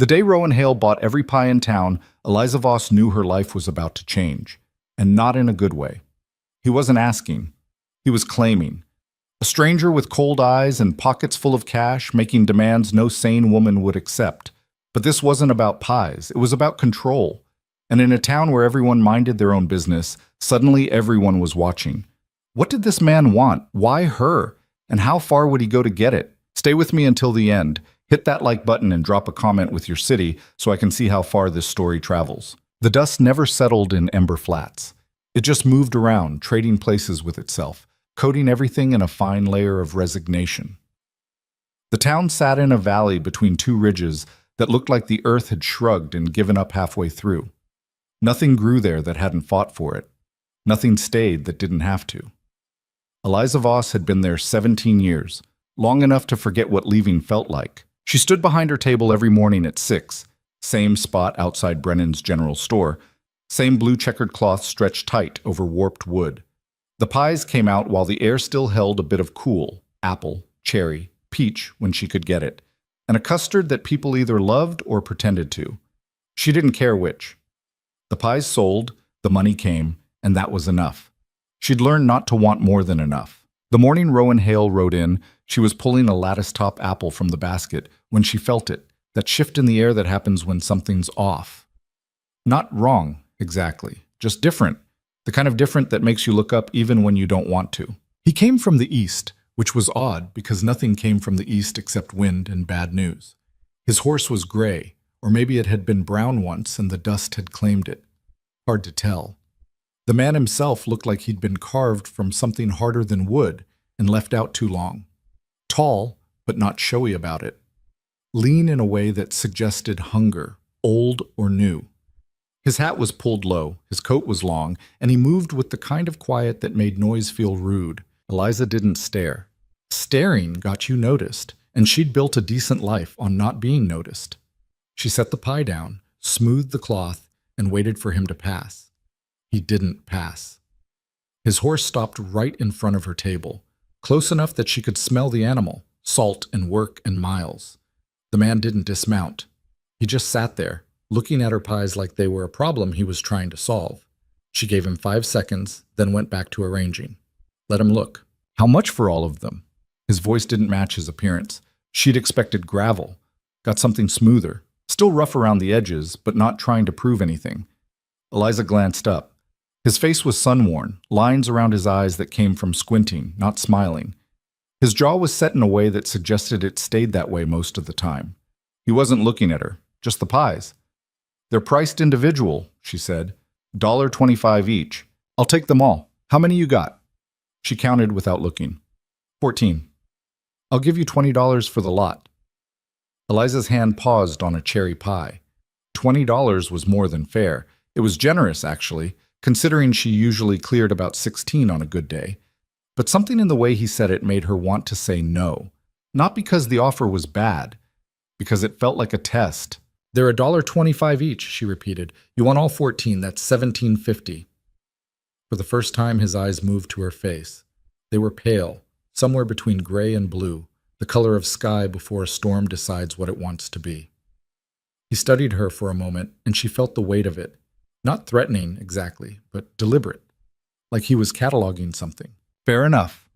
The day Rowan Hale bought every pie in town, Eliza Voss knew her life was about to change, and not in a good way. He wasn't asking. He was claiming. A stranger with cold eyes and pockets full of cash, making demands no sane woman would accept. But this wasn't about pies. It was about control. And in a town where everyone minded their own business, suddenly everyone was watching. What did this man want? Why her? And how far would he go to get it? Stay with me until the end. Hit that like button and drop a comment with your city so I can see how far this story travels. The dust never settled in Ember Flats. It just moved around, trading places with itself, coating everything in a fine layer of resignation. The town sat in a valley between two ridges that looked like the earth had shrugged and given up halfway through. Nothing grew there that hadn't fought for it. Nothing stayed that didn't have to. Eliza Voss had been there 17 years, long enough to forget what leaving felt like. She stood behind her table every morning at 6, same spot outside Brennan's general store, same blue checkered cloth stretched tight over warped wood. The pies came out while the air still held a bit of cool, apple, cherry, peach when she could get it, and a custard that people either loved or pretended to. She didn't care which. The pies sold, the money came, and that was enough. She'd learned not to want more than enough. The morning Rowan Hale rode in, she was pulling a lattice-top apple from the basket when she felt it, that shift in the air that happens when something's off. Not wrong, exactly, just different, the kind of different that makes you look up even when you don't want to. He came from the east, which was odd because nothing came from the east except wind and bad news. His horse was gray, or maybe it had been brown once and the dust had claimed it. Hard to tell. The man himself looked like he'd been carved from something harder than wood and left out too long. Tall, but not showy about it. Lean in a way that suggested hunger, old or new. His hat was pulled low, his coat was long, and he moved with the kind of quiet that made noise feel rude. Eliza didn't stare. Staring got you noticed, and she'd built a decent life on not being noticed. She set the pie down, smoothed the cloth, and waited for him to pass. He didn't pass. His horse stopped right in front of her table, close enough that she could smell the animal, salt and work and miles. The man didn't dismount. He just sat there, looking at her pies like they were a problem he was trying to solve. She gave him 5 seconds, then went back to arranging. Let him look. How much for all of them? His voice didn't match his appearance. She'd expected gravel. Got something smoother. Still rough around the edges, but not trying to prove anything. Eliza glanced up. His face was sun-worn, lines around his eyes that came from squinting, not smiling. His jaw was set in a way that suggested it stayed that way most of the time. He wasn't looking at her, just the pies. "They're priced individual," she said. $1.25 each. "I'll take them all. How many you got?" She counted without looking. 14. "I'll give you $20 for the lot." Eliza's hand paused on a cherry pie. $20 was more than fair. It was generous, actually, considering she usually cleared about 16 on a good day. But something in the way he said it made her want to say no. Not because the offer was bad, because it felt like a test. "They're $1.25 each," she repeated. "You want all 14, that's $17.50. For the first time, his eyes moved to her face. They were pale, somewhere between gray and blue, the color of sky before a storm decides what it wants to be. He studied her for a moment, and she felt the weight of it. Not threatening, exactly, but deliberate, like he was cataloging something. Fair enough.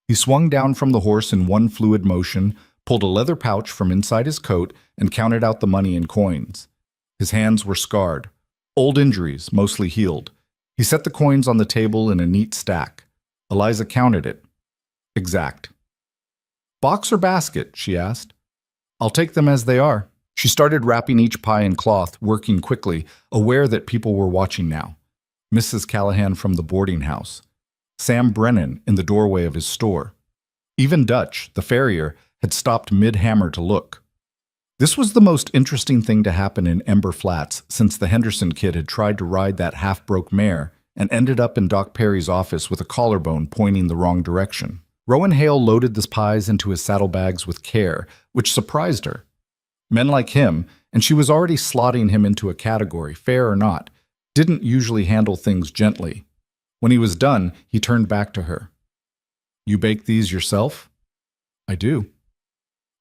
He swung down from the horse in one fluid motion, pulled a leather pouch from inside his coat, and counted out the money in coins. His hands were scarred. Old injuries, mostly healed. He set the coins on the table in a neat stack. Eliza counted it. Exact. "Box or basket?" she asked. "I'll take them as they are." She started wrapping each pie in cloth, working quickly, aware that people were watching now. Mrs. Callahan from the boarding house. Sam Brennan in the doorway of his store. Even Dutch, the farrier, had stopped mid-hammer to look. This was the most interesting thing to happen in Ember Flats since the Henderson kid had tried to ride that half-broke mare and ended up in Doc Perry's office with a collarbone pointing the wrong direction. Rowan Hale loaded the pies into his saddlebags with care, which surprised her. Men like him, and she was already slotting him into a category, fair or not, didn't usually handle things gently. When he was done, he turned back to her. "You bake these yourself?" "I do."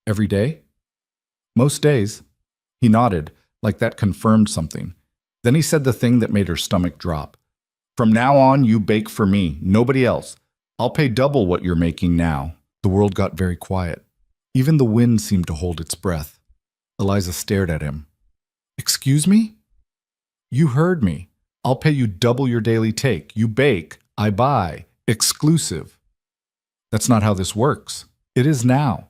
"Every day?" "Most days." He nodded, like that confirmed something. Then he said the thing that made her stomach drop. From now on, you bake for me, nobody else. I'll pay double what you're making now. The world got very quiet. Even the wind seemed to hold its breath. Eliza stared at him. Excuse me? You heard me. I'll pay you double your daily take. You bake, I buy. Exclusive. That's not how this works. It is now.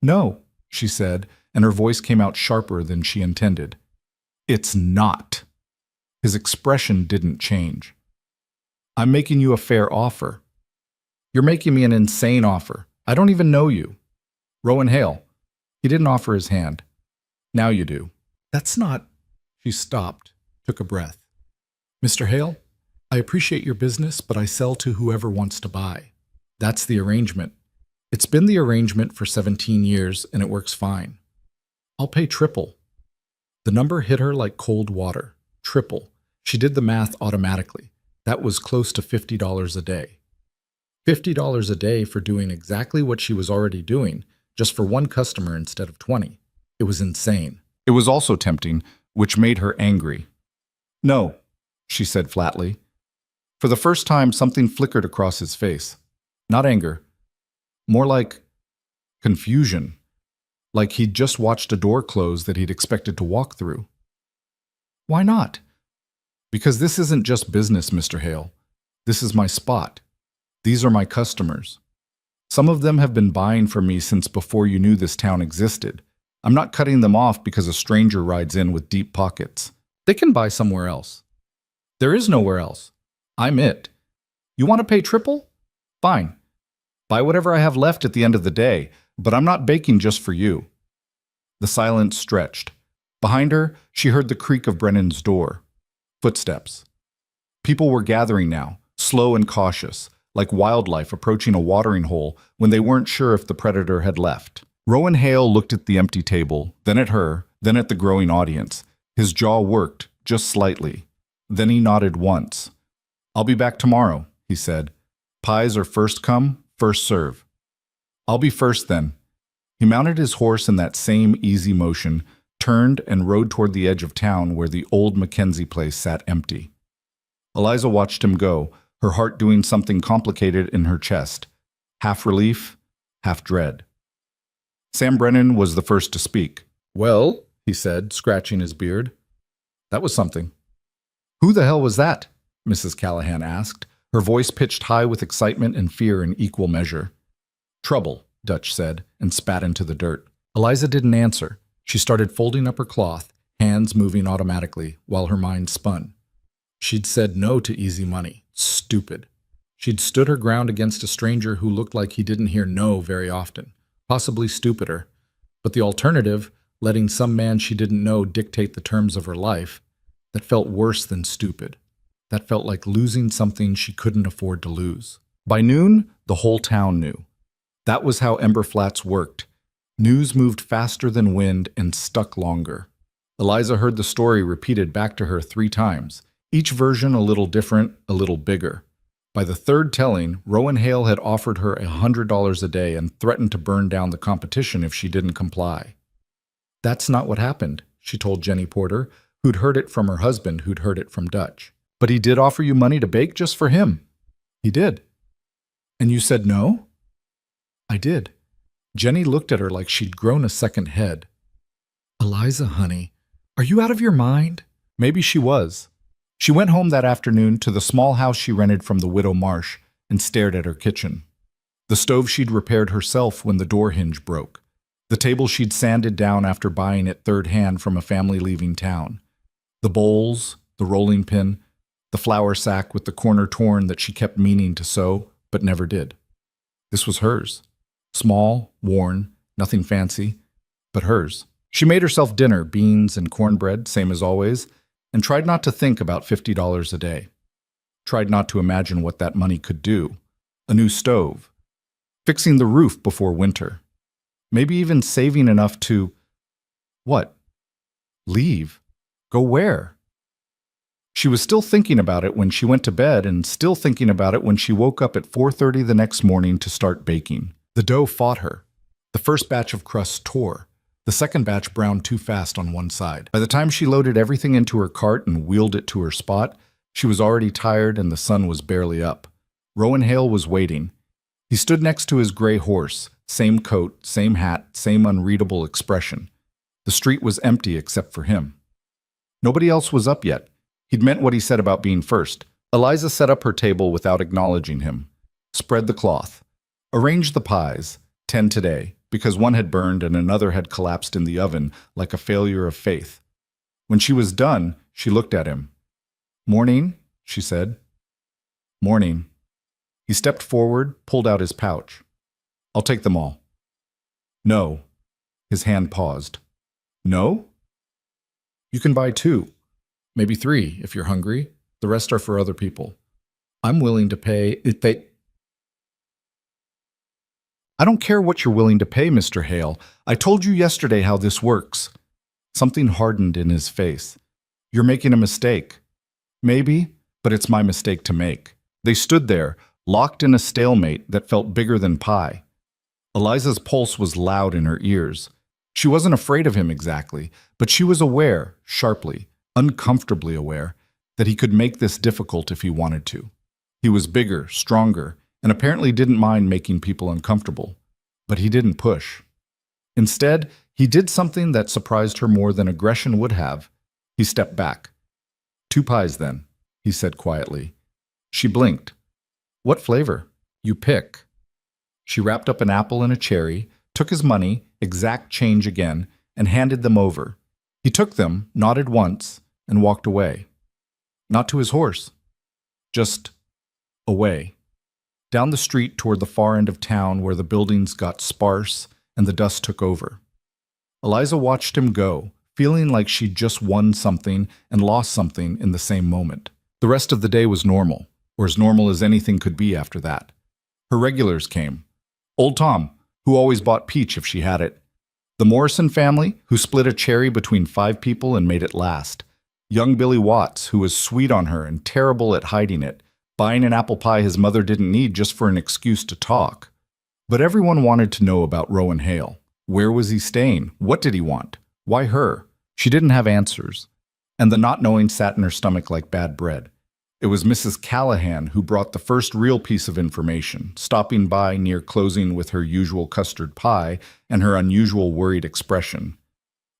No, she said, and her voice came out sharper than she intended. It's not. His expression didn't change. I'm making you a fair offer. You're making me an insane offer. I don't even know you. Rowan Hale. He didn't offer his hand. Now you do. That's not... She stopped, took a breath. Mr. Hale, I appreciate your business, but I sell to whoever wants to buy. That's the arrangement. It's been the arrangement for 17 years, and it works fine. I'll pay triple. The number hit her like cold water. Triple. She did the math automatically. That was close to $50 a day. $50 a day for doing exactly what she was already doing, just for one customer instead of 20. It was insane. It was also tempting, which made her angry. No, she said flatly. For the first time, something flickered across his face. Not anger. More like confusion. Like he'd just watched a door close that he'd expected to walk through. Why not? Because this isn't just business, Mr. Hale. This is my spot. These are my customers. Some of them have been buying from me since before you knew this town existed. I'm not cutting them off because a stranger rides in with deep pockets. They can buy somewhere else. There is nowhere else. I'm it. You want to pay triple? Fine. Buy whatever I have left at the end of the day, but I'm not baking just for you. The silence stretched. Behind her, she heard the creak of Brennan's door. Footsteps. People were gathering now, slow and cautious, like wildlife approaching a watering hole when they weren't sure if the predator had left. Rowan Hale looked at the empty table, then at her, then at the growing audience. His jaw worked, just slightly. Then he nodded once. I'll be back tomorrow, he said. Pies are first come, first serve. I'll be first then. He mounted his horse in that same easy motion, turned and rode toward the edge of town where the old Mackenzie place sat empty. Eliza watched him go, her heart doing something complicated in her chest. Half relief, half dread. Sam Brennan was the first to speak. Well, he said, scratching his beard. That was something. Who the hell was that? Mrs. Callahan asked, her voice pitched high with excitement and fear in equal measure. Trouble, Dutch said, and spat into the dirt. Eliza didn't answer. She started folding up her cloth, hands moving automatically, while her mind spun. She'd said no to easy money. Stupid. She'd stood her ground against a stranger who looked like he didn't hear no very often. Possibly stupider. But the alternative, letting some man she didn't know dictate the terms of her life, that felt worse than stupid. That felt like losing something she couldn't afford to lose. By noon, the whole town knew. That was how Ember Flats worked. News moved faster than wind and stuck longer. Eliza heard the story repeated back to her 3 times, each version a little different, a little bigger. By the third telling, Rowan Hale had offered her $100 a day and threatened to burn down the competition if she didn't comply. That's not what happened, she told Jenny Porter, who'd heard it from her husband, who'd heard it from Dutch. But he did offer you money to bake just for him. He did. And you said no? I did. Jenny looked at her like she'd grown a second head. Eliza, honey, are you out of your mind? Maybe she was. She went home that afternoon to the small house she rented from the widow Marsh and stared at her kitchen. The stove she'd repaired herself when the door hinge broke. The table she'd sanded down after buying it third hand from a family leaving town. The bowls, the rolling pin, the flour sack with the corner torn that she kept meaning to sew, but never did. This was hers. Small, worn, nothing fancy, but hers. She made herself dinner, beans and cornbread, same as always, and tried not to think about $50 a day. Tried not to imagine what that money could do. A new stove. Fixing the roof before winter. Maybe even saving enough to... What? Leave? Go where? She was still thinking about it when she went to bed and still thinking about it when she woke up at 4:30 the next morning to start baking. The dough fought her. The first batch of crusts tore. The The second batch browned too fast on one side. By the time she loaded everything into her cart and wheeled it to her spot, she was already tired and the sun was barely up. Rowan Hale was waiting. He stood next to his gray horse, same coat, same hat, same unreadable expression. The street was empty except for him. Nobody else was up yet. He'd meant what he said about being first. Eliza set up her table without acknowledging him. Spread the cloth. Arrange the pies, 10 today, because one had burned and another had collapsed in the oven like a failure of faith. When she was done, she looked at him. "Morning," she said. "Morning." He stepped forward, pulled out his pouch. "I'll take them all." "No." His hand paused. "No?" "You can buy 2, maybe 3 if you're hungry. The rest are for other people. I'm willing to pay if they... "I don't care what you're willing to pay, Mr. Hale. I told you yesterday how this works." Something hardened in his face. "You're making a mistake." "Maybe, but it's my mistake to make." They stood there, locked in a stalemate that felt bigger than pie. Eliza's pulse was loud in her ears. She wasn't afraid of him exactly, but she was aware, sharply, uncomfortably aware, that he could make this difficult if he wanted to. He was bigger, stronger, and apparently didn't mind making people uncomfortable. But he didn't push. Instead, he did something that surprised her more than aggression would have. He stepped back. "2 pies, then," he said quietly. She blinked. "What flavor?" "You pick." She wrapped up an apple and a cherry, took his money, exact change again, and handed them over. He took them, nodded once, and walked away. Not to his horse. Just away. Down the street toward the far end of town where the buildings got sparse and the dust took over. Eliza watched him go, feeling like she'd just won something and lost something in the same moment. The rest of the day was normal, or as normal as anything could be after that. Her regulars came. Old Tom, who always bought peach if she had it. The Morrison family, who split a cherry between 5 people and made it last. Young Billy Watts, who was sweet on her and terrible at hiding it, buying an apple pie his mother didn't need just for an excuse to talk. But everyone wanted to know about Rowan Hale. Where was he staying? What did he want? Why her? She didn't have answers. And the not knowing sat in her stomach like bad bread. It was Mrs. Callahan who brought the first real piece of information, stopping by near closing with her usual custard pie and her unusual worried expression.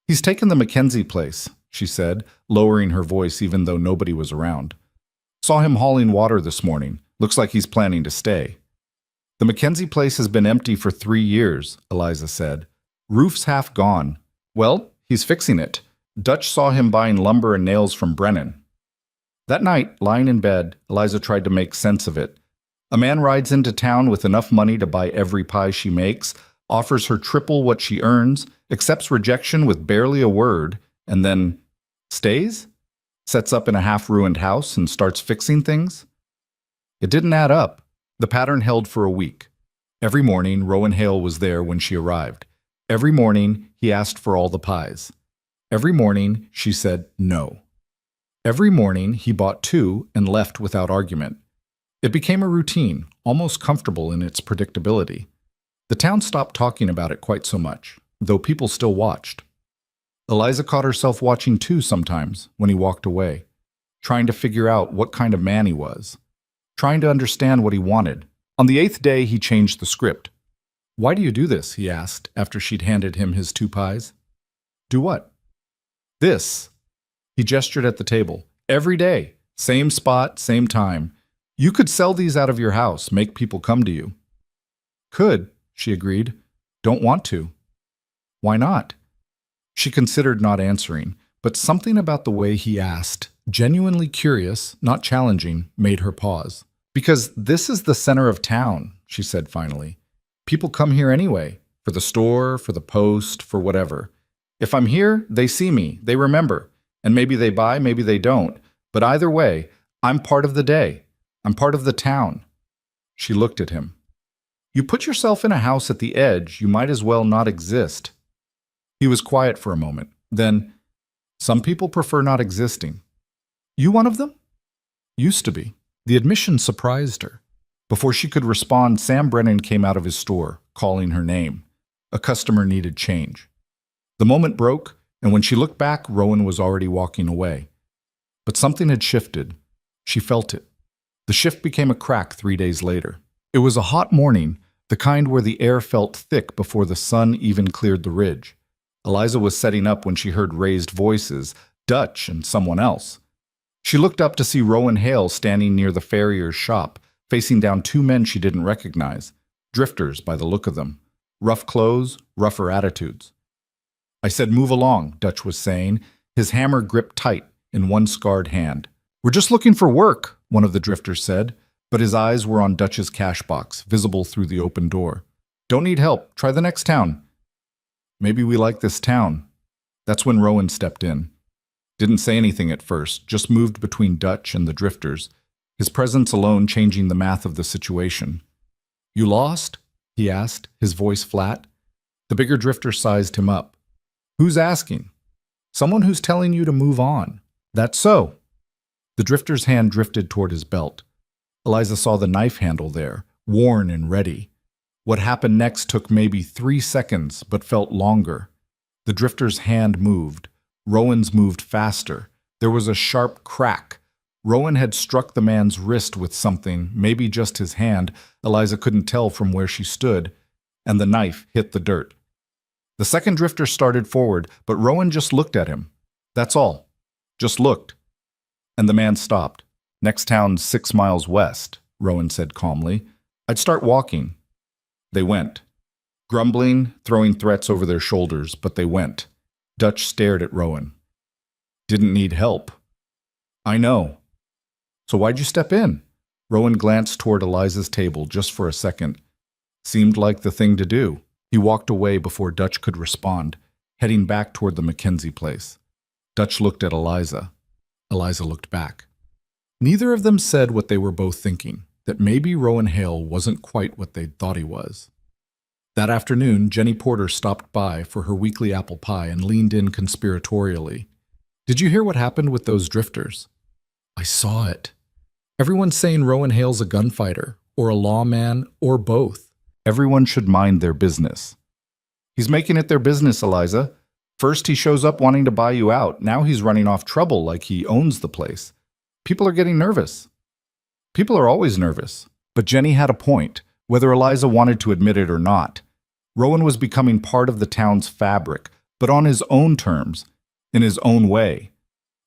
"He's taken the Mackenzie place," she said, lowering her voice even though nobody was around. "Saw him hauling water this morning. Looks like he's planning to stay." "The Mackenzie place has been empty for 3 years," Eliza said. "Roof's half gone. Well, he's fixing it. Dutch saw him buying lumber and nails from Brennan." That night, lying in bed, Eliza tried to make sense of it. A man rides into town with enough money to buy every pie she makes, offers her triple what she earns, accepts rejection with barely a word, and then stays? Sets up in a half-ruined house and starts fixing things? It didn't add up. The pattern held for a week. Every morning, Rowan Hale was there when she arrived. Every morning, he asked for all the pies. Every morning, she said no. Every morning, he bought 2 and left without argument. It became a routine, almost comfortable in its predictability. The town stopped talking about it quite so much, though people still watched. Eliza caught herself watching too sometimes when he walked away, trying to figure out what kind of man he was, trying to understand what he wanted. On the 8th day, he changed the script. "Why do you do this?" he asked after she'd handed him his 2 pies. "Do what?" "This." He gestured at the table. "Every day. Same spot, same time. You could sell these out of your house, make people come to you." "Could," she agreed. "Don't want to." "Why not?" She considered not answering, but something about the way he asked, genuinely curious, not challenging, made her pause. "Because this is the center of town," she said finally. "People come here anyway, for the store, for the post, for whatever. If I'm here, they see me, they remember. And maybe they buy, maybe they don't. But either way, I'm part of the day. I'm part of the town." She looked at him. "You put yourself in a house at the edge, you might as well not exist." He was quiet for a moment. Then, "Some people prefer not existing." "You one of them?" "Used to be." The admission surprised her. Before she could respond, Sam Brennan came out of his store, calling her name. A customer needed change. The moment broke, and when she looked back, Rowan was already walking away. But something had shifted. She felt it. The shift became a crack 3 days later. It was a hot morning, the kind where the air felt thick before the sun even cleared the ridge. Eliza was setting up when she heard raised voices, Dutch and someone else. She looked up to see Rowan Hale standing near the farrier's shop, facing down two men she didn't recognize, drifters by the look of them. Rough clothes, rougher attitudes. "I said move along," Dutch was saying, his hammer gripped tight in one scarred hand. "We're just looking for work," one of the drifters said, but his eyes were on Dutch's cash box, visible through the open door. "Don't need help. Try the next town." "Maybe we like this town." That's when Rowan stepped in. Didn't say anything at first, just moved between Dutch and the drifters, his presence alone changing the math of the situation. "You lost?" he asked, his voice flat. The bigger drifter sized him up. "Who's asking?" "Someone who's telling you to move on." "That's so." The drifter's hand drifted toward his belt. Eliza saw the knife handle there, worn and ready. What happened next took maybe 3 seconds, but felt longer. The drifter's hand moved. Rowan's moved faster. There was a sharp crack. Rowan had struck the man's wrist with something, maybe just his hand, Eliza couldn't tell from where she stood, and the knife hit the dirt. The second drifter started forward, but Rowan just looked at him. That's all. Just looked. And the man stopped. "Next town's 6 miles west," Rowan said calmly. "I'd start walking." They went. Grumbling, throwing threats over their shoulders, but they went. Dutch stared at Rowan. "Didn't need help." "I know." "So why'd you step in?" Rowan glanced toward Eliza's table just for a second. Seemed like the thing to do. He walked away before Dutch could respond, heading back toward the Mackenzie place. Dutch looked at Eliza. Eliza looked back. Neither of them said what they were both thinking, that maybe Rowan Hale wasn't quite what they'd thought he was. That afternoon, Jenny Porter stopped by for her weekly apple pie and leaned in conspiratorially. "Did you hear what happened with those drifters?" "I saw it. Everyone's saying Rowan Hale's a gunfighter, or a lawman, or both." "Everyone should mind their business." "He's making it their business, Eliza. First he shows up wanting to buy you out. Now he's running off trouble like he owns the place. People are getting nervous." "People are always nervous." But Jenny had a point, whether Eliza wanted to admit it or not. Rowan was becoming part of the town's fabric, but on his own terms, in his own way.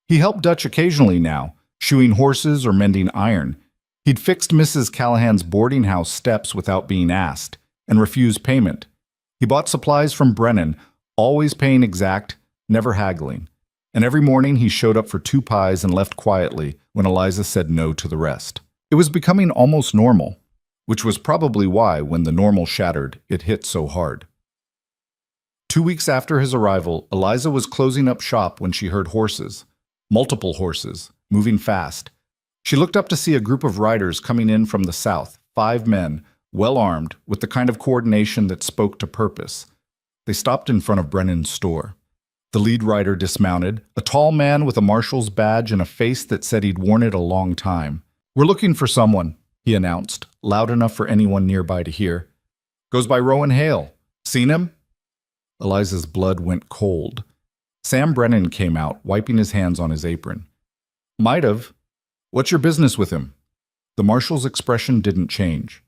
He helped Dutch occasionally now, shoeing horses or mending iron. He'd fixed Mrs. Callahan's boarding house steps without being asked, and refused payment. He bought supplies from Brennan, always paying exact, never haggling. And every morning he showed up for 2 pies and left quietly when Eliza said no to the rest. It was becoming almost normal, which was probably why, when the normal shattered, it hit so hard. 2 weeks after his arrival, Eliza was closing up shop when she heard horses. Multiple horses, moving fast. She looked up to see a group of riders coming in from the south, 5 men, well armed, with the kind of coordination that spoke to purpose. They stopped in front of Brennan's store. The lead rider dismounted, a tall man with a marshal's badge and a face that said he'd worn it a long time. "We're looking for someone," he announced, loud enough for anyone nearby to hear. "Goes by Rowan Hale. Seen him?" Eliza's blood went cold. Sam Brennan came out, wiping his hands on his apron. "Might have. What's your business with him?" The marshal's expression didn't change.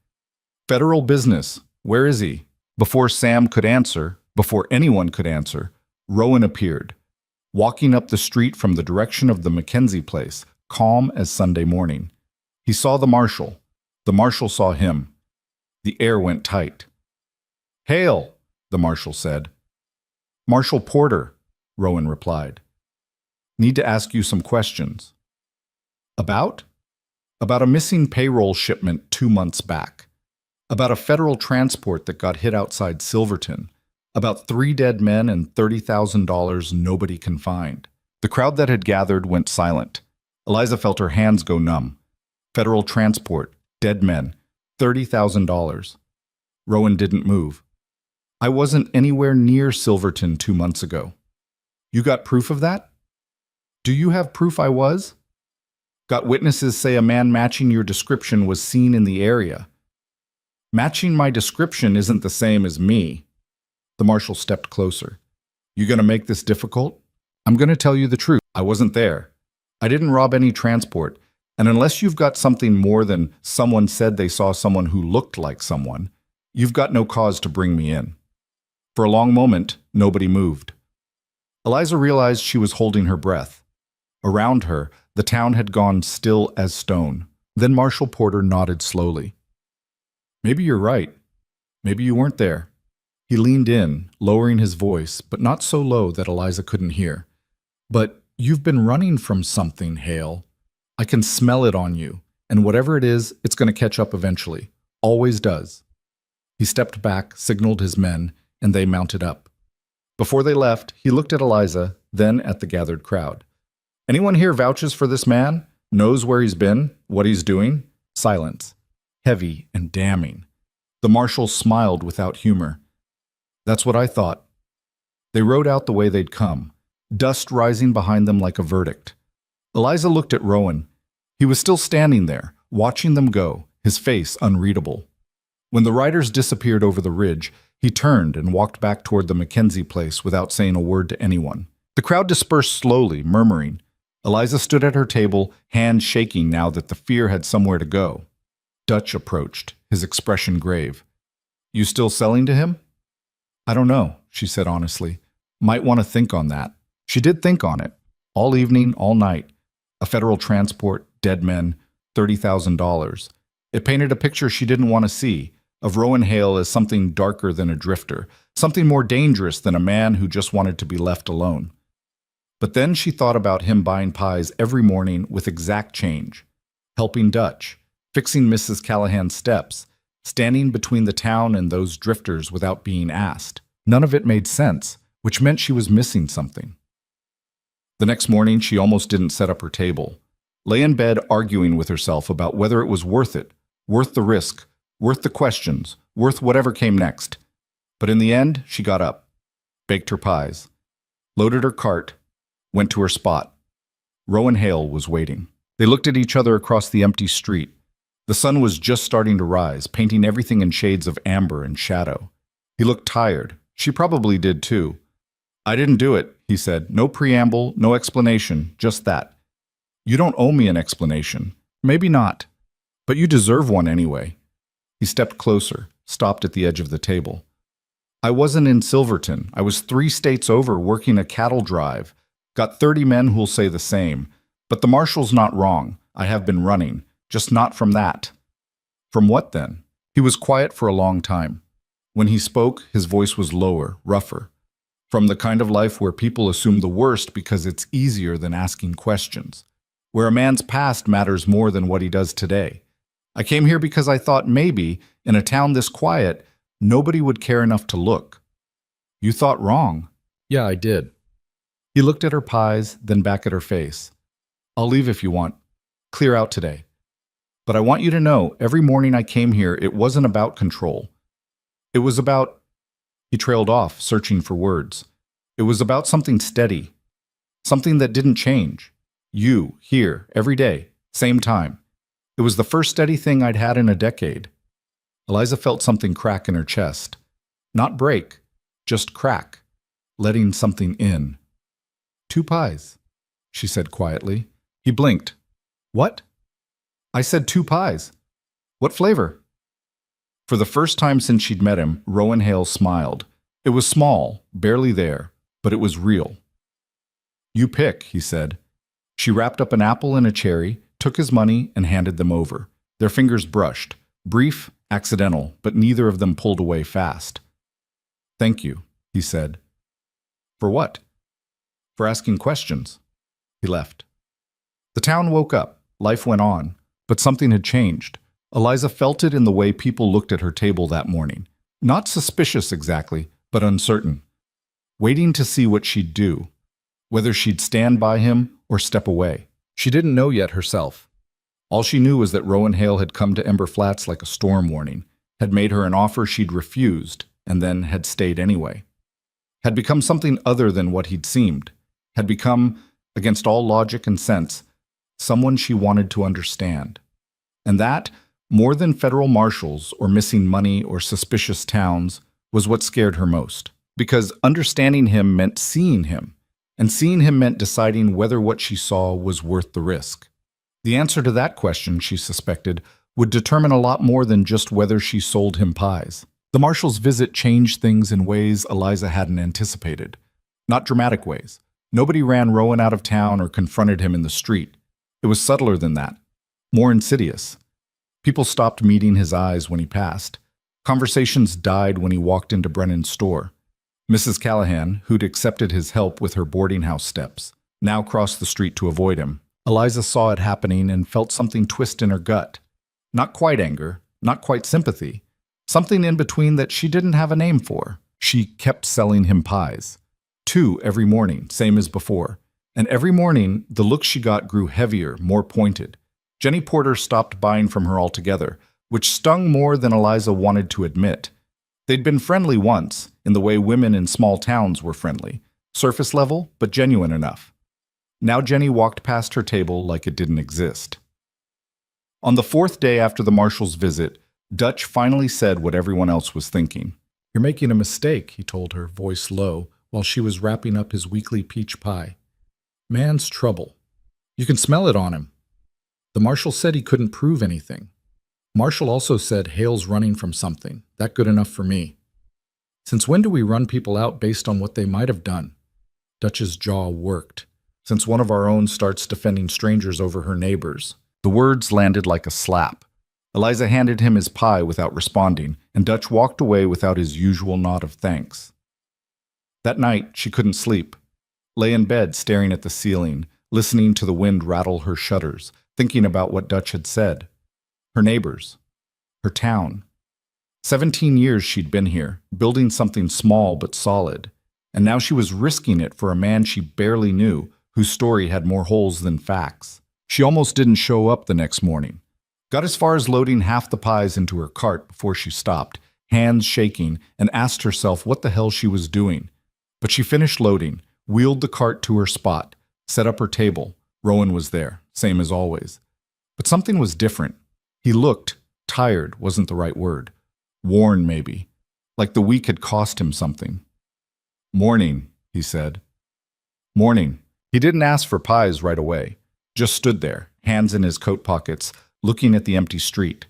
"Federal business. Where is he?" Before Sam could answer, before anyone could answer, Rowan appeared, walking up the street from the direction of the Mackenzie place, calm as Sunday morning. He saw the marshal. The marshal saw him. The air went tight. "Hale," the marshal said. "Marshal Porter," Rowan replied. "Need to ask you some questions." "About?" "About a missing payroll shipment 2 months back. About a federal transport that got hit outside Silverton. About 3 dead men and $30,000 nobody can find." The crowd that had gathered went silent. Eliza felt her hands go numb. Federal transport, dead men, $30,000. Rowan didn't move. "I wasn't anywhere near Silverton 2 months ago." "You got proof of that?" "Do you have proof I was?" "Got witnesses say a man matching your description was seen in the area." "Matching my description isn't the same as me." The marshal stepped closer. You gonna make this difficult? I'm gonna tell you the truth. I wasn't there. I didn't rob any transport. And unless you've got something more than someone said they saw someone who looked like someone, you've got no cause to bring me in. For a long moment, nobody moved. Eliza realized she was holding her breath. Around her, the town had gone still as stone. Then Marshal Porter nodded slowly. Maybe you're right. Maybe you weren't there. He leaned in, lowering his voice, but not so low that Eliza couldn't hear. But you've been running from something, Hale. I can smell it on you, and whatever it is, it's going to catch up eventually. Always does. He stepped back, signaled his men, and they mounted up. Before they left, he looked at Eliza, then at the gathered crowd. Anyone here vouches for this man? Knows where he's been? What he's doing? Silence. Heavy and damning. The marshal smiled without humor. That's what I thought. They rode out the way they'd come, dust rising behind them like a verdict. Eliza looked at Rowan. He was still standing there, watching them go, his face unreadable. When the riders disappeared over the ridge, he turned and walked back toward the Mackenzie place without saying a word to anyone. The crowd dispersed slowly, murmuring. Eliza stood at her table, hands shaking now that the fear had somewhere to go. Dutch approached, his expression grave. You still selling to him? I don't know, she said honestly. Might want to think on that. She did think on it. All evening, all night. A federal transport, dead men, $30,000. It painted a picture she didn't want to see, of Rowan Hale as something darker than a drifter, something more dangerous than a man who just wanted to be left alone. But then she thought about him buying pies every morning with exact change, helping Dutch, fixing Mrs. Callahan's steps, standing between the town and those drifters without being asked. None of it made sense, which meant she was missing something. The next morning, she almost didn't set up her table. Lay in bed arguing with herself about whether it was worth it, worth the risk, worth the questions, worth whatever came next. But in the end, she got up, baked her pies, loaded her cart, went to her spot. Rowan Hale was waiting. They looked at each other across the empty street. The sun was just starting to rise, painting everything in shades of amber and shadow. He looked tired. She probably did too. I didn't do it, he said. No preamble, no explanation, just that. You don't owe me an explanation. Maybe not. But you deserve one anyway. He stepped closer, stopped at the edge of the table. I wasn't in Silverton. I was 3 states over working a cattle drive. Got 30 men who'll say the same. But the marshal's not wrong. I have been running. Just not from that. From what then? He was quiet for a long time. When he spoke, his voice was lower, rougher. From the kind of life where people assume the worst because it's easier than asking questions. Where a man's past matters more than what he does today. I came here because I thought maybe, in a town this quiet, nobody would care enough to look. You thought wrong. Yeah, I did. He looked at her pies, then back at her face. I'll leave if you want. Clear out today. But I want you to know, every morning I came here, it wasn't about control. It was about... He trailed off, searching for words. It was about something steady. Something that didn't change. You, here, every day, same time. It was the first steady thing I'd had in a decade. Eliza felt something crack in her chest. Not break, just crack, letting something in. 2 pies, she said quietly. He blinked. What? I said 2 pies. What flavor? For the first time since she'd met him, Rowan Hale smiled. It was small, barely there, but it was real. You pick, he said. She wrapped up an apple and a cherry, took his money, and handed them over. Their fingers brushed. Brief, accidental, but neither of them pulled away fast. Thank you, he said. For what? For asking questions. He left. The town woke up. Life went on. But something had changed. Eliza felt it in the way people looked at her table that morning. Not suspicious exactly, but uncertain. Waiting to see what she'd do. Whether she'd stand by him or step away. She didn't know yet herself. All she knew was that Rowan Hale had come to Ember Flats like a storm warning, had made her an offer she'd refused, and then had stayed anyway. Had become something other than what he'd seemed. Had become, against all logic and sense, someone she wanted to understand. And that, more than federal marshals or missing money or suspicious towns, was what scared her most. because understanding him meant seeing him, and seeing him meant deciding whether what she saw was worth the risk. The answer to that question, she suspected, would determine a lot more than just whether she sold him pies. The marshal's visit changed things in ways Eliza hadn't anticipated. Not dramatic ways. Nobody ran Rowan out of town or confronted him in the street. It was subtler than that, more insidious. People stopped meeting his eyes when he passed. Conversations died when he walked into Brennan's store. Mrs. Callahan, who'd accepted his help with her boarding house steps, now crossed the street to avoid him. Eliza saw it happening and felt something twist in her gut. Not quite anger, not quite sympathy. Something in between that she didn't have a name for. She kept selling him pies. 2 every morning, same as before. And every morning, the look she got grew heavier, more pointed. Jenny Porter stopped buying from her altogether, which stung more than Eliza wanted to admit. They'd been friendly once, in the way women in small towns were friendly. Surface level, but genuine enough. Now Jenny walked past her table like it didn't exist. On the 4th day after the marshal's visit, Dutch finally said what everyone else was thinking. "You're making a mistake," he told her, voice low, while she was wrapping up his weekly peach pie. "Man's trouble. You can smell it on him. The marshal said he couldn't prove anything. Marshall also said Hale's running from something. That good enough for me. Since when do we run people out based on what they might have done?" Dutch's jaw worked. "Since one of our own starts defending strangers over her neighbors." The words landed like a slap. Eliza handed him his pie without responding, and Dutch walked away without his usual nod of thanks. That night, she couldn't sleep. Lay in bed staring at the ceiling, listening to the wind rattle her shutters, thinking about what Dutch had said. Her neighbors. Her town. 17 years she'd been here, building something small but solid, and now she was risking it for a man she barely knew, whose story had more holes than facts. She almost didn't show up the next morning. Got as far as loading half the pies into her cart before she stopped, hands shaking, and asked herself what the hell she was doing. But she finished loading, wheeled the cart to her spot, set up her table. Rowan was there, same as always. But something was different. He looked, tired wasn't the right word. Worn, maybe. Like the week had cost him something. "Morning," he said. "Morning." He didn't ask for pies right away. Just stood there, hands in his coat pockets, looking at the empty street.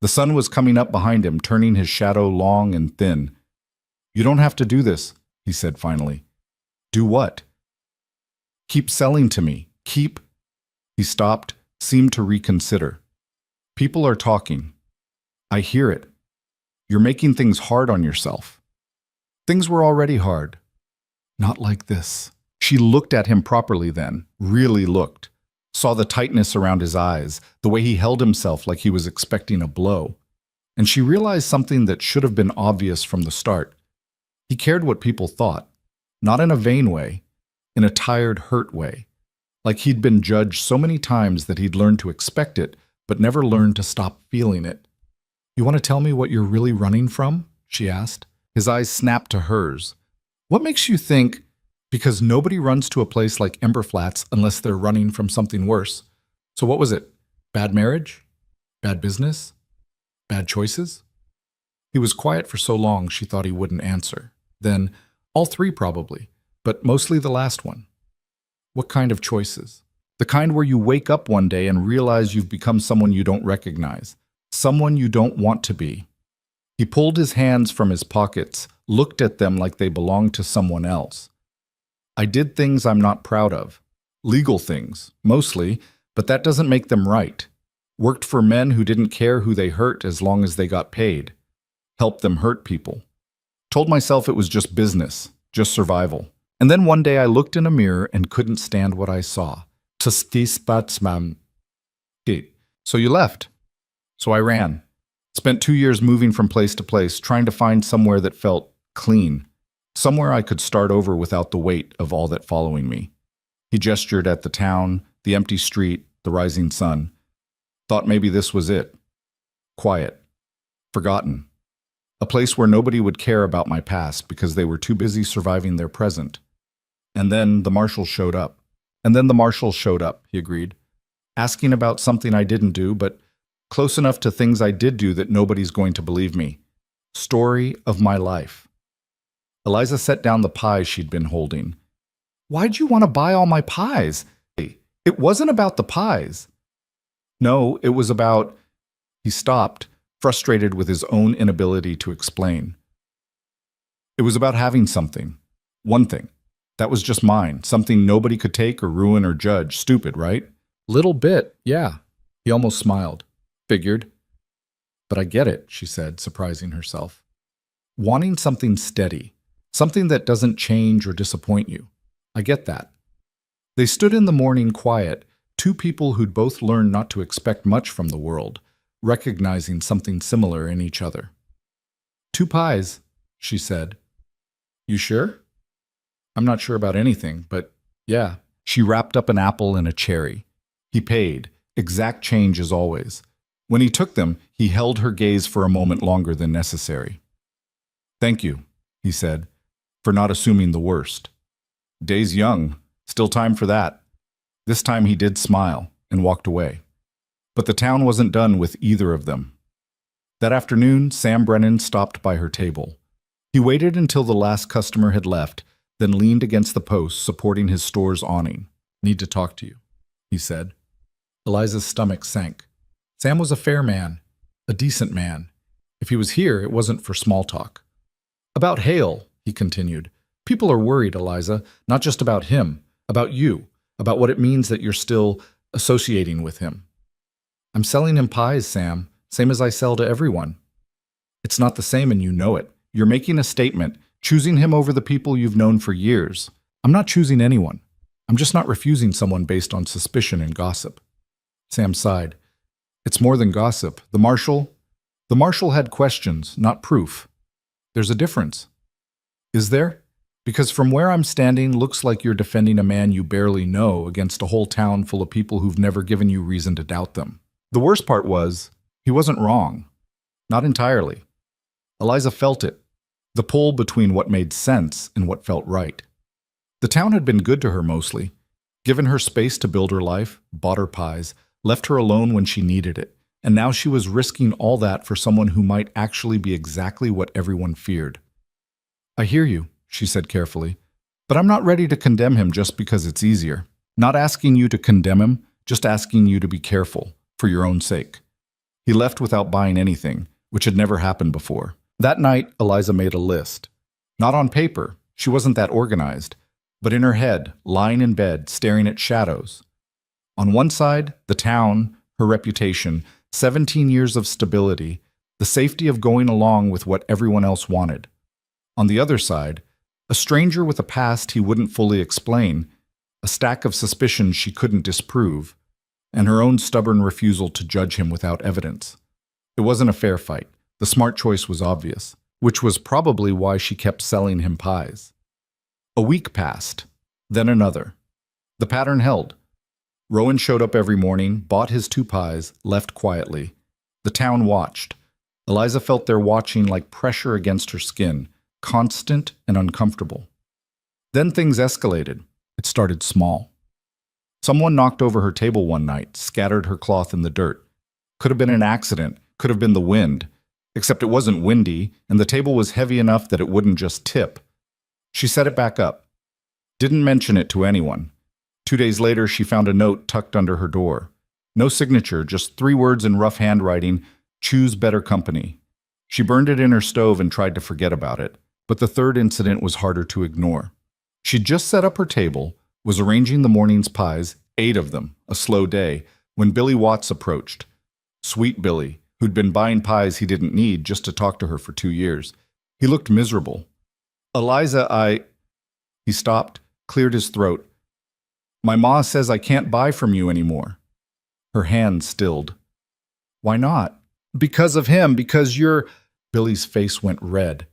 The sun was coming up behind him, turning his shadow long and thin. "You don't have to do this," he said finally. "Do what?" "Keep selling to me. Keep—" He stopped, seemed to reconsider. "People are talking. I hear it. You're making things hard on yourself." Things were already hard. Not like this. She looked at him properly then, really looked. Saw the tightness around his eyes, the way he held himself like he was expecting a blow. And she realized something that should have been obvious from the start. He cared what people thought. Not in a vain way, in a tired, hurt way. Like he'd been judged so many times that he'd learned to expect it, but never learned to stop feeling it. "You want to tell me what you're really running from?" she asked. His eyes snapped to hers. "What makes you think—" "Because nobody runs to a place like Ember Flats unless they're running from something worse. So what was it? Bad marriage? Bad business? Bad choices?" He was quiet for so long she thought he wouldn't answer. Then, all 3 probably, but mostly the last one. "What kind of choices?" "The kind where you wake up one day and realize you've become someone you don't recognize, someone you don't want to be." He pulled his hands from his pockets, looked at them like they belonged to someone else. "I did things I'm not proud of. Legal things, mostly, but that doesn't make them right. Worked for men who didn't care who they hurt as long as they got paid. Helped them hurt people. Told myself it was just business, just survival. And then one day I looked in a mirror and couldn't stand what I saw. So you left." "So I ran. Spent 2 years moving from place to place, trying to find somewhere that felt clean. Somewhere I could start over without the weight of all that following me." He gestured at the town, the empty street, the rising sun. Thought maybe this was it. Quiet. Forgotten. A place where nobody would care about my past because they were too busy surviving their present. And then the marshal showed up. He agreed. Asking about something I didn't do, but close enough to things I did do that nobody's going to believe me. Story of my life. Eliza set down the pie she'd been holding. Why'd you want to buy all my pies? It wasn't about the pies. No, it was about... He stopped, frustrated with his own inability to explain. It was about having something. One thing. That was just mine. Something nobody could take or ruin or judge. Stupid, right? Little bit, yeah. He almost smiled. Figured. But I get it, she said, surprising herself. Wanting something steady. Something that doesn't change or disappoint you. I get that. They stood in the morning quiet, two people who'd both learned not to expect much from the world, recognizing something similar in each other. 2 pies, she said. You sure? I'm not sure about anything, but yeah. She wrapped up an apple and a cherry. He paid, exact change as always. When he took them, he held her gaze for a moment longer than necessary. Thank you, he said, for not assuming the worst. Day's young, still time for that. This time he did smile and walked away. But the town wasn't done with either of them. That afternoon, Sam Brennan stopped by her table. He waited until the last customer had left, then leaned against the post supporting his store's awning. Need to talk to you, he said. Eliza's stomach sank. Sam was a fair man, a decent man. If he was here, it wasn't for small talk. About Hale, he continued. People are worried, Eliza, not just about him, about you, about what it means that you're still associating with him. I'm selling him pies, Sam, same as I sell to everyone. It's not the same and you know it. You're making a statement, choosing him over the people you've known for years. I'm not choosing anyone. I'm just not refusing someone based on suspicion and gossip. Sam sighed. It's more than gossip. The marshal had questions, not proof. There's a difference. Is there? Because from where I'm standing, looks like you're defending a man you barely know against a whole town full of people who've never given you reason to doubt them. The worst part was, he wasn't wrong. Not entirely. Eliza felt it, the pull between what made sense and what felt right. The town had been good to her mostly, given her space to build her life, bought her pies, left her alone when she needed it, and now she was risking all that for someone who might actually be exactly what everyone feared. I hear you, she said carefully, but I'm not ready to condemn him just because it's easier. Not asking you to condemn him, just asking you to be careful, for your own sake. He left without buying anything, which had never happened before. That night, Eliza made a list. Not on paper, she wasn't that organized, but in her head, lying in bed, staring at shadows. On one side, the town, her reputation, 17 years of stability, the safety of going along with what everyone else wanted. On the other side, a stranger with a past he wouldn't fully explain, a stack of suspicions she couldn't disprove, and her own stubborn refusal to judge him without evidence. It wasn't a fair fight. The smart choice was obvious, which was probably why she kept selling him pies. A week passed, then another. The pattern held. Rowan showed up every morning, bought his 2 pies, left quietly. The town watched. Eliza felt their watching like pressure against her skin, constant and uncomfortable. Then things escalated. It started small. Someone knocked over her table one night, scattered her cloth in the dirt. Could have been an accident, could have been the wind. Except it wasn't windy, and the table was heavy enough that it wouldn't just tip. She set it back up. Didn't mention it to anyone. 2 days later, she found a note tucked under her door. No signature, just 3 words in rough handwriting, choose better company. She burned it in her stove and tried to forget about it, but the third incident was harder to ignore. She'd just set up her table, was arranging the morning's pies, 8 of them, a slow day, when Billy Watts approached. Sweet Billy, who'd been buying pies he didn't need just to talk to her for 2 years. He looked miserable. Eliza, He stopped, cleared his throat. My ma says I can't buy from you anymore. Her hand stilled. Why not? Because of him, because you're... Billy's face went red.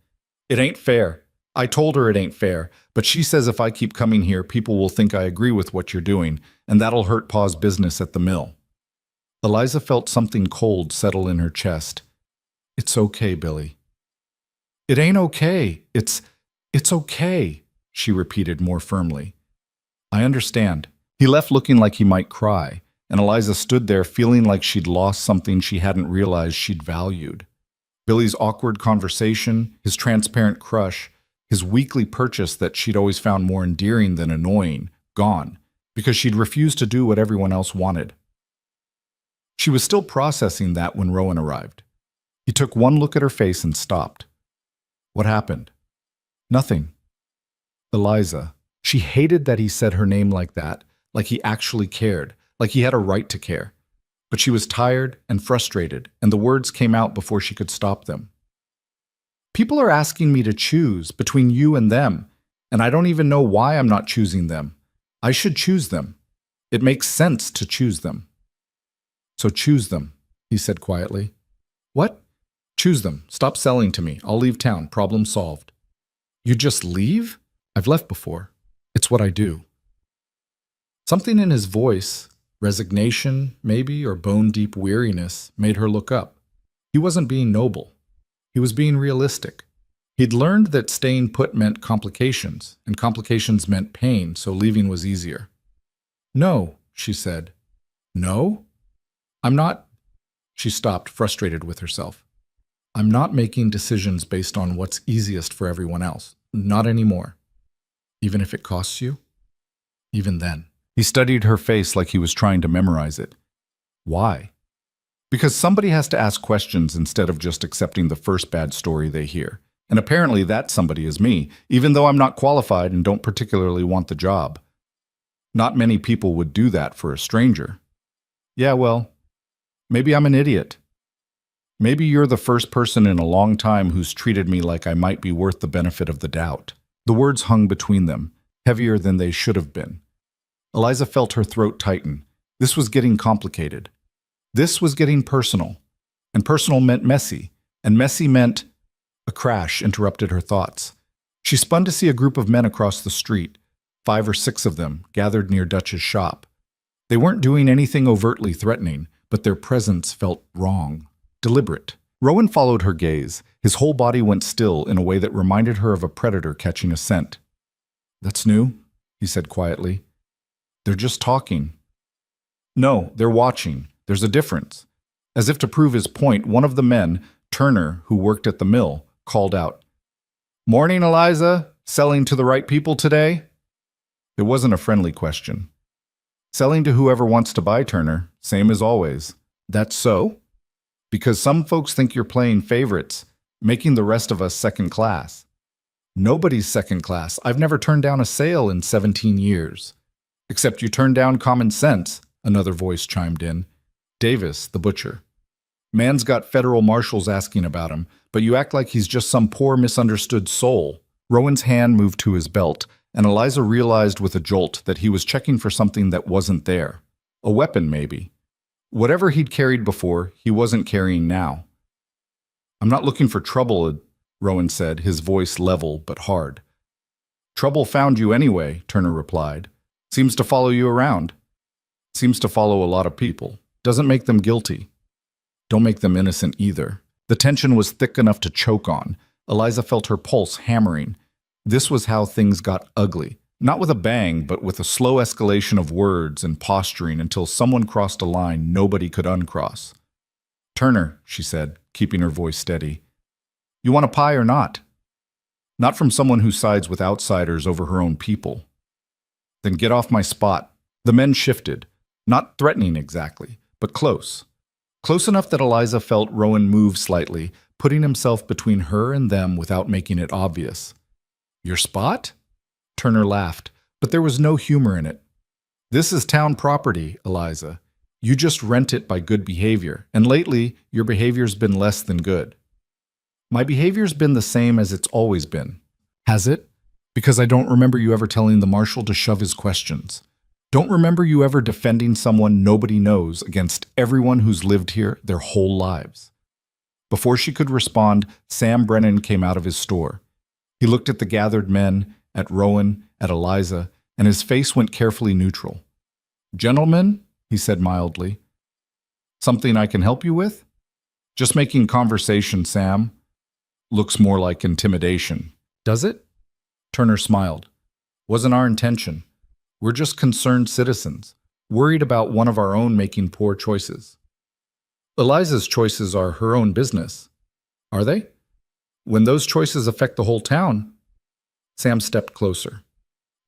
It ain't fair. I told her it ain't fair, but she says if I keep coming here, people will think I agree with what you're doing, and that'll hurt Pa's business at the mill. Eliza felt something cold settle in her chest. It's okay, Billy. It ain't okay. It's okay, she repeated more firmly. I understand. He left looking like he might cry, and Eliza stood there feeling like she'd lost something she hadn't realized she'd valued. Billy's awkward conversation, his transparent crush, His weekly purchase that she'd always found more endearing than annoying, gone, because she'd refused to do what everyone else wanted. She was still processing that when Rowan arrived. He took one look at her face and stopped. What happened? Nothing. Eliza. She hated that he said her name like that, like he actually cared, like he had a right to care. But she was tired and frustrated, and the words came out before she could stop them. People are asking me to choose between you and them, and I don't even know why I'm not choosing them. I should choose them. It makes sense to choose them. So choose them, he said quietly. What? Choose them. Stop selling to me. I'll leave town. Problem solved. You just leave? I've left before. It's what I do. Something in his voice, resignation maybe, or bone-deep weariness, made her look up. He wasn't being noble. He was being realistic. He'd learned that staying put meant complications, and complications meant pain, so leaving was easier. No, she said. No? I'm not. She stopped, frustrated with herself. I'm not making decisions based on what's easiest for everyone else. Not anymore. Even if it costs you? Even then. He studied her face like he was trying to memorize it. Why? Because somebody has to ask questions instead of just accepting the first bad story they hear. And apparently that somebody is me, even though I'm not qualified and don't particularly want the job. Not many people would do that for a stranger. Yeah, well, maybe I'm an idiot. Maybe you're the first person in a long time who's treated me like I might be worth the benefit of the doubt. The words hung between them, heavier than they should have been. Eliza felt her throat tighten. This was getting complicated. This was getting personal. And personal meant messy. And messy meant... A crash interrupted her thoughts. She spun to see a group of men across the street, 5 or 6 of them, gathered near Dutch's shop. They weren't doing anything overtly threatening, but their presence felt wrong, deliberate. Rowan followed her gaze. His whole body went still in a way that reminded her of a predator catching a scent. That's new, he said quietly. They're just talking. No, they're watching. There's a difference. As if to prove his point, one of the men, Turner, who worked at the mill, called out, Morning, Eliza. Selling to the right people today? It wasn't a friendly question. Selling to whoever wants to buy, Turner, same as always. That's so? Because some folks think you're playing favorites, making the rest of us second class. Nobody's second class. I've never turned down a sale in 17 years. Except you turned down common sense, another voice chimed in. Davis, the butcher. Man's got federal marshals asking about him, but you act like he's just some poor misunderstood soul. Rowan's hand moved to his belt, and Eliza realized with a jolt that he was checking for something that wasn't there. A weapon, maybe. Whatever he'd carried before, he wasn't carrying now. I'm not looking for trouble, Rowan said, his voice level but hard. Trouble found you anyway, Turner replied. Seems to follow you around. Seems to follow a lot of people. Doesn't make them guilty. Don't make them innocent either. The tension was thick enough to choke on. Eliza felt her pulse hammering. This was how things got ugly. Not with a bang, but with a slow escalation of words and posturing until someone crossed a line nobody could uncross. Turner, she said, keeping her voice steady. You want a pie or not? Not from someone who sides with outsiders over her own people. Then get off my spot. The men shifted. Not threatening exactly, but close. Close enough that Eliza felt Rowan move slightly, putting himself between her and them without making it obvious. Your spot? Turner laughed, but there was no humor in it. This is town property, Eliza. You just rent it by good behavior, and lately, your behavior's been less than good. My behavior's been the same as it's always been. Has it? Because I don't remember you ever telling the marshal to shove his questions. Don't remember you ever defending someone nobody knows against everyone who's lived here their whole lives. Before she could respond, Sam Brennan came out of his store. He looked at the gathered men, at Rowan, at Eliza, and his face went carefully neutral. Gentlemen, he said mildly. Something I can help you with? Just making conversation, Sam. Looks more like intimidation. Does it? Turner smiled. Wasn't our intention. We're just concerned citizens, worried about one of our own making poor choices. Eliza's choices are her own business. Are they? When those choices affect the whole town, Sam stepped closer.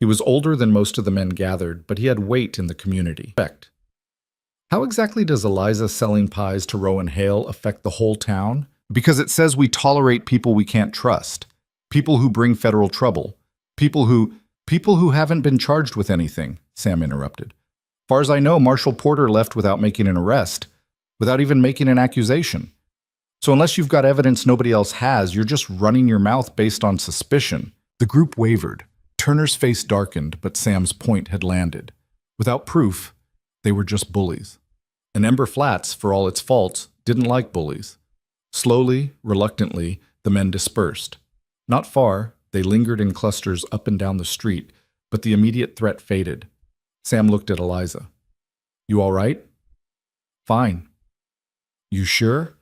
He was older than most of the men gathered, but he had weight in the community. How exactly does Eliza selling pies to Rowan Hale affect the whole town? Because it says we tolerate people we can't trust, people who bring federal trouble, people who haven't been charged with anything, Sam interrupted. Far as I know, Marshal Porter left without making an arrest, without even making an accusation. So unless you've got evidence nobody else has, you're just running your mouth based on suspicion. The group wavered. Turner's face darkened, but Sam's point had landed. Without proof, they were just bullies. And Ember Flats, for all its faults, didn't like bullies. Slowly, reluctantly, the men dispersed. Not far, they lingered in clusters up and down the street, but the immediate threat faded. Sam looked at Eliza. You all right? Fine. You sure?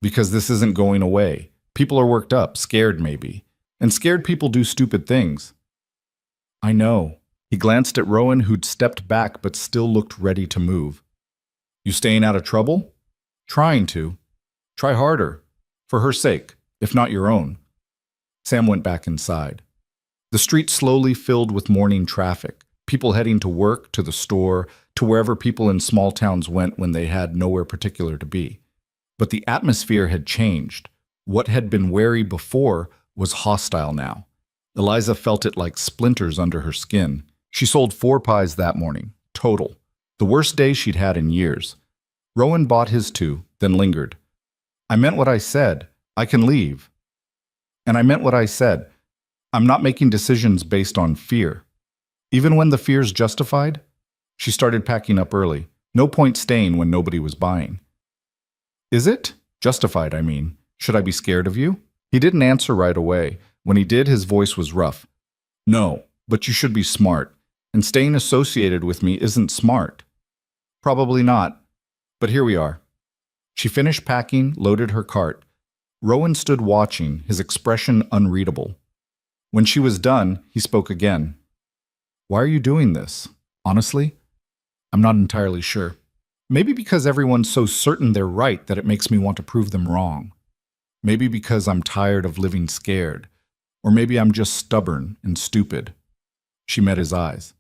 Because this isn't going away. People are worked up, scared maybe. And scared people do stupid things. I know. He glanced at Rowan, who'd stepped back but still looked ready to move. You staying out of trouble? Trying to. Try harder. For her sake, if not your own. Sam went back inside. The street slowly filled with morning traffic, people heading to work, to the store, to wherever people in small towns went when they had nowhere particular to be. But the atmosphere had changed. What had been wary before was hostile now. Eliza felt it like splinters under her skin. She sold 4 pies that morning, total. The worst day she'd had in years. Rowan bought his 2, then lingered. I meant what I said. I can leave. And I meant what I said. I'm not making decisions based on fear. Even when the fear's justified, she started packing up early. No point staying when nobody was buying. Is it? Justified, I mean. Should I be scared of you? He didn't answer right away. When he did, his voice was rough. No, but you should be smart. And staying associated with me isn't smart. Probably not. But here we are. She finished packing, loaded her cart. Rowan stood watching, his expression unreadable. When she was done, he spoke again. Why are you doing this? Honestly, I'm not entirely sure. Maybe because everyone's so certain they're right that it makes me want to prove them wrong. Maybe because I'm tired of living scared. Or maybe I'm just stubborn and stupid. She met his eyes.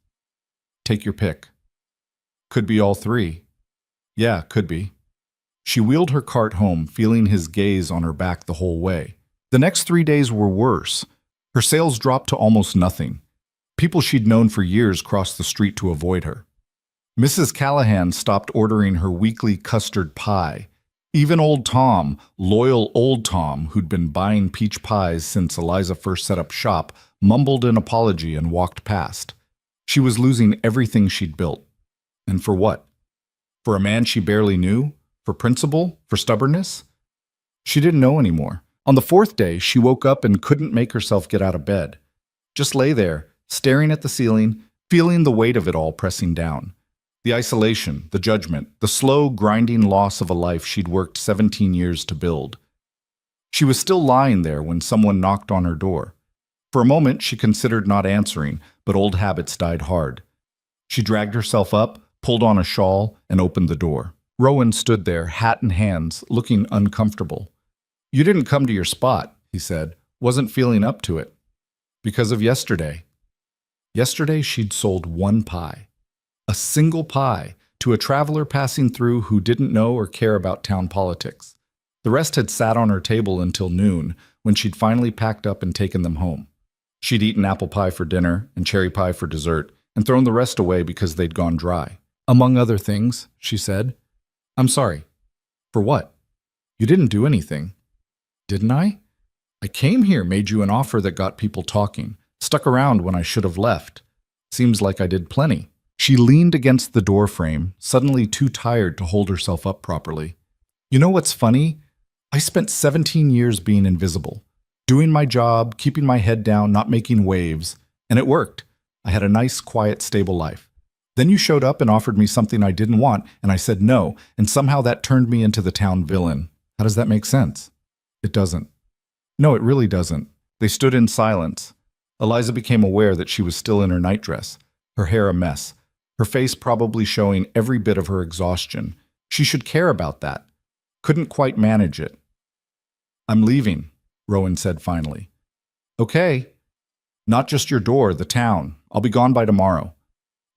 Take your pick. Could be all 3. Yeah, could be. She wheeled her cart home, feeling his gaze on her back the whole way. The next 3 days were worse. Her sales dropped to almost nothing. People she'd known for years crossed the street to avoid her. Mrs. Callahan stopped ordering her weekly custard pie. Even old Tom, loyal old Tom, who'd been buying peach pies since Eliza first set up shop, mumbled an apology and walked past. She was losing everything she'd built. And for what? For a man she barely knew? For principle? For stubbornness? She didn't know anymore. On the 4th day, she woke up and couldn't make herself get out of bed. Just lay there, staring at the ceiling, feeling the weight of it all pressing down. The isolation, the judgment, the slow, grinding loss of a life she'd worked 17 years to build. She was still lying there when someone knocked on her door. For a moment, she considered not answering, but old habits died hard. She dragged herself up, pulled on a shawl, and opened the door. Rowan stood there, hat in hands, looking uncomfortable. You didn't come to your spot, he said. Wasn't feeling up to it. Because of yesterday. Yesterday she'd sold 1 pie. A single pie to a traveler passing through who didn't know or care about town politics. The rest had sat on her table until noon, when she'd finally packed up and taken them home. She'd eaten apple pie for dinner and cherry pie for dessert, and thrown the rest away because they'd gone dry. Among other things, she said, I'm sorry. For what? You didn't do anything. Didn't I? I came here, made you an offer that got people talking, stuck around when I should have left. Seems like I did plenty. She leaned against the door frame, suddenly too tired to hold herself up properly. You know what's funny? I spent 17 years being invisible, doing my job, keeping my head down, not making waves, and it worked. I had a nice, quiet, stable life. Then you showed up and offered me something I didn't want, and I said no, and somehow that turned me into the town villain. How does that make sense? It doesn't. No, it really doesn't. They stood in silence. Eliza became aware that she was still in her nightdress, her hair a mess, her face probably showing every bit of her exhaustion. She should care about that. Couldn't quite manage it. I'm leaving, Rowan said finally. Okay. Not just your door, the town. I'll be gone by tomorrow.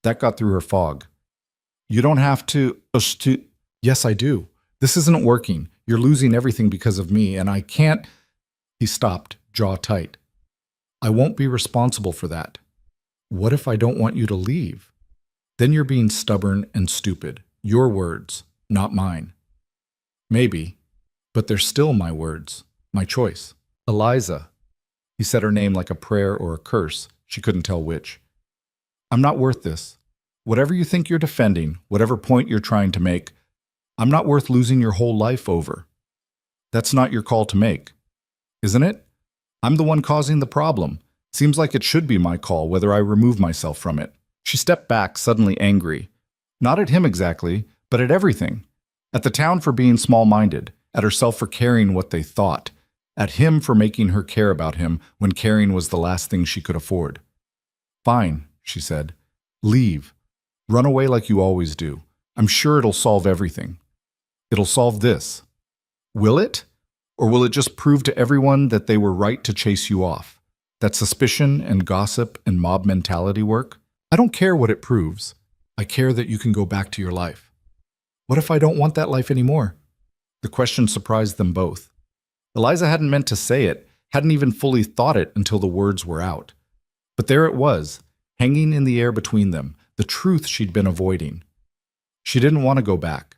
That got through her fog. You don't have to. Yes, I do. This isn't working. You're losing everything because of me, and I can't. He stopped, jaw tight. I won't be responsible for that. What if I don't want you to leave? Then you're being stubborn and stupid. Your words, not mine. Maybe, but they're still my words, my choice. Eliza. He said her name like a prayer or a curse. She couldn't tell which. I'm not worth this. Whatever you think you're defending, whatever point you're trying to make, I'm not worth losing your whole life over. That's not your call to make, isn't it? I'm the one causing the problem. Seems like it should be my call whether I remove myself from it. She stepped back, suddenly angry. Not at him exactly, but at everything. At the town for being small-minded, at herself for caring what they thought, at him for making her care about him when caring was the last thing she could afford. Fine, she said. Leave. Run away like you always do. I'm sure it'll solve everything. It'll solve this. Will it? Or will it just prove to everyone that they were right to chase you off? That suspicion and gossip and mob mentality work? I don't care what it proves. I care that you can go back to your life. What if I don't want that life anymore? The question surprised them both. Eliza hadn't meant to say it, hadn't even fully thought it until the words were out. But there it was, hanging in the air between them, the truth she'd been avoiding. She didn't want to go back.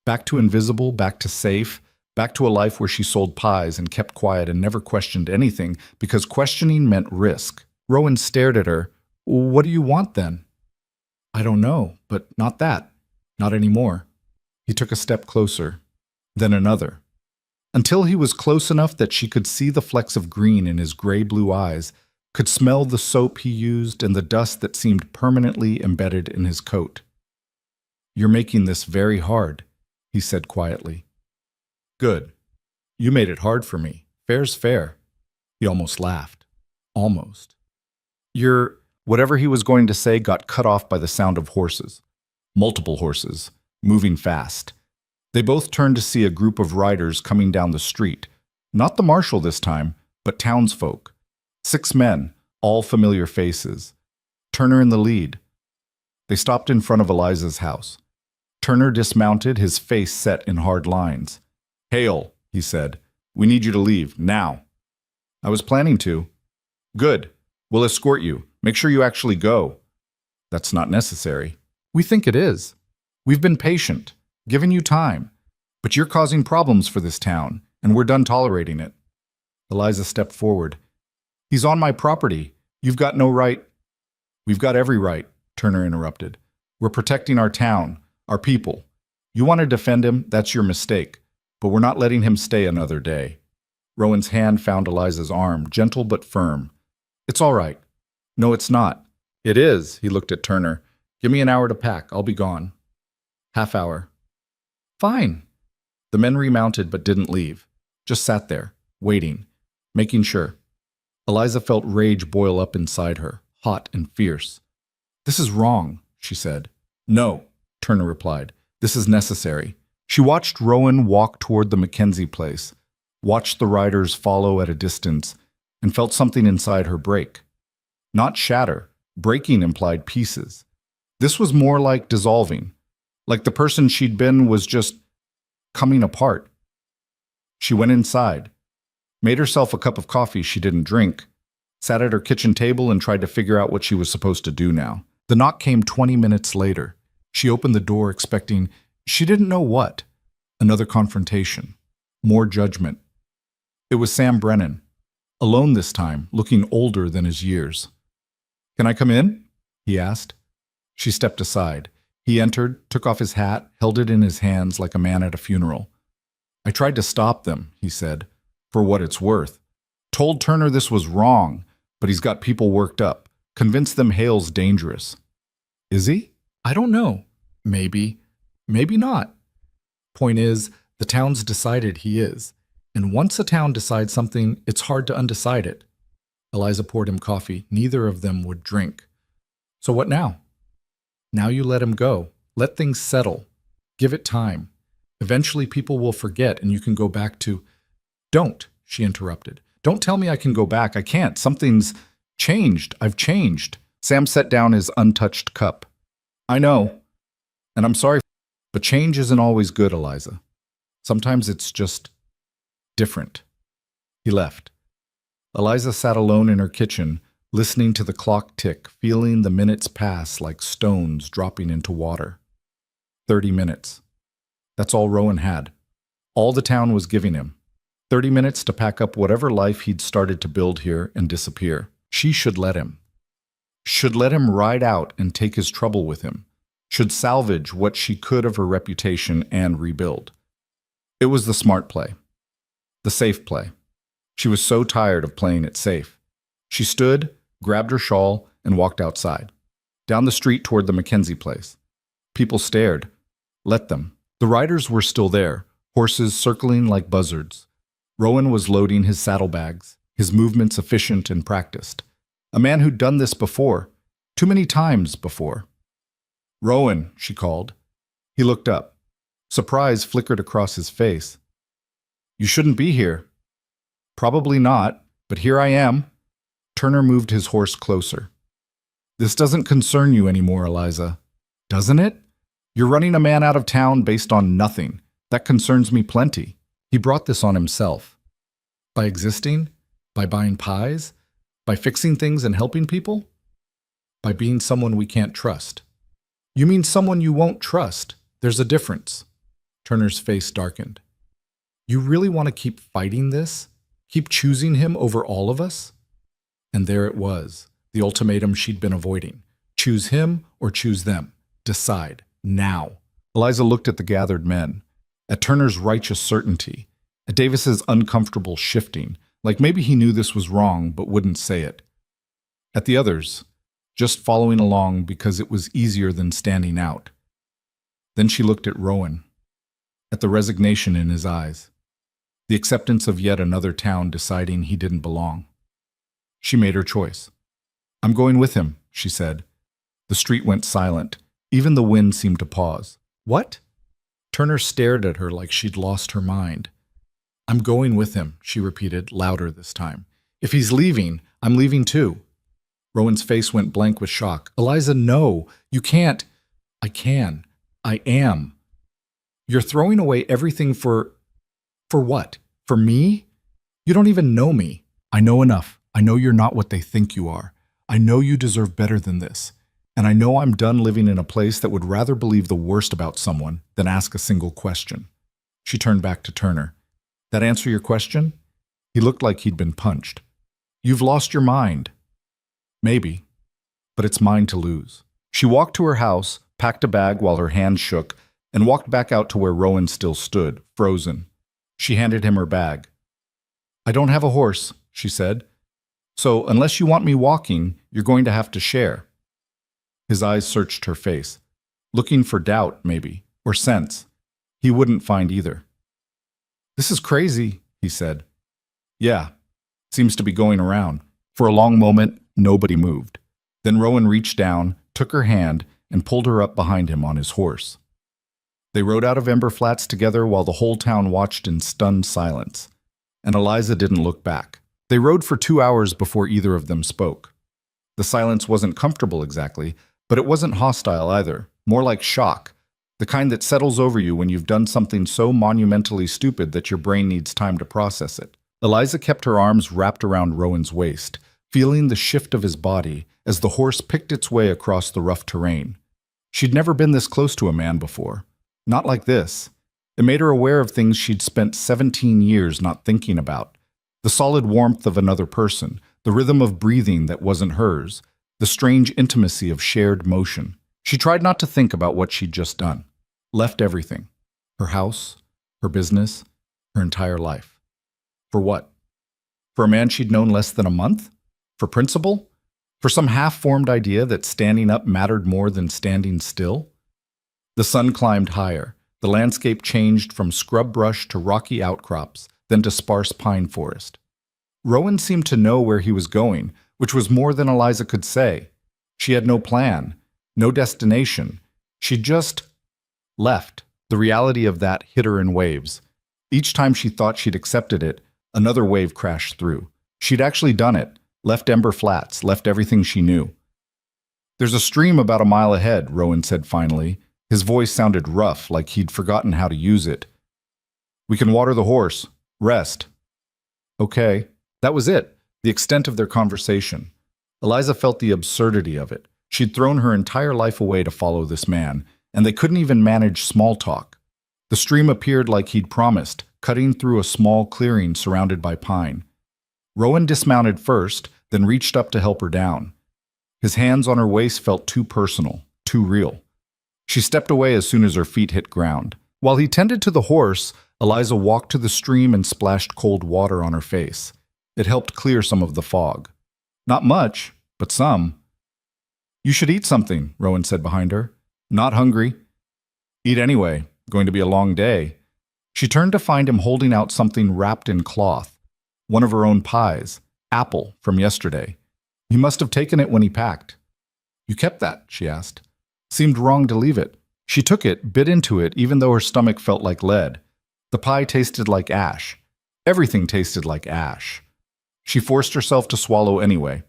Back to invisible, back to safe, back to a life where she sold pies and kept quiet and never questioned anything because questioning meant risk. Rowan stared at her. What do you want then? I don't know, but not that. Not anymore. He took a step closer, then another. Until he was close enough that she could see the flecks of green in his gray-blue eyes, could smell the soap he used and the dust that seemed permanently embedded in his coat. You're making this very hard, he said quietly. Good. You made it hard for me. Fair's fair. He almost laughed. Almost. Whatever he was going to say got cut off by the sound of horses. Multiple horses, moving fast. They both turned to see a group of riders coming down the street. Not the marshal this time, but townsfolk. 6 men, all familiar faces. Turner in the lead. They stopped in front of Eliza's house. Turner dismounted, his face set in hard lines. Hail, he said. We need you to leave, now. I was planning to. Good. We'll escort you. Make sure you actually go. That's not necessary. We think it is. We've been patient, given you time. But you're causing problems for this town, and we're done tolerating it. Eliza stepped forward. He's on my property. You've got no right. We've got every right, Turner interrupted. We're protecting our town, our people. You want to defend him, that's your mistake. But we're not letting him stay another day. Rowan's hand found Eliza's arm, gentle but firm. It's all right. No, it's not. It is, he looked at Turner. Give me an hour to pack. I'll be gone. Half hour. Fine. The men remounted but didn't leave. Just sat there, waiting, making sure. Eliza felt rage boil up inside her, hot and fierce. This is wrong, she said. No, Turner replied. This is necessary. She watched Rowan walk toward the Mackenzie place, watched the riders follow at a distance, and felt something inside her break. Not shatter. Breaking implied pieces. This was more like dissolving, like the person she'd been was just coming apart. She went inside, made herself a cup of coffee she didn't drink, sat at her kitchen table and tried to figure out what she was supposed to do now. The knock came 20 minutes later. She opened the door expecting, she didn't know what. Another confrontation. More judgment. It was Sam Brennan, alone this time, looking older than his years. Can I come in? He asked. She stepped aside. He entered, took off his hat, held it in his hands like a man at a funeral. I tried to stop them, he said, for what it's worth. Told Turner this was wrong, but he's got people worked up. Convinced them Hale's dangerous. Is he? I don't know. Maybe. Maybe not. Point is, the town's decided he is. And once a town decides something, it's hard to undecide it. Eliza poured him coffee. Neither of them would drink. So what now? Now you let him go. Let things settle. Give it time. Eventually people will forget and you can go back to... Don't, she interrupted. Don't tell me I can go back. I can't. Something's Changed. I've changed. Sam set down his untouched cup. I know, and I'm sorry, but change isn't always good, Eliza. Sometimes it's just different. He left. Eliza sat alone in her kitchen, listening to the clock tick, feeling the minutes pass like stones dropping into water. 30 minutes. That's all Rowan had. All the town was giving him. 30 minutes to pack up whatever life he'd started to build here and disappear. She should let him. Should let him ride out and take his trouble with him. Should salvage what she could of her reputation and rebuild. It was the smart play. The safe play. She was so tired of playing it safe. She stood, grabbed her shawl, and walked outside. Down the street toward the Mackenzie place. People stared. Let them. The riders were still there, horses circling like buzzards. Rowan was loading his saddlebags, his movements efficient and practiced. A man who'd done this before, too many times before. Rowan, she called. He looked up. Surprise flickered across his face. You shouldn't be here. Probably not, but here I am. Turner moved his horse closer. This doesn't concern you anymore, Eliza. Doesn't it? You're running a man out of town based on nothing. That concerns me plenty. He brought this on himself. By existing? By buying pies? By fixing things and helping people? By being someone we can't trust. You mean someone you won't trust? There's a difference. Turner's face darkened. You really want to keep fighting this? Keep choosing him over all of us? And there it was, the ultimatum she'd been avoiding. Choose him or choose them. Decide. Now. Eliza looked at the gathered men, at Turner's righteous certainty, at Davis's uncomfortable shifting, like maybe he knew this was wrong but wouldn't say it. At the others, just following along because it was easier than standing out. Then she looked at Rowan, at the resignation in his eyes, the acceptance of yet another town deciding he didn't belong. She made her choice. I'm going with him, she said. The street went silent. Even the wind seemed to pause. What? Turner stared at her like she'd lost her mind. I'm going with him, she repeated, louder this time. If he's leaving, I'm leaving too. Rowan's face went blank with shock. Eliza, no, you can't. I can. I am. You're throwing away everything for what? For me? You don't even know me. I know enough. I know you're not what they think you are. I know you deserve better than this. And I know I'm done living in a place that would rather believe the worst about someone than ask a single question. She turned back to Turner. That answer your question? He looked like he'd been punched. You've lost your mind. Maybe, but it's mine to lose. She walked to her house, packed a bag while her hands shook, and walked back out to where Rowan still stood, frozen. She handed him her bag. I don't have a horse, she said. So unless you want me walking, you're going to have to share. His eyes searched her face, looking for doubt, maybe, or sense. He wouldn't find either. This is crazy, he said. Yeah, seems to be going around. For a long moment, nobody moved. Then Rowan reached down, took her hand, and pulled her up behind him on his horse. They rode out of Ember Flats together while the whole town watched in stunned silence. And Eliza didn't look back. They rode for 2 hours before either of them spoke. The silence wasn't comfortable exactly, but it wasn't hostile either, more like shock, the kind that settles over you when you've done something so monumentally stupid that your brain needs time to process it. Eliza kept her arms wrapped around Rowan's waist, feeling the shift of his body as the horse picked its way across the rough terrain. She'd never been this close to a man before. Not like this. It made her aware of things she'd spent 17 years not thinking about. The solid warmth of another person, the rhythm of breathing that wasn't hers, the strange intimacy of shared motion. She tried not to think about what she'd just done. Left everything. Her house, her business, her entire life. For what? For a man she'd known less than a month? For principle? For some half-formed idea that standing up mattered more than standing still? The sun climbed higher. The landscape changed from scrub brush to rocky outcrops, then to sparse pine forest. Rowan seemed to know where he was going, which was more than Eliza could say. She had no plan, no destination. She just left. The reality of that hit her in waves. Each time she thought she'd accepted it, another wave crashed through. She'd actually done it, left Ember Flats, left everything she knew. There's a stream about a mile ahead, Rowan said finally. His voice sounded rough, like he'd forgotten how to use it. We can water the horse. Rest. Okay. That was it, the extent of their conversation. Eliza felt the absurdity of it. She'd thrown her entire life away to follow this man, and they couldn't even manage small talk. The stream appeared like he'd promised, cutting through a small clearing surrounded by pine. Rowan dismounted first, then reached up to help her down. His hands on her waist felt too personal, too real. She stepped away as soon as her feet hit ground. While he tended to the horse, Eliza walked to the stream and splashed cold water on her face. It helped clear some of the fog. Not much, but some. You should eat something, Rowan said behind her. Not hungry. Eat anyway. Going to be a long day. She turned to find him holding out something wrapped in cloth. One of her own pies. Apple from yesterday. He must have taken it when he packed. You kept that? She asked. Seemed wrong to leave it. She took it, bit into it, even though her stomach felt like lead. The pie tasted like ash. Everything tasted like ash. She forced herself to swallow anyway.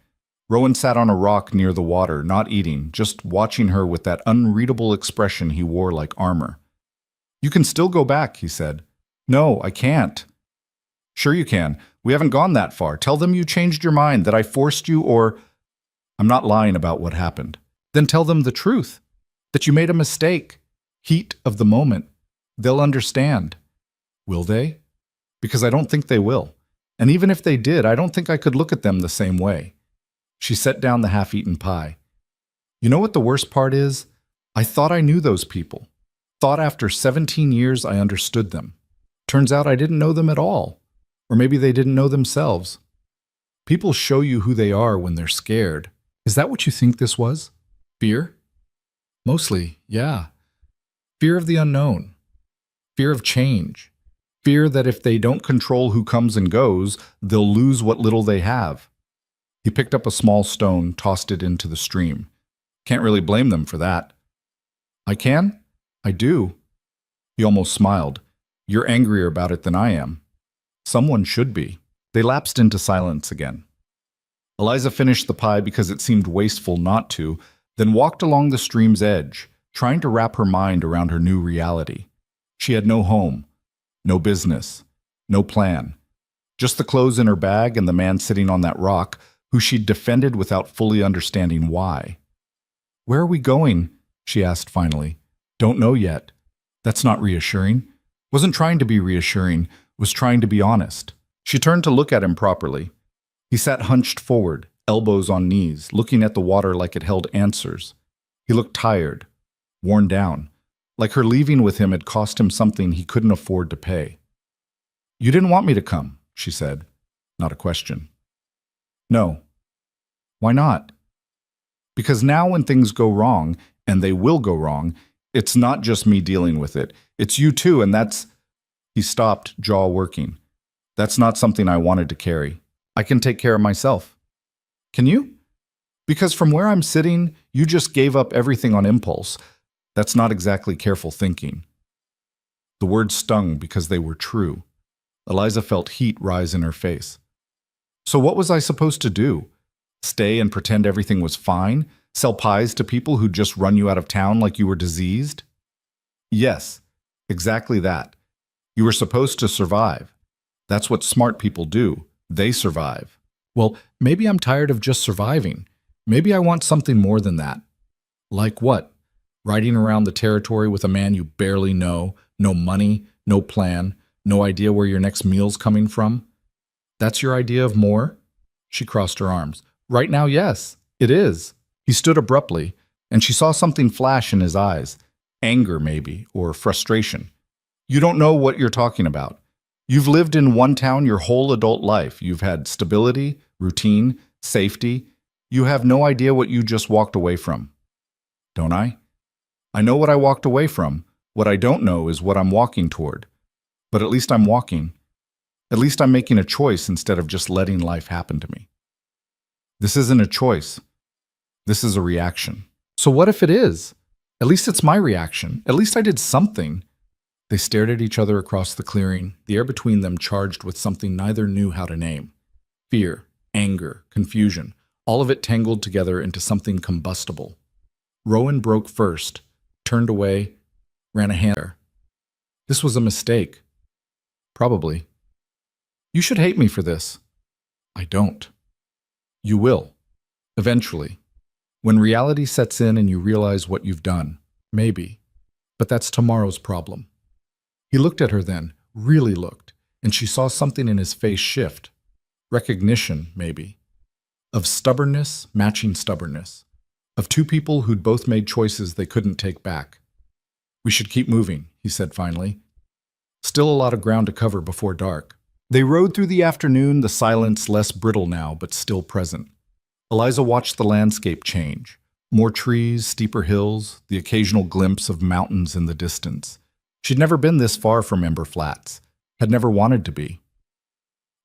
Rowan sat on a rock near the water, not eating, just watching her with that unreadable expression he wore like armor. You can still go back, he said. No, I can't. Sure you can. We haven't gone that far. Tell them you changed your mind, that I forced you, or... I'm not lying about what happened. Then tell them the truth. That you made a mistake. Heat of the moment. They'll understand. Will they? Because I don't think they will. And even if they did, I don't think I could look at them the same way. She set down the half-eaten pie. You know what the worst part is? I thought I knew those people. Thought after 17 years I understood them. Turns out I didn't know them at all. Or maybe they didn't know themselves. People show you who they are when they're scared. Is that what you think this was? Fear? Mostly, yeah. Fear of the unknown. Fear of change. Fear that if they don't control who comes and goes, they'll lose what little they have. He picked up a small stone, tossed it into the stream. Can't really blame them for that. I can? I do. He almost smiled. You're angrier about it than I am. Someone should be. They lapsed into silence again. Eliza finished the pie because it seemed wasteful not to, then walked along the stream's edge, trying to wrap her mind around her new reality. She had no home, no business, no plan. Just the clothes in her bag and the man sitting on that rock, who she'd defended without fully understanding why. Where are we going? She asked finally. Don't know yet. That's not reassuring. Wasn't trying to be reassuring, was trying to be honest. She turned to look at him properly. He sat hunched forward, elbows on knees, looking at the water like it held answers. He looked tired, worn down, like her leaving with him had cost him something he couldn't afford to pay. You didn't want me to come, she said, not a question. No. Why not? Because now when things go wrong, and they will go wrong, it's not just me dealing with it. It's you too, and that's... He stopped, jaw working. That's not something I wanted to carry. I can take care of myself. Can you? Because from where I'm sitting, you just gave up everything on impulse. That's not exactly careful thinking. The words stung because they were true. Eliza felt heat rise in her face. So what was I supposed to do? Stay and pretend everything was fine? Sell pies to people who'd just run you out of town like you were diseased? Yes, exactly that. You were supposed to survive. That's what smart people do. They survive. Well, maybe I'm tired of just surviving. Maybe I want something more than that. Like what? Riding around the territory with a man you barely know, no money, no plan, no idea where your next meal's coming from? That's your idea of more? She crossed her arms. Right now, yes, it is. He stood abruptly, and she saw something flash in his eyes. Anger, maybe, or frustration. You don't know what you're talking about. You've lived in one town your whole adult life. You've had stability, routine, safety. You have no idea what you just walked away from. Don't I? I know what I walked away from. What I don't know is what I'm walking toward. But at least I'm walking. At least I'm making a choice instead of just letting life happen to me. This isn't a choice. This is a reaction. So what if it is? At least it's my reaction. At least I did something. They stared at each other across the clearing, the air between them charged with something neither knew how to name. Fear. anger, confusion, all of it tangled together into something combustible. Rowan broke first, turned away, ran a hand there. This was a mistake. Probably. You should hate me for this. I don't. You will. Eventually. When reality sets in and you realize what you've done. Maybe. But that's tomorrow's problem. He looked at her then, really looked, and she saw something in his face shift. Recognition, maybe. Of stubbornness matching stubbornness. Of two people who'd both made choices they couldn't take back. We should keep moving, he said finally. Still a lot of ground to cover before dark. They rode through the afternoon, the silence less brittle now, but still present. Eliza watched the landscape change. More trees, steeper hills, the occasional glimpse of mountains in the distance. She'd never been this far from Ember Flats, had never wanted to be.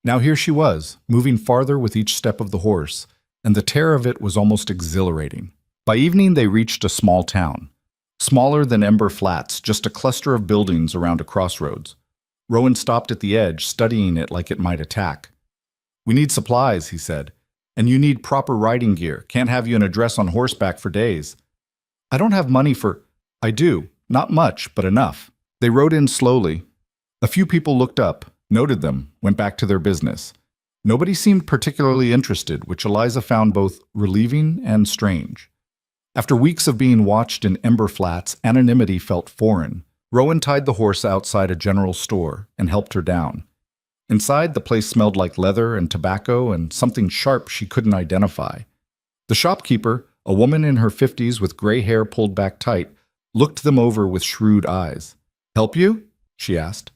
Now here she was, moving farther with each step of the horse, and the terror of it was almost exhilarating. By evening they reached a small town. Smaller than Ember Flats, just a cluster of buildings around a crossroads. Rowan stopped at the edge, studying it like it might attack. We need supplies, he said. And you need proper riding gear. Can't have you in a dress on horseback for days. I don't have money for... I do. Not much, but enough. They rode in slowly. A few people looked up, noted them, went back to their business. Nobody seemed particularly interested, which Eliza found both relieving and strange. After weeks of being watched in Ember Flats, anonymity felt foreign. Rowan tied the horse outside a general store and helped her down. Inside, the place smelled like leather and tobacco and something sharp she couldn't identify. The shopkeeper, a woman in her 50s with gray hair pulled back tight, looked them over with shrewd eyes. Help you? She asked.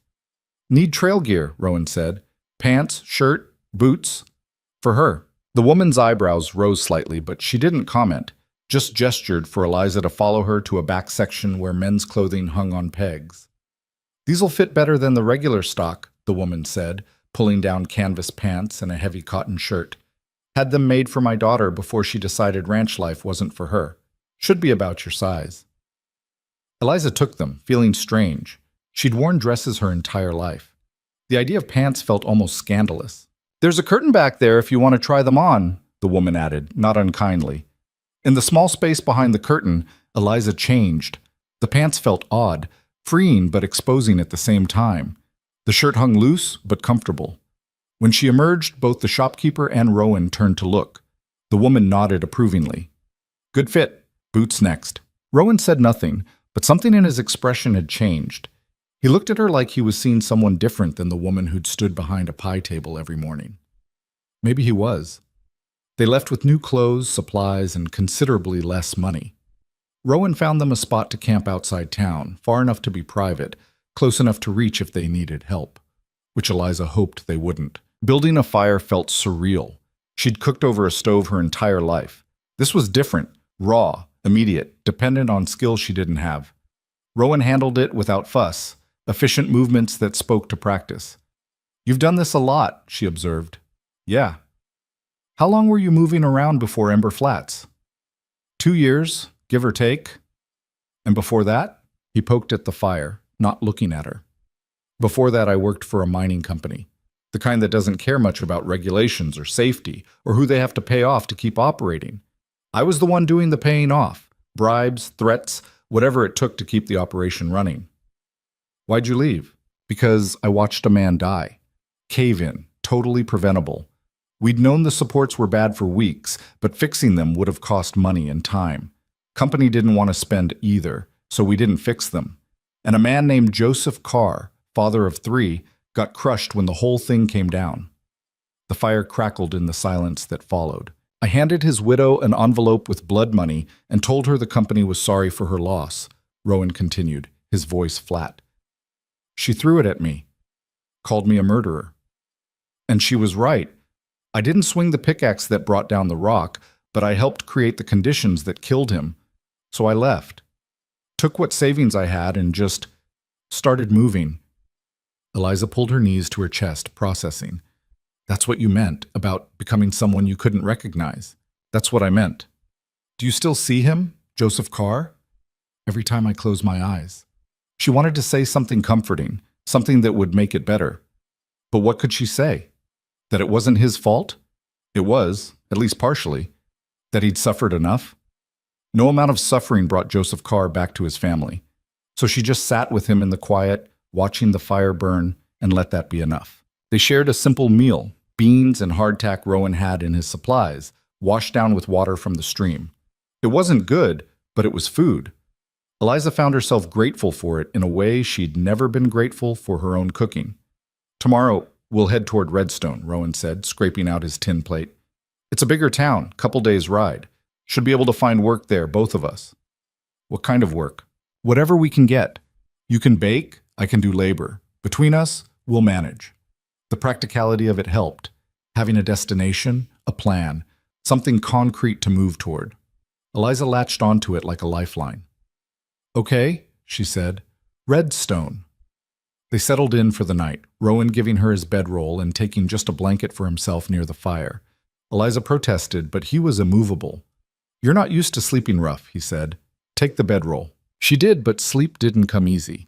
Need trail gear, Rowan said. Pants, shirt, boots. For her. The woman's eyebrows rose slightly, but she didn't comment, just gestured for Eliza to follow her to a back section where men's clothing hung on pegs. These'll fit better than the regular stock, the woman said, pulling down canvas pants and a heavy cotton shirt. Had them made for my daughter before she decided ranch life wasn't for her. Should be about your size. Eliza took them, feeling strange. She'd worn dresses her entire life. The idea of pants felt almost scandalous. There's a curtain back there if you want to try them on, the woman added, not unkindly. In the small space behind the curtain, Eliza changed. The pants felt odd, freeing but exposing at the same time. The shirt hung loose but comfortable. When she emerged, both the shopkeeper and Rowan turned to look. The woman nodded approvingly. Good fit. Boots next. Rowan said nothing, but something in his expression had changed. He looked at her like he was seeing someone different than the woman who'd stood behind a pie table every morning. Maybe he was. They left with new clothes, supplies, and considerably less money. Rowan found them a spot to camp outside town, far enough to be private, close enough to reach if they needed help, which Eliza hoped they wouldn't. Building a fire felt surreal. She'd cooked over a stove her entire life. This was different, raw, immediate, dependent on skills she didn't have. Rowan handled it without fuss, efficient movements that spoke to practice. You've done this a lot, she observed. Yeah. How long were you moving around before Ember Flats? 2 years, give or take. And before that? He poked at the fire, not looking at her. Before that, I worked for a mining company, the kind that doesn't care much about regulations or safety or who they have to pay off to keep operating. I was the one doing the paying off, bribes, threats, whatever it took to keep the operation running. Why'd you leave? Because I watched a man die. Cave in, totally preventable. We'd known the supports were bad for weeks, but fixing them would have cost money and time. Company didn't want to spend either, so we didn't fix them. And a man named Joseph Carr, father of 3, got crushed when the whole thing came down. The fire crackled in the silence that followed. I handed his widow an envelope with blood money and told her the company was sorry for her loss, Rowan continued, his voice flat. She threw it at me, called me a murderer. And she was right. I didn't swing the pickaxe that brought down the rock, but I helped create the conditions that killed him. So I left. Took what savings I had and just started moving. Eliza pulled her knees to her chest, processing. That's what you meant, about becoming someone you couldn't recognize. That's what I meant. Do you still see him, Joseph Carr? Every time I close my eyes. She wanted to say something comforting, something that would make it better. But what could she say? That it wasn't his fault? It was, at least partially, that he'd suffered enough. No amount of suffering brought Joseph Carr back to his family, so she just sat with him in the quiet, watching the fire burn, and let that be enough. They shared a simple meal, beans and hardtack Rowan had in his supplies, washed down with water from the stream. It wasn't good, but it was food. Eliza found herself grateful for it in a way she'd never been grateful for her own cooking. "Tomorrow, we'll head toward Redstone," Rowan said, scraping out his tin plate. "It's a bigger town, couple days' ride. Should be able to find work there, both of us." "What kind of work?" "Whatever we can get. You can bake, I can do labor. Between us, we'll manage." The practicality of it helped, having a destination, a plan, something concrete to move toward. Eliza latched onto it like a lifeline. "Okay," she said. "Redstone." They settled in for the night, Rowan giving her his bedroll and taking just a blanket for himself near the fire. Eliza protested, but he was immovable. "You're not used to sleeping rough," he said. "Take the bedroll." She did, but sleep didn't come easy.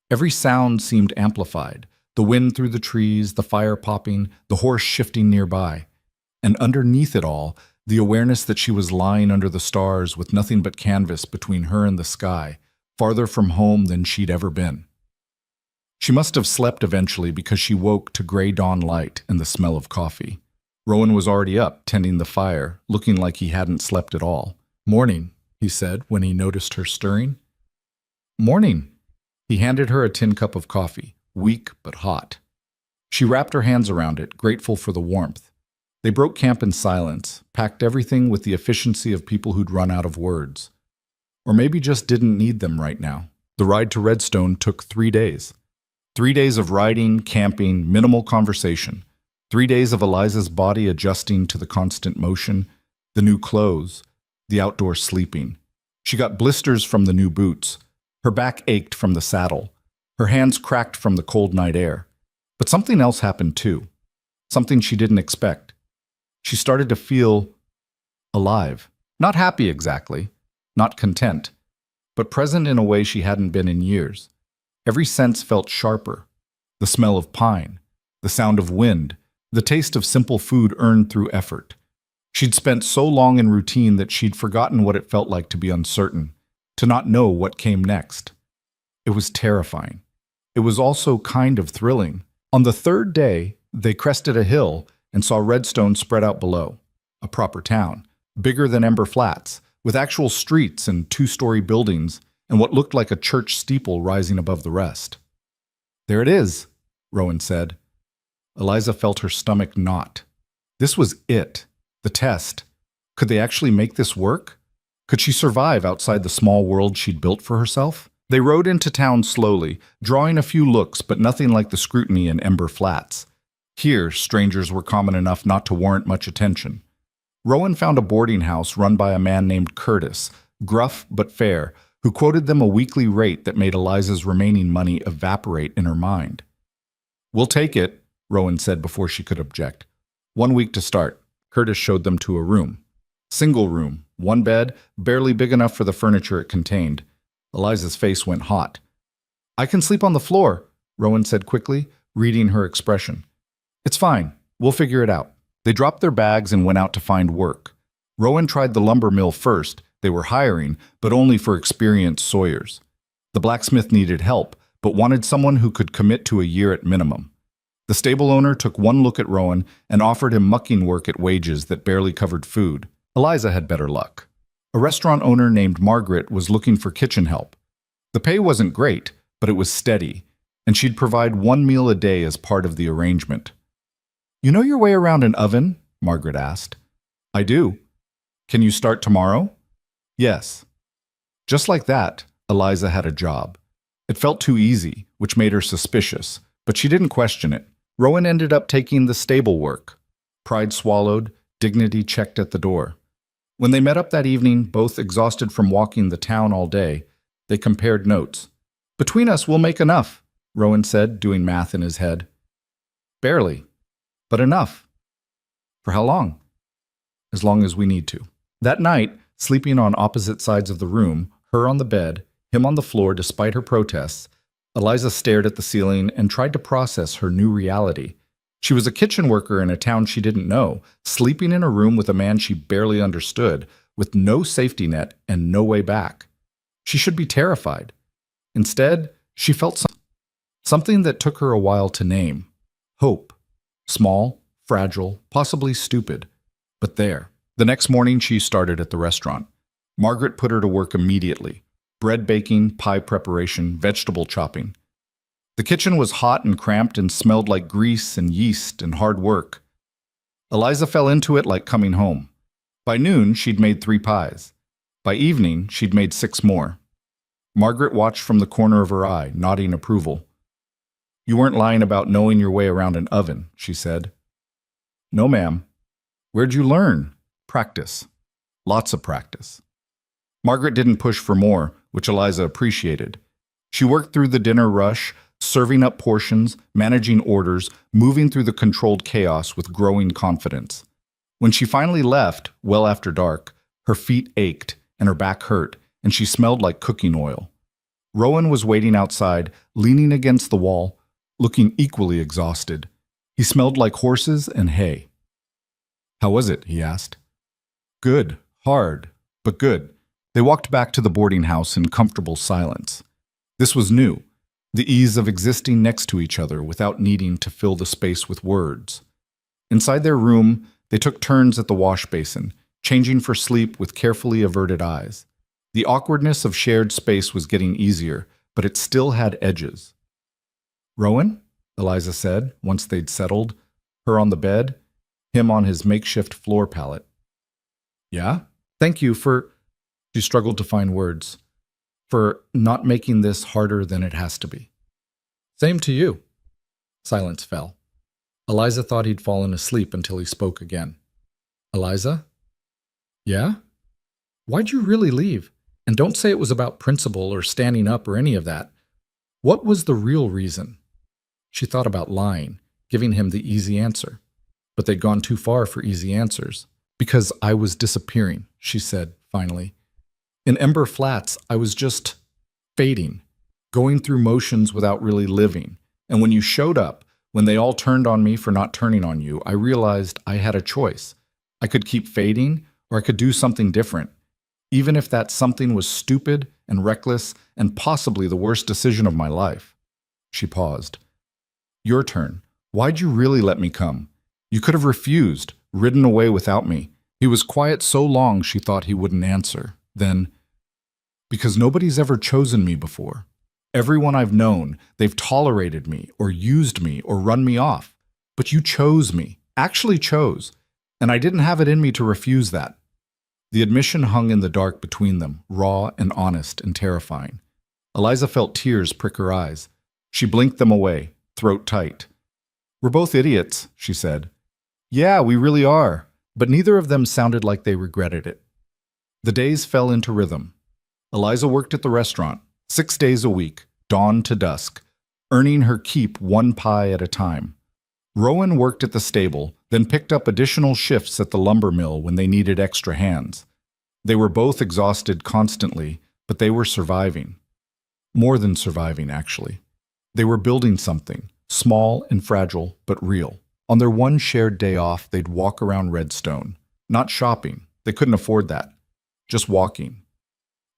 Every sound seemed amplified. The wind through the trees, the fire popping, the horse shifting nearby. And underneath it all, the awareness that she was lying under the stars with nothing but canvas between her and the sky, farther from home than she'd ever been. She must have slept eventually because she woke to gray dawn light and the smell of coffee. Rowan was already up, tending the fire, looking like he hadn't slept at all. "Morning," he said when he noticed her stirring. "Morning." He handed her a tin cup of coffee, weak but hot. She wrapped her hands around it, grateful for the warmth. They broke camp in silence, packed everything with the efficiency of people who'd run out of words. Or maybe just didn't need them right now. The ride to Redstone took 3 days. 3 days of riding, camping, minimal conversation. 3 days of Eliza's body adjusting to the constant motion, the new clothes, the outdoor sleeping. She got blisters from the new boots. Her back ached from the saddle. Her hands cracked from the cold night air. But something else happened too. Something she didn't expect. She started to feel alive. Not happy exactly, not content, but present in a way she hadn't been in years. Every sense felt sharper. The smell of pine, the sound of wind, the taste of simple food earned through effort. She'd spent so long in routine that she'd forgotten what it felt like to be uncertain, to not know what came next. It was terrifying. It was also kind of thrilling. On the 3rd day, they crested a hill and saw Redstone spread out below, a proper town, bigger than Ember Flats, with actual streets and 2-story buildings and what looked like a church steeple rising above the rest. "There it is," Rowan said. Eliza felt her stomach knot. This was it, the test. Could they actually make this work? Could she survive outside the small world she'd built for herself? They rode into town slowly, drawing a few looks, but nothing like the scrutiny in Ember Flats. Here, strangers were common enough not to warrant much attention. Rowan found a boarding house run by a man named Curtis, gruff but fair, who quoted them a weekly rate that made Eliza's remaining money evaporate in her mind. "We'll take it," Rowan said before she could object. 1 week to start. Curtis showed them to a room. Single room, 1 bed, barely big enough for the furniture it contained. Eliza's face went hot. "I can sleep on the floor," Rowan said quickly, reading her expression. "It's fine. We'll figure it out." They dropped their bags and went out to find work. Rowan tried the lumber mill first. They were hiring, but only for experienced sawyers. The blacksmith needed help, but wanted someone who could commit to a year at minimum. The stable owner took one look at Rowan and offered him mucking work at wages that barely covered food. Eliza had better luck. A restaurant owner named Margaret was looking for kitchen help. The pay wasn't great, but it was steady, and she'd provide 1 meal a day as part of the arrangement. "You know your way around an oven?" Margaret asked. "I do." "Can you start tomorrow?" "Yes." Just like that, Eliza had a job. It felt too easy, which made her suspicious, but she didn't question it. Rowan ended up taking the stable work. Pride swallowed, dignity checked at the door. When they met up that evening, both exhausted from walking the town all day, they compared notes. "Between us, we'll make enough," Rowan said, doing math in his head. "Barely, but enough." "For how long?" "As long as we need to." That night, sleeping on opposite sides of the room, her on the bed, him on the floor despite her protests, Eliza stared at the ceiling and tried to process her new reality. She was a kitchen worker in a town she didn't know, sleeping in a room with a man she barely understood, with no safety net and no way back. She should be terrified. Instead, she felt something that took her a while to name. Hope. Small, fragile, possibly stupid. But there. The next morning she started at the restaurant. Margaret put her to work immediately. Bread baking, pie preparation, vegetable chopping. The kitchen was hot and cramped and smelled like grease and yeast and hard work. Eliza fell into it like coming home. By noon, she'd made 3 pies. By evening, she'd made 6 more. Margaret watched from the corner of her eye, nodding approval. "You weren't lying about knowing your way around an oven," she said. "No, ma'am." "Where'd you learn?" "Practice. Lots of practice." Margaret didn't push for more, which Eliza appreciated. She worked through the dinner rush, serving up portions, managing orders, moving through the controlled chaos with growing confidence. When she finally left, well after dark, her feet ached and her back hurt, and she smelled like cooking oil. Rowan was waiting outside, leaning against the wall, looking equally exhausted. He smelled like horses and hay. "How was it?" he asked. "Good. Hard, but good." They walked back to the boarding house in comfortable silence. This was new, the ease of existing next to each other without needing to fill the space with words. Inside their room, they took turns at the wash basin, changing for sleep with carefully averted eyes. The awkwardness of shared space was getting easier, but it still had edges. "Rowan?" Eliza said, once they'd settled, her on the bed, him on his makeshift floor pallet. "Yeah? Thank you for—" She struggled to find words. "For not making this harder than it has to be." "Same to you." Silence fell. Eliza thought he'd fallen asleep until he spoke again. "Eliza?" "Yeah? Why'd you really leave? And don't say it was about principle or standing up or any of that. What was the real reason?" She thought about lying, giving him the easy answer. But they'd gone too far for easy answers. "Because I was disappearing," she said, finally. "In Ember Flats, I was just fading, going through motions without really living. And when you showed up, when they all turned on me for not turning on you, I realized I had a choice. I could keep fading, or I could do something different. Even if that something was stupid and reckless and possibly the worst decision of my life." She paused. "Your turn. Why'd you really let me come? You could have refused, ridden away without me." He was quiet so long she thought he wouldn't answer. Then, "Because nobody's ever chosen me before. Everyone I've known, they've tolerated me or used me or run me off. But you chose me, actually chose, and I didn't have it in me to refuse that." The admission hung in the dark between them, raw and honest and terrifying. Eliza felt tears prick her eyes. She blinked them away, throat tight. "We're both idiots," she said. "Yeah, we really are." But neither of them sounded like they regretted it. The days fell into rhythm. Eliza worked at the restaurant, 6 days a week, dawn to dusk, earning her keep 1 pie at a time. Rowan worked at the stable, then picked up additional shifts at the lumber mill when they needed extra hands. They were both exhausted constantly, but they were surviving. More than surviving, actually. They were building something, small and fragile, but real. On their one shared day off, they'd walk around Redstone. Not shopping, they couldn't afford that. Just walking.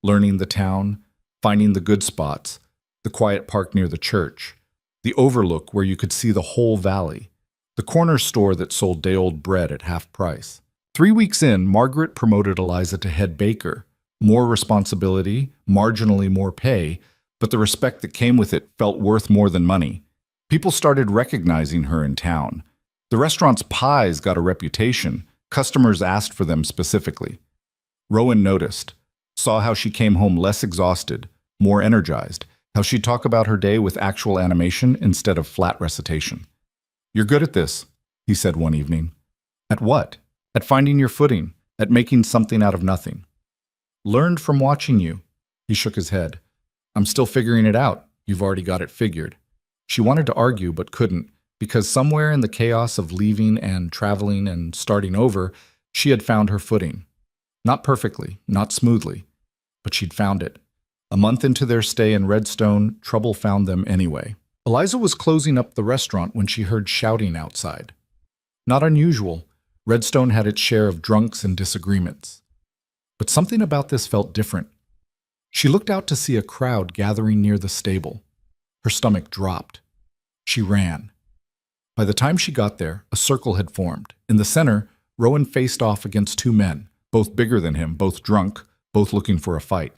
Learning the town, finding the good spots, the quiet park near the church, the overlook where you could see the whole valley, the corner store that sold day-old bread at half price. 3 weeks in, Margaret promoted Eliza to head baker. More responsibility, marginally more pay, but the respect that came with it felt worth more than money. People started recognizing her in town. The restaurant's pies got a reputation. Customers asked for them specifically. Rowan noticed, saw how she came home less exhausted, more energized, how she'd talk about her day with actual animation instead of flat recitation. "You're good at this," he said one evening. "At what?" "At finding your footing, at making something out of nothing." "Learned from watching you." He shook his head. "I'm still figuring it out. You've already got it figured." She wanted to argue but couldn't, because somewhere in the chaos of leaving and traveling and starting over, she had found her footing. Not perfectly, not smoothly, but she'd found it. A month into their stay in Redstone, trouble found them anyway. Eliza was closing up the restaurant when she heard shouting outside. Not unusual. Redstone had its share of drunks and disagreements. But something about this felt different. She looked out to see a crowd gathering near the stable. Her stomach dropped. She ran. By the time she got there, a circle had formed. In the center, Rowan faced off against two men, both bigger than him, both drunk, both looking for a fight.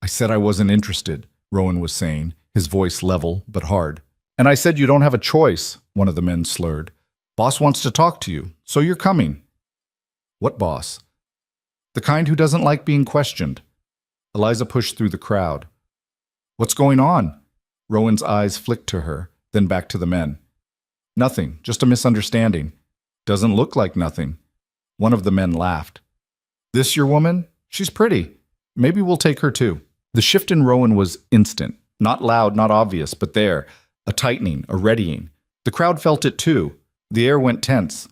"I said I wasn't interested," Rowan was saying, his voice level but hard. "And I said you don't have a choice," one of the men slurred. "Boss wants to talk to you, so you're coming." "What boss?" "The kind who doesn't like being questioned." Eliza pushed through the crowd. "What's going on?" Rowan's eyes flicked to her, then back to the men. "Nothing, just a misunderstanding." "Doesn't look like nothing." One of the men laughed. "This your woman? She's pretty. Maybe we'll take her too." The shift in Rowan was instant. Not loud, not obvious, but there. A tightening, a readying. The crowd felt it too. The air went tense.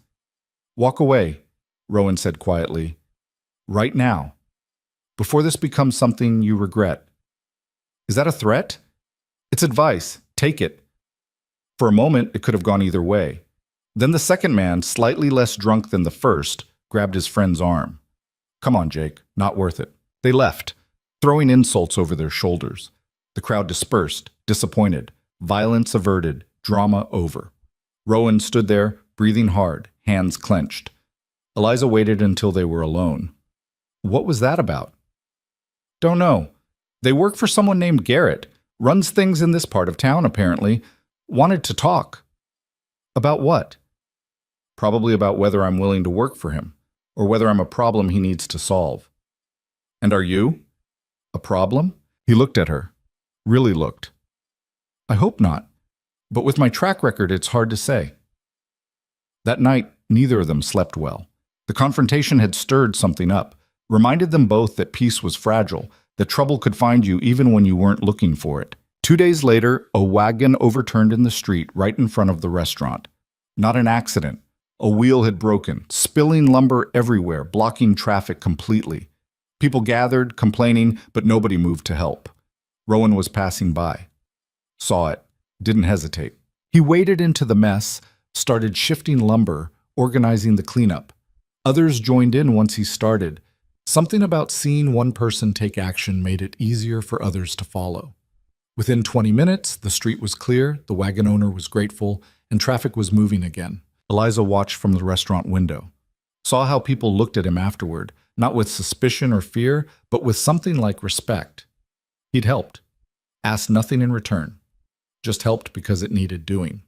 "Walk away," Rowan said quietly. "Right now. Before this becomes something you regret." "Is that a threat?" "It's advice. Take it." For a moment, it could have gone either way. Then the second man, slightly less drunk than the first, grabbed his friend's arm. "Come on, Jake. Not worth it." They left, throwing insults over their shoulders. The crowd dispersed, disappointed. Violence averted, drama over. Rowan stood there, breathing hard, hands clenched. Eliza waited until they were alone. "What was that about?" "Don't know. They work for someone named Garrett. Runs things in this part of town, apparently. Wanted to talk." "About what?" "Probably about whether I'm willing to work for him, or whether I'm a problem he needs to solve." "And are you?" "A problem?" He looked at her. Really looked. "I hope not. But with my track record, it's hard to say." That night, neither of them slept well. The confrontation had stirred something up, reminded them both that peace was fragile, that trouble could find you even when you weren't looking for it. 2 days later, a wagon overturned in the street right in front of the restaurant. Not an accident. A wheel had broken, spilling lumber everywhere, blocking traffic completely. People gathered, complaining, but nobody moved to help. Rowan was passing by. Saw it. Didn't hesitate. He waded into the mess, started shifting lumber, organizing the cleanup. Others joined in once he started. Something about seeing one person take action made it easier for others to follow. Within 20 minutes, the street was clear, the wagon owner was grateful, and traffic was moving again. Eliza watched from the restaurant window. Saw how people looked at him afterward, not with suspicion or fear, but with something like respect. He'd helped. Asked nothing in return. Just helped because it needed doing.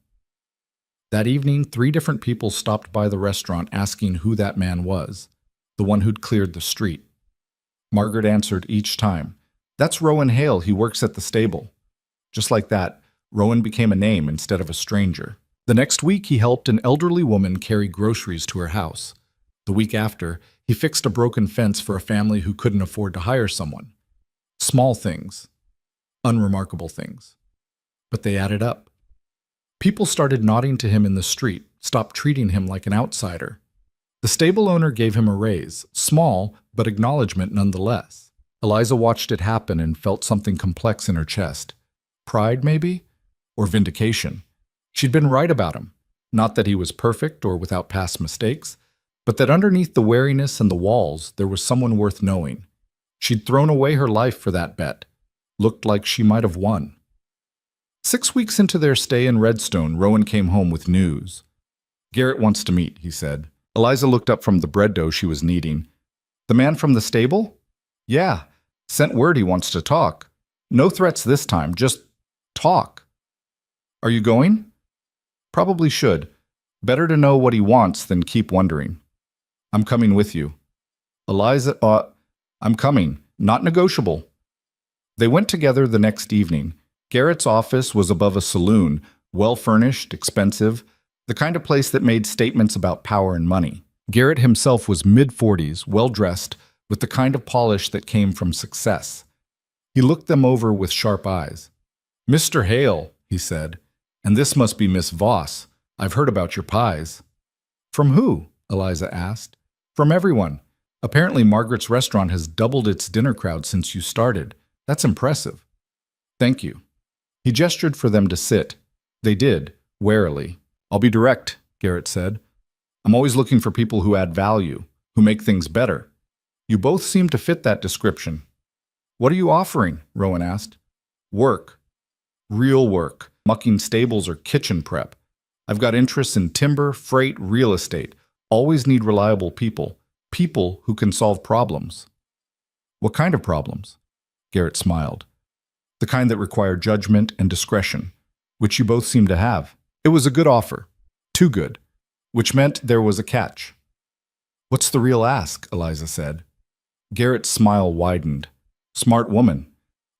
That evening, 3 different people stopped by the restaurant asking who that man was, the one who'd cleared the street. Margaret answered each time, "That's Rowan Hale, he works at the stable." Just like that, Rowan became a name instead of a stranger. The next week, he helped an elderly woman carry groceries to her house. The week after, he fixed a broken fence for a family who couldn't afford to hire someone. Small things, unremarkable things. But they added up. People started nodding to him in the street, stopped treating him like an outsider. The stable owner gave him a raise, small, but acknowledgement nonetheless. Eliza watched it happen and felt something complex in her chest. Pride, maybe? Or vindication. She'd been right about him. Not that he was perfect or without past mistakes, but that underneath the wariness and the walls, there was someone worth knowing. She'd thrown away her life for that bet. Looked like she might have won. 6 weeks into their stay in Redstone, Rowan came home with news. "Garrett wants to meet," he said. Eliza looked up from the bread dough she was kneading. "The man from the stable?" "Yeah. Sent word he wants to talk. No threats this time, just talk." "Are you going?" "Probably should. Better to know what he wants than keep wondering." "I'm coming with you." Eliza, I'm coming. Not negotiable." They went together the next evening. Garrett's office was above a saloon, well-furnished, expensive, the kind of place that made statements about power and money. Garrett himself was mid-40s, well-dressed, with the kind of polish that came from success. He looked them over with sharp eyes. "Mr. Hale," he said, "and this must be Miss Voss. I've heard about your pies." "From who?" Eliza asked. "From everyone. Apparently Margaret's restaurant has doubled its dinner crowd since you started. That's impressive." "Thank you." He gestured for them to sit. They did, warily. "I'll be direct," Garrett said. "I'm always looking for people who add value, who make things better. You both seem to fit that description." "What are you offering?" Rowan asked. "Work. Real work. Mucking stables or kitchen prep. I've got interests in timber, freight, real estate. Always need reliable people. People who can solve problems." "What kind of problems?" Garrett smiled. "The kind that require judgment and discretion, which you both seem to have." It was a good offer. Too good. Which meant there was a catch. "What's the real ask?" Eliza said. Garrett's smile widened. "Smart woman.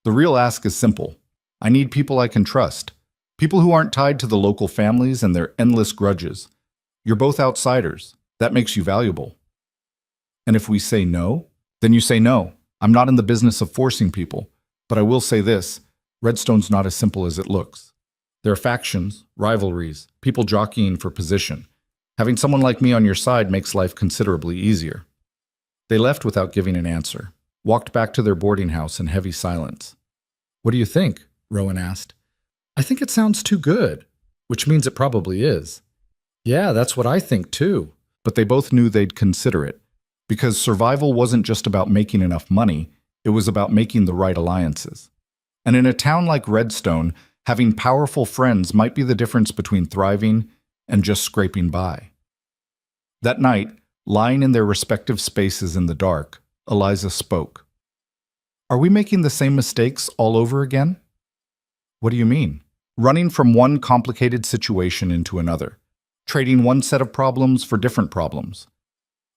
The real ask is simple. I need people I can trust. People who aren't tied to the local families and their endless grudges. You're both outsiders. That makes you valuable." "And if we say no?" "Then you say no. I'm not in the business of forcing people. But I will say this, Redstone's not as simple as it looks. There are factions, rivalries, people jockeying for position. Having someone like me on your side makes life considerably easier." They left without giving an answer, walked back to their boarding house in heavy silence. "What do you think?" Rowan asked. "I think it sounds too good," which means it probably is. "Yeah, that's what I think too." But they both knew they'd consider it, because survival wasn't just about making enough money, it was about making the right alliances. And in a town like Redstone, having powerful friends might be the difference between thriving and just scraping by. That night, lying in their respective spaces in the dark, Eliza spoke. "Are we making the same mistakes all over again?" "What do you mean?" "Running from one complicated situation into another, trading one set of problems for different problems."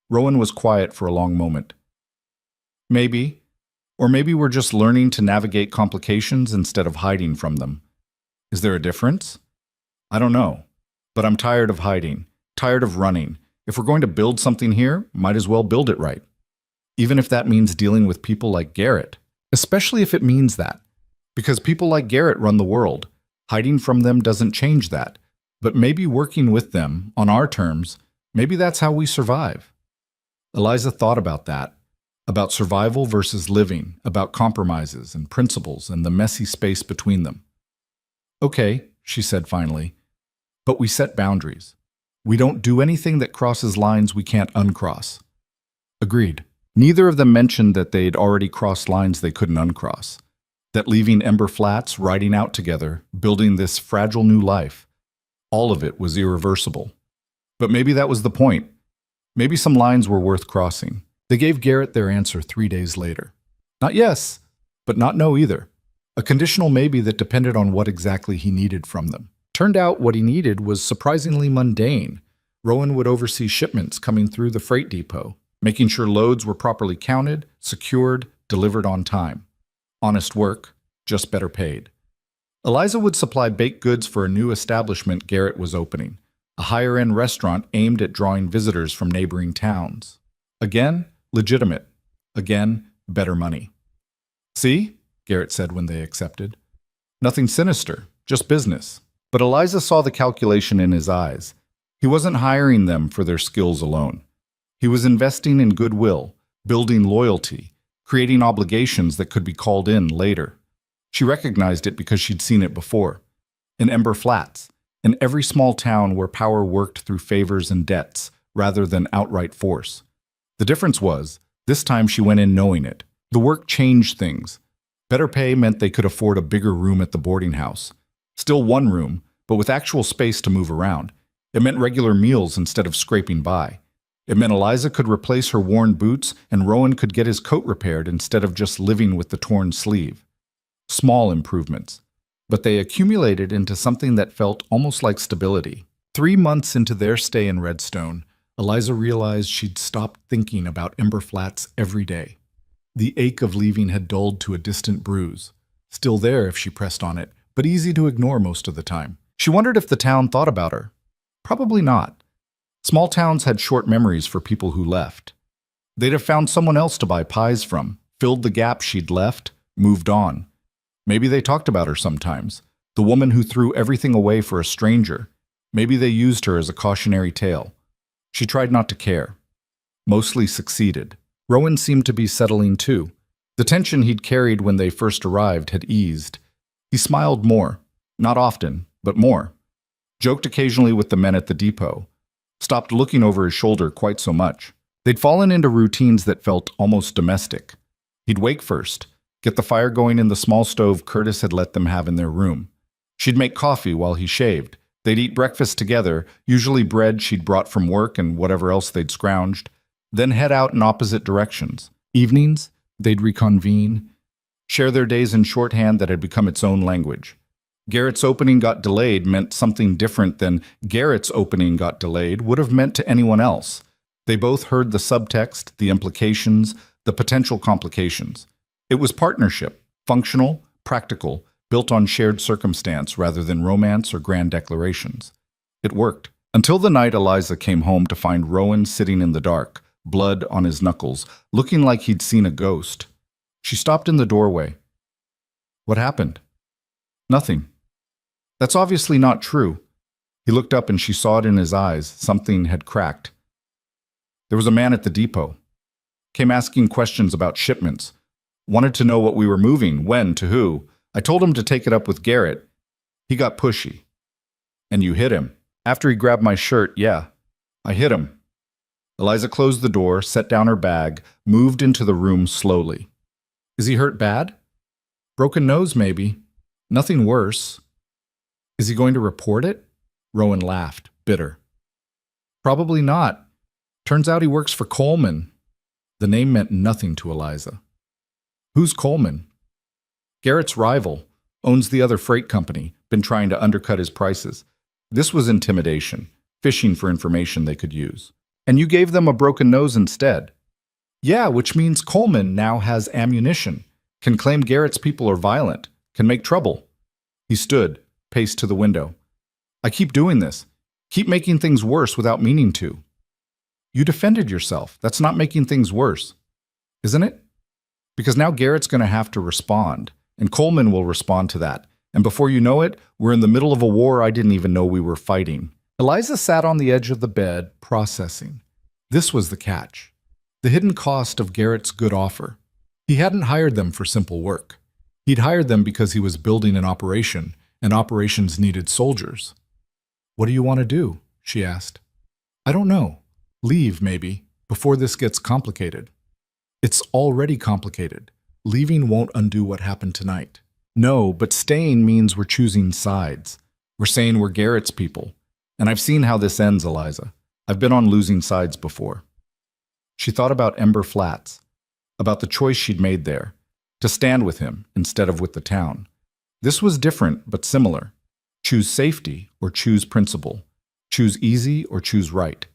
Rowan was quiet for a long moment. "Maybe. Or maybe we're just learning to navigate complications instead of hiding from them. Is there a difference?" "I don't know. But I'm tired of hiding, tired of running. If we're going to build something here, might as well build it right. Even if that means dealing with people like Garrett. Especially if it means that. Because people like Garrett run the world. Hiding from them doesn't change that. But maybe working with them, on our terms, maybe that's how we survive." Eliza thought about that. About survival versus living, about compromises and principles and the messy space between them. "Okay," she said finally. "But we set boundaries. We don't do anything that crosses lines we can't uncross." Agreed. Neither of them mentioned that they'd already crossed lines they couldn't uncross. That leaving Ember Flats, riding out together, building this fragile new life, all of it was irreversible. But maybe that was the point. Maybe some lines were worth crossing. They gave Garrett their answer 3 days later. Not yes, but not no either. A conditional maybe that depended on what exactly he needed from them. Turned out what he needed was surprisingly mundane. Rowan would oversee shipments coming through the freight depot, making sure loads were properly counted, secured, delivered on time. Honest work, just better paid. Eliza would supply baked goods for a new establishment Garrett was opening, a higher-end restaurant aimed at drawing visitors from neighboring towns. Again, legitimate. Again, better money. "See?" Garrett said when they accepted. "Nothing sinister, just business." But Eliza saw the calculation in his eyes. He wasn't hiring them for their skills alone. He was investing in goodwill, building loyalty, creating obligations that could be called in later. She recognized it because she'd seen it before. In Ember Flats, in every small town where power worked through favors and debts rather than outright force. The difference was, this time she went in knowing it. The work changed things. Better pay meant they could afford a bigger room at the boarding house. Still one room, but with actual space to move around. It meant regular meals instead of scraping by. It meant Eliza could replace her worn boots and Rowan could get his coat repaired instead of just living with the torn sleeve. Small improvements, but they accumulated into something that felt almost like stability. 3 months into their stay in Redstone, Eliza realized she'd stopped thinking about Ember Flats every day. The ache of leaving had dulled to a distant bruise. Still there if she pressed on it, but easy to ignore most of the time. She wondered if the town thought about her. Probably not. Small towns had short memories for people who left. They'd have found someone else to buy pies from, filled the gap she'd left, moved on. Maybe they talked about her sometimes, the woman who threw everything away for a stranger. Maybe they used her as a cautionary tale. She tried not to care. Mostly succeeded. Rowan seemed to be settling too. The tension he'd carried when they first arrived had eased. He smiled more. Not often, but more. joked occasionally with the men at the depot, stopped looking over his shoulder quite so much. They'd fallen into routines that felt almost domestic. He'd wake first, get the fire going in the small stove Curtis had let them have in their room. She'd make coffee while he shaved. They'd eat breakfast together, usually bread she'd brought from work and whatever else they'd scrounged, then head out in opposite directions. Evenings, they'd reconvene, share their days in shorthand that had become its own language. Garrett's opening got delayed meant something different than Garrett's opening got delayed would have meant to anyone else. They both heard the subtext, the implications, the potential complications. It was partnership, functional, practical, built on shared circumstance rather than romance or grand declarations. It worked. Until the night Eliza came home to find Rowan sitting in the dark, blood on his knuckles, looking like he'd seen a ghost. She stopped in the doorway. What happened? Nothing. That's obviously not true. He looked up and she saw it in his eyes. Something had cracked. There was a man at the depot. Came asking questions about shipments. Wanted to know what we were moving, when, to who. I told him to take it up with Garrett. He got pushy. And you hit him. After he grabbed my shirt, yeah. I hit him. Eliza closed the door, set down her bag, moved into the room slowly. Is he hurt bad? Broken nose, maybe. Nothing worse. Is he going to report it? Rowan laughed, bitter. Probably not. Turns out he works for Coleman. The name meant nothing to Eliza. Who's Coleman? Garrett's rival. Owns the other freight company. Been trying to undercut his prices. This was intimidation. Fishing for information they could use. And you gave them a broken nose instead. Yeah, which means Coleman now has ammunition. Can claim Garrett's people are violent. Can make trouble. He stood, paced to the window. I keep doing this. Keep making things worse without meaning to. You defended yourself. That's not making things worse. Isn't it? Because now Garrett's going to have to respond. And Coleman will respond to that. And before you know it, we're in the middle of a war I didn't even know we were fighting. Eliza sat on the edge of the bed, processing. This was the catch. The hidden cost of Garrett's good offer. He hadn't hired them for simple work. He'd hired them because he was building an operation, and operations needed soldiers. What do you want to do? She asked. I don't know. Leave, maybe, before this gets complicated. It's already complicated. Leaving won't undo what happened tonight. No, but staying means we're choosing sides. We're saying we're Garrett's people. And I've seen how this ends, Eliza. I've been on losing sides before. She thought about Ember Flats, about the choice she'd made there, to stand with him instead of with the town. This was different, but similar. Choose safety or choose principle. Choose easy or choose right.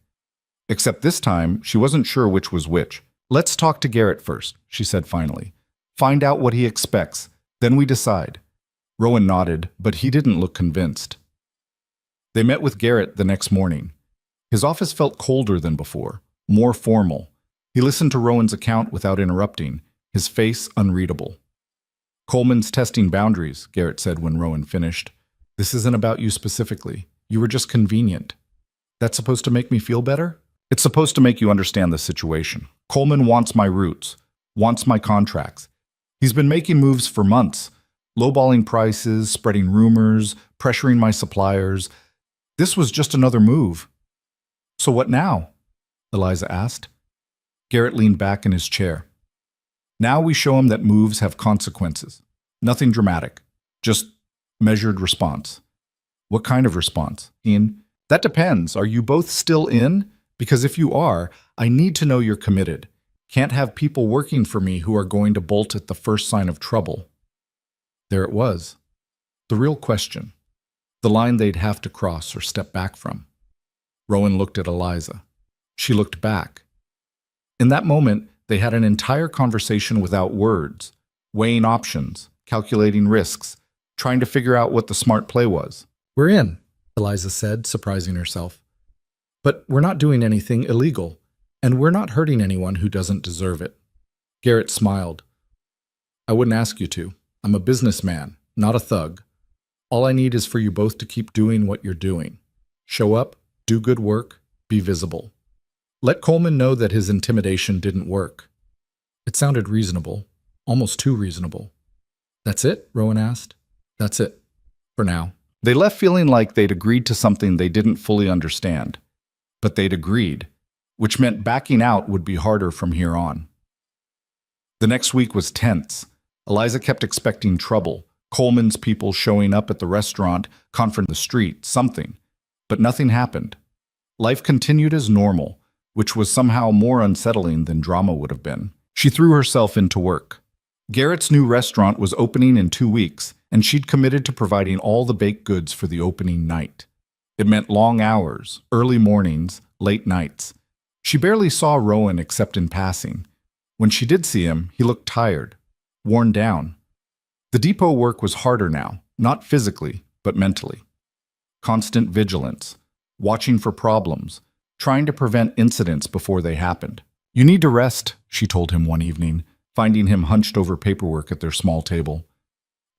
Except this time, she wasn't sure which was which. Let's talk to Garrett first, she said finally. Find out what he expects, then we decide. Rowan nodded, but he didn't look convinced. They met with Garrett the next morning. His office felt colder than before, more formal. He listened to Rowan's account without interrupting, his face unreadable. Coleman's testing boundaries, Garrett said when Rowan finished. This isn't about you specifically. You were just convenient. That's supposed to make me feel better? It's supposed to make you understand the situation. Coleman wants my routes, wants my contracts. He's been making moves for months, lowballing prices, spreading rumors, pressuring my suppliers. This was just another move. So what now? Eliza asked. Garrett leaned back in his chair. Now we show him that moves have consequences. Nothing dramatic, just measured response. What kind of response, Ian? That depends. Are you both still in? Because if you are, I need to know you're committed. Can't have people working for me who are going to bolt at the first sign of trouble. There it was. The real question. The line they'd have to cross or step back from. Rowan looked at Eliza. She looked back. In that moment, they had an entire conversation without words, weighing options, calculating risks, trying to figure out what the smart play was. We're in, Eliza said, surprising herself. But we're not doing anything illegal, and we're not hurting anyone who doesn't deserve it. Garrett smiled. I wouldn't ask you to. I'm a businessman, not a thug. All I need is for you both to keep doing what you're doing. Show up, do good work, be visible. Let Coleman know that his intimidation didn't work. It sounded reasonable, almost too reasonable. That's it? Rowan asked. That's it. For now. They left feeling like they'd agreed to something they didn't fully understand. But they'd agreed, which meant backing out would be harder from here on. The next week was tense. Eliza kept expecting trouble, Coleman's people showing up at the restaurant, confront the street, something. But nothing happened. Life continued as normal, which was somehow more unsettling than drama would have been. She threw herself into work. Garrett's new restaurant was opening in 2 weeks, and she'd committed to providing all the baked goods for the opening night. It meant long hours, early mornings, late nights. She barely saw Rowan except in passing. When she did see him, he looked tired, worn down. The depot work was harder now, not physically, but mentally. Constant vigilance, watching for problems, trying to prevent incidents before they happened. "You need to rest," she told him one evening, finding him hunched over paperwork at their small table.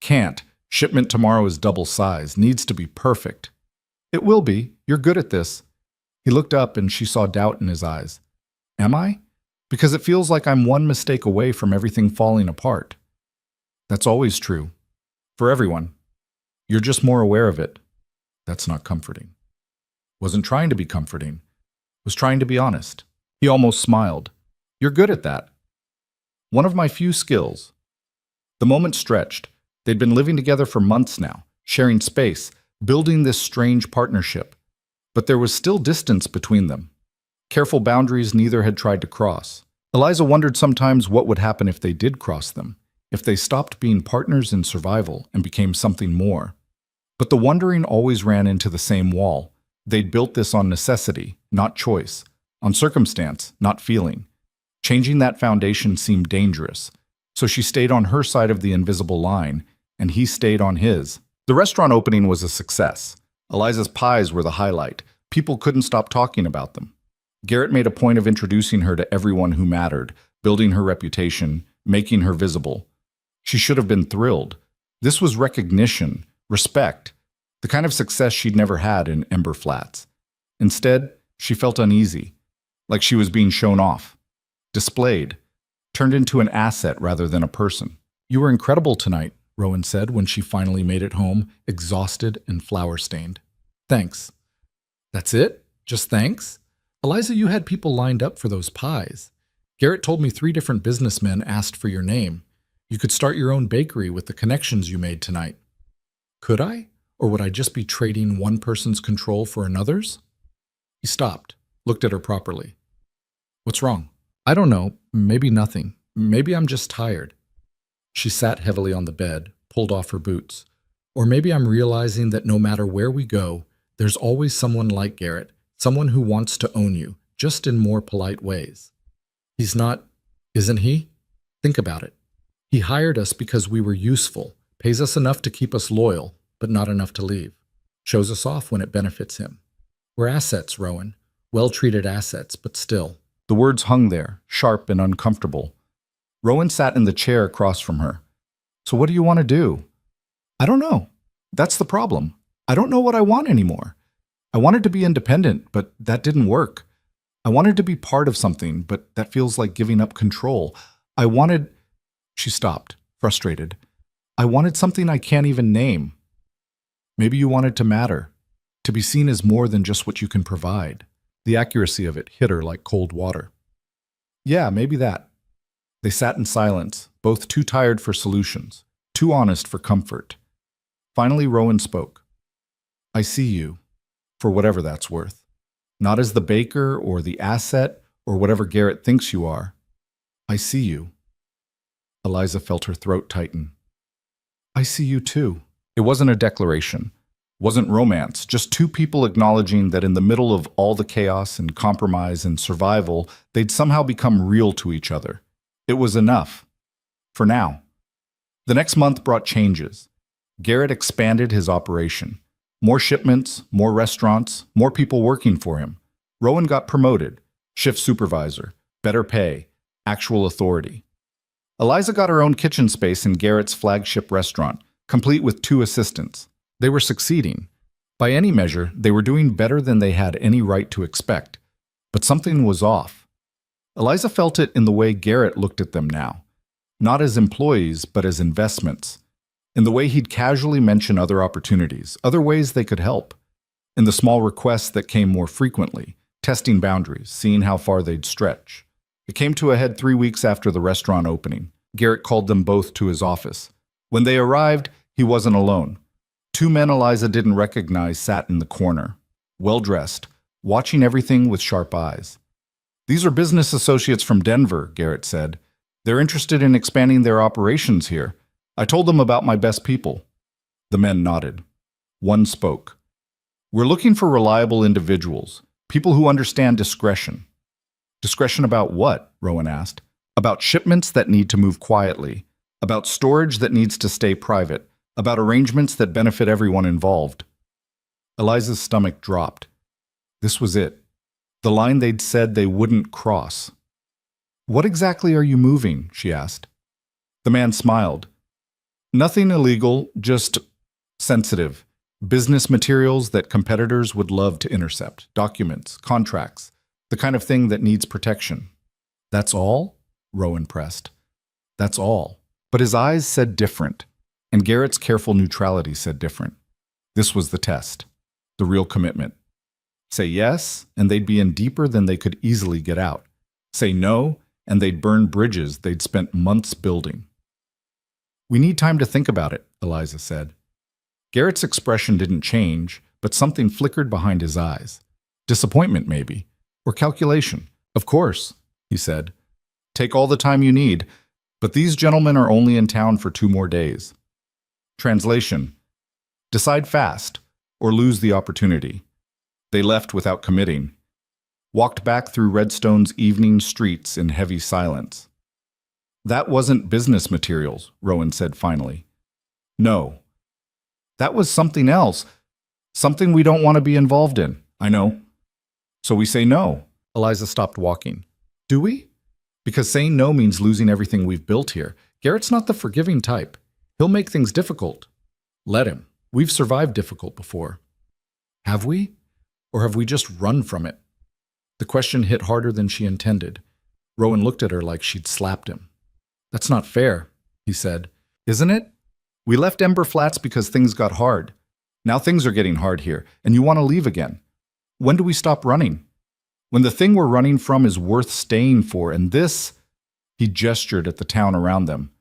"Can't. Shipment tomorrow is double size. Needs to be perfect." "It will be. You're good at this." He looked up and she saw doubt in his eyes. "Am I? Because it feels like I'm one mistake away from everything falling apart." "That's always true. For everyone. You're just more aware of it." "That's not comforting." Wasn't trying to be comforting. Was trying to be honest. He almost smiled. "You're good at that." "One of my few skills." The moment stretched. They'd been living together for months now, sharing space, building this strange partnership. But there was still distance between them. Careful boundaries neither had tried to cross. Eliza wondered sometimes what would happen if they did cross them, if they stopped being partners in survival and became something more. But the wondering always ran into the same wall. They'd built this on necessity, not choice, on circumstance, not feeling. Changing that foundation seemed dangerous, so she stayed on her side of the invisible line, and he stayed on his. The restaurant opening was a success. Eliza's pies were the highlight. People couldn't stop talking about them. Garrett made a point of introducing her to everyone who mattered, building her reputation, making her visible. She should have been thrilled. This was recognition, respect, the kind of success she'd never had in Ember Flats. Instead, she felt uneasy, like she was being shown off, displayed, turned into an asset rather than a person. "You were incredible tonight," Rowan said when she finally made it home, exhausted and flour-stained. "Thanks." "That's it? Just thanks?" "Eliza, you had people lined up for those pies. Garrett told me 3 different businessmen asked for your name. You could start your own bakery with the connections you made tonight." "Could I? Or would I just be trading one person's control for another's?" He stopped, looked at her properly. "What's wrong?" "I don't know. Maybe nothing. Maybe I'm just tired." She sat heavily on the bed, pulled off her boots. "Or maybe I'm realizing that no matter where we go, there's always someone like Garrett, someone who wants to own you, just in more polite ways." "He's not, isn't he? Think about it. He hired us because we were useful, pays us enough to keep us loyal, but not enough to leave. Shows us off when it benefits him. We're assets, Rowan. Well-treated assets, but still." The words hung there, sharp and uncomfortable. Rowan sat in the chair across from her. "So what do you want to do?" "I don't know. That's the problem. I don't know what I want anymore. I wanted to be independent, but that didn't work. I wanted to be part of something, but that feels like giving up control. I wanted—" She stopped, frustrated. "I wanted something I can't even name." "Maybe you wanted to matter, to be seen as more than just what you can provide." The accuracy of it hit her like cold water. "Yeah, maybe that." They sat in silence, both too tired for solutions, too honest for comfort. Finally, Rowan spoke. "I see you, for whatever that's worth. Not as the baker or the asset or whatever Garrett thinks you are. I see you." Eliza felt her throat tighten. "I see you too." It wasn't a declaration, wasn't romance, just 2 people acknowledging that in the middle of all the chaos and compromise and survival, they'd somehow become real to each other. It was enough. For now. The next month brought changes. Garrett expanded his operation. More shipments, more restaurants, more people working for him. Rowan got promoted, shift supervisor, better pay, actual authority. Eliza got her own kitchen space in Garrett's flagship restaurant, complete with 2 assistants. They were succeeding. By any measure, they were doing better than they had any right to expect. But something was off. Eliza felt it in the way Garrett looked at them now. Not as employees, but as investments. in the way he'd casually mention other opportunities, other ways they could help, in the small requests that came more frequently, testing boundaries, seeing how far they'd stretch. It came to a head 3 weeks after the restaurant opening. Garrett called them both to his office. When they arrived, he wasn't alone. 2 men Eliza didn't recognize sat in the corner, well-dressed, watching everything with sharp eyes. "These are business associates from Denver," Garrett said. "They're interested in expanding their operations here. I told them about my best people." The men nodded. One spoke. "We're looking for reliable individuals, people who understand discretion." "Discretion about what?" Rowan asked. "About shipments that need to move quietly, about storage that needs to stay private, about arrangements that benefit everyone involved." Eliza's stomach dropped. This was it. The line they'd said they wouldn't cross. "What exactly are you moving?" she asked. The man smiled. "Nothing illegal, just sensitive. Business materials that competitors would love to intercept. Documents, contracts, the kind of thing that needs protection." "That's all?" Rowan pressed. "That's all." But his eyes said different, and Garrett's careful neutrality said different. This was the test, the real commitment. Say yes, and they'd be in deeper than they could easily get out. Say no, and they'd burn bridges they'd spent months building. "We need time to think about it," Eliza said. Garrett's expression didn't change, but something flickered behind his eyes. Disappointment, maybe, or calculation. "Of course," he said. "Take all the time you need, but these gentlemen are only in town for 2 more days." Translation: decide fast, or lose the opportunity. They left without committing, walked back through Redstone's evening streets in heavy silence. "That wasn't business materials," Rowan said finally. "No. That was something else, something we don't want to be involved in." "I know." "So we say no." Eliza stopped walking. "Do we? Because saying no means losing everything we've built here. Garrett's not the forgiving type. He'll make things difficult." "Let him. We've survived difficult before." "Have we? Or have we just run from it?" The question hit harder than she intended. Rowan looked at her like she'd slapped him. "That's not fair," he said. "Isn't it? We left Ember Flats because things got hard. Now things are getting hard here, and you want to leave again. When do we stop running? When the thing we're running from is worth staying for, and this," he gestured at the town around them,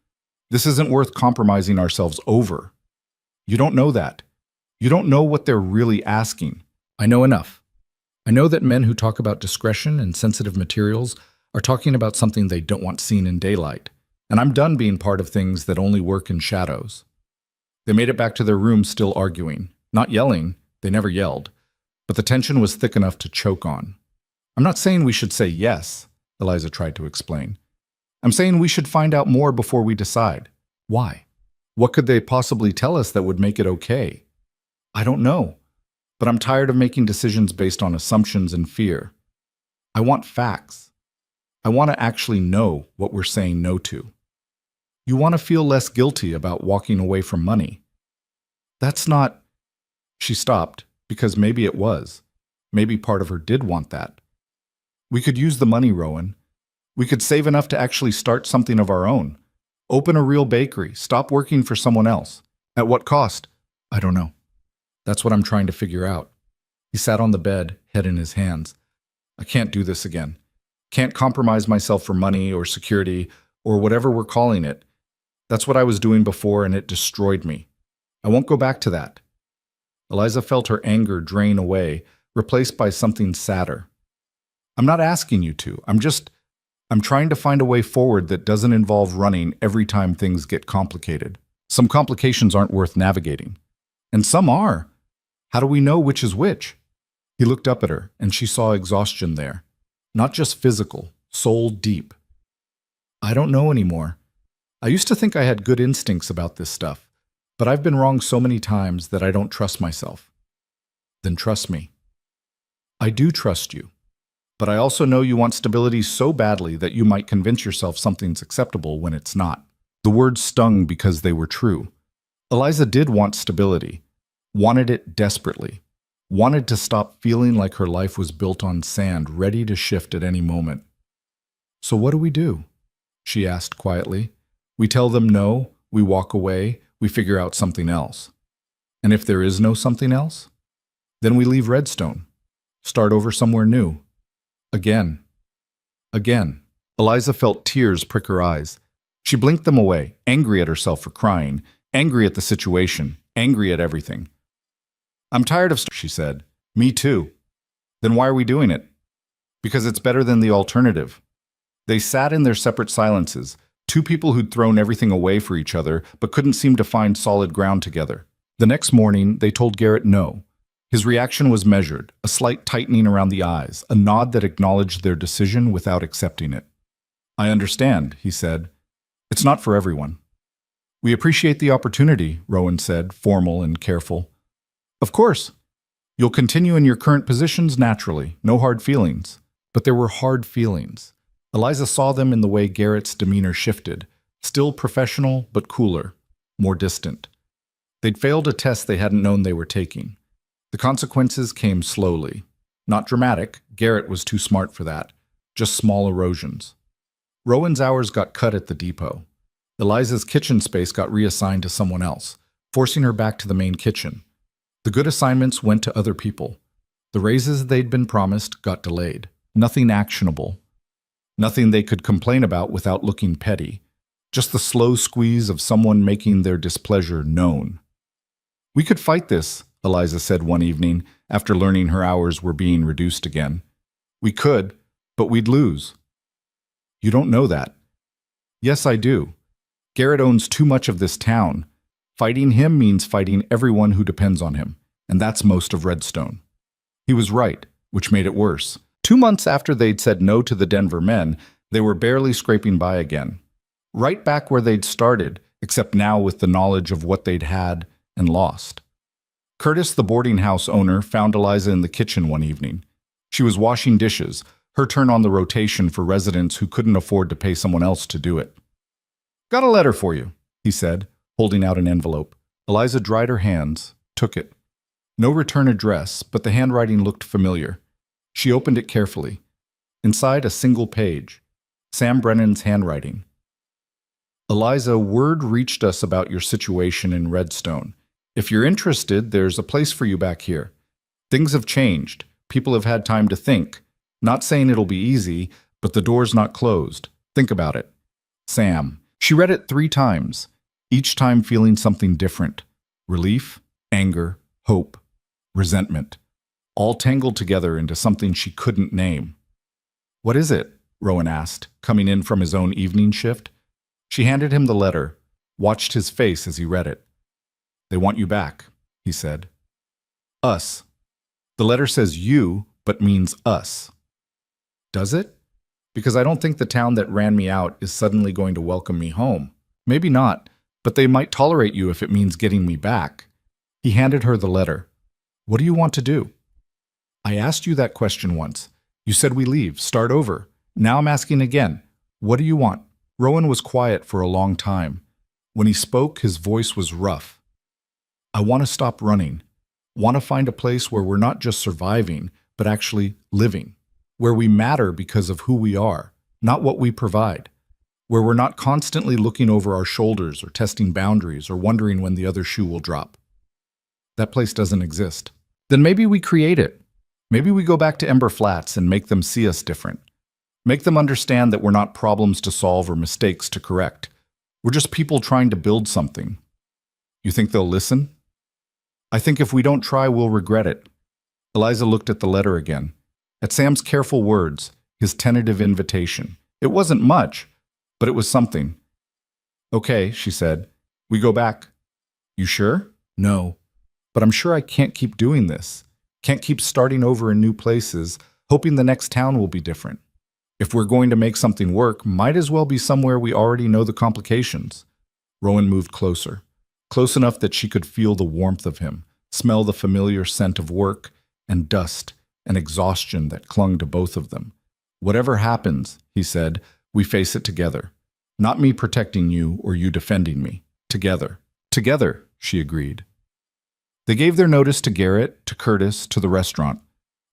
"this isn't worth compromising ourselves over. You don't know that. You don't know what they're really asking." "I know enough. I know that men who talk about discretion and sensitive materials are talking about something they don't want seen in daylight. And I'm done being part of things that only work in shadows." They made it back to their room still arguing. Not yelling, they never yelled, but the tension was thick enough to choke on. "I'm not saying we should say yes," Eliza tried to explain. "I'm saying we should find out more before we decide." "Why? What could they possibly tell us that would make it okay?" "I don't know. But I'm tired of making decisions based on assumptions and fear. I want facts. I want to actually know what we're saying no to." "You want to feel less guilty about walking away from money." "That's not—" She stopped, because maybe it was. Maybe part of her did want that. "We could use the money, Rowan. We could save enough to actually start something of our own. Open a real bakery, stop working for someone else. At what cost? I don't know. That's what I'm trying to figure out." He sat on the bed, head in his hands. "I can't do this again. Can't compromise myself for money or security or whatever we're calling it. That's what I was doing before, and it destroyed me. I won't go back to that." Eliza felt her anger drain away, replaced by something sadder. "I'm not asking you to. I'm trying to find a way forward that doesn't involve running every time things get complicated. Some complications aren't worth navigating. And some are. How do we know which is which?" He looked up at her, and she saw exhaustion there. Not just physical, soul deep. "I don't know anymore. I used to think I had good instincts about this stuff, but I've been wrong so many times that I don't trust myself." "Then trust me." "I do trust you. But I also know you want stability so badly that you might convince yourself something's acceptable when it's not." The words stung because they were true. Eliza did want stability. Wanted it desperately. Wanted to stop feeling like her life was built on sand, ready to shift at any moment. "So what do? She asked quietly. "We tell them no, we walk away, we figure out something else. And if there is no something else, then we leave Redstone, start over somewhere new. Again. Again. Eliza felt tears prick her eyes. She blinked them away, angry at herself for crying, angry at the situation, angry at everything. I'm tired of, she said. Me too. Then why are we doing it? Because it's better than the alternative. They sat in their separate silences, two people who'd thrown everything away for each other but couldn't seem to find solid ground together. The next morning, they told Garrett no. His reaction was measured, a slight tightening around the eyes, a nod that acknowledged their decision without accepting it. I understand, he said. It's not for everyone. We appreciate the opportunity, Rowan said, formal and careful. Of course. You'll continue in your current positions naturally, no hard feelings. But there were hard feelings. Eliza saw them in the way Garrett's demeanor shifted, still professional but cooler, more distant. They'd failed a test they hadn't known they were taking. The consequences came slowly. Not dramatic, Garrett was too smart for that, just small erosions. Rowan's hours got cut at the depot. Eliza's kitchen space got reassigned to someone else, forcing her back to the main kitchen. The good assignments went to other people. The raises they'd been promised got delayed. Nothing actionable. Nothing they could complain about without looking petty. Just the slow squeeze of someone making their displeasure known. We could fight this, Eliza said one evening, after learning her hours were being reduced again. We could, but we'd lose. You don't know that. Yes, I do. Garrett owns too much of this town. Fighting him means fighting everyone who depends on him, and that's most of Redstone. He was right, which made it worse. 2 months after they'd said no to the Denver men, they were barely scraping by again. Right back where they'd started, except now with the knowledge of what they'd had and lost. Curtis, the boarding house owner, found Eliza in the kitchen one evening. She was washing dishes, her turn on the rotation for residents who couldn't afford to pay someone else to do it. Got a letter for you, he said, holding out an envelope. Eliza dried her hands, took it. No return address, but the handwriting looked familiar. She opened it carefully. Inside, a single page. Sam Brennan's handwriting. Eliza, word reached us about your situation in Redstone. If you're interested, there's a place for you back here. Things have changed. People have had time to think. Not saying it'll be easy, but the door's not closed. Think about it. Sam. She read it 3 times, each time feeling something different. Relief, anger, hope, resentment. All tangled together into something she couldn't name. What is it? Rowan asked, coming in from his own evening shift. She handed him the letter, watched his face as he read it. They want you back, he said. Us. The letter says you, but means us. Does it? Because I don't think the town that ran me out is suddenly going to welcome me home. Maybe not, but they might tolerate you if it means getting me back. He handed her the letter. What do you want to do? I asked you that question once. You said we leave, start over. Now I'm asking again. What do you want? Rowan was quiet for a long time. When he spoke, his voice was rough. I want to stop running. Want to find a place where we're not just surviving, but actually living. Where we matter because of who we are, not what we provide. Where we're not constantly looking over our shoulders or testing boundaries or wondering when the other shoe will drop. That place doesn't exist. Then maybe we create it. Maybe we go back to Ember Flats and make them see us different. Make them understand that we're not problems to solve or mistakes to correct. We're just people trying to build something. You think they'll listen? I think if we don't try, we'll regret it. Eliza looked at the letter again. At Sam's careful words, his tentative invitation. It wasn't much, but it was something. Okay, she said. We go back. You sure? No. But I'm sure I can't keep doing this. Can't keep starting over in new places, hoping the next town will be different. If we're going to make something work, might as well be somewhere we already know the complications. Rowan moved closer, close enough that she could feel the warmth of him, smell the familiar scent of work and dust and exhaustion that clung to both of them. Whatever happens, he said, we face it together. Not me protecting you or you defending me. Together. Together, she agreed. They gave their notice to Garrett, to Curtis, to the restaurant,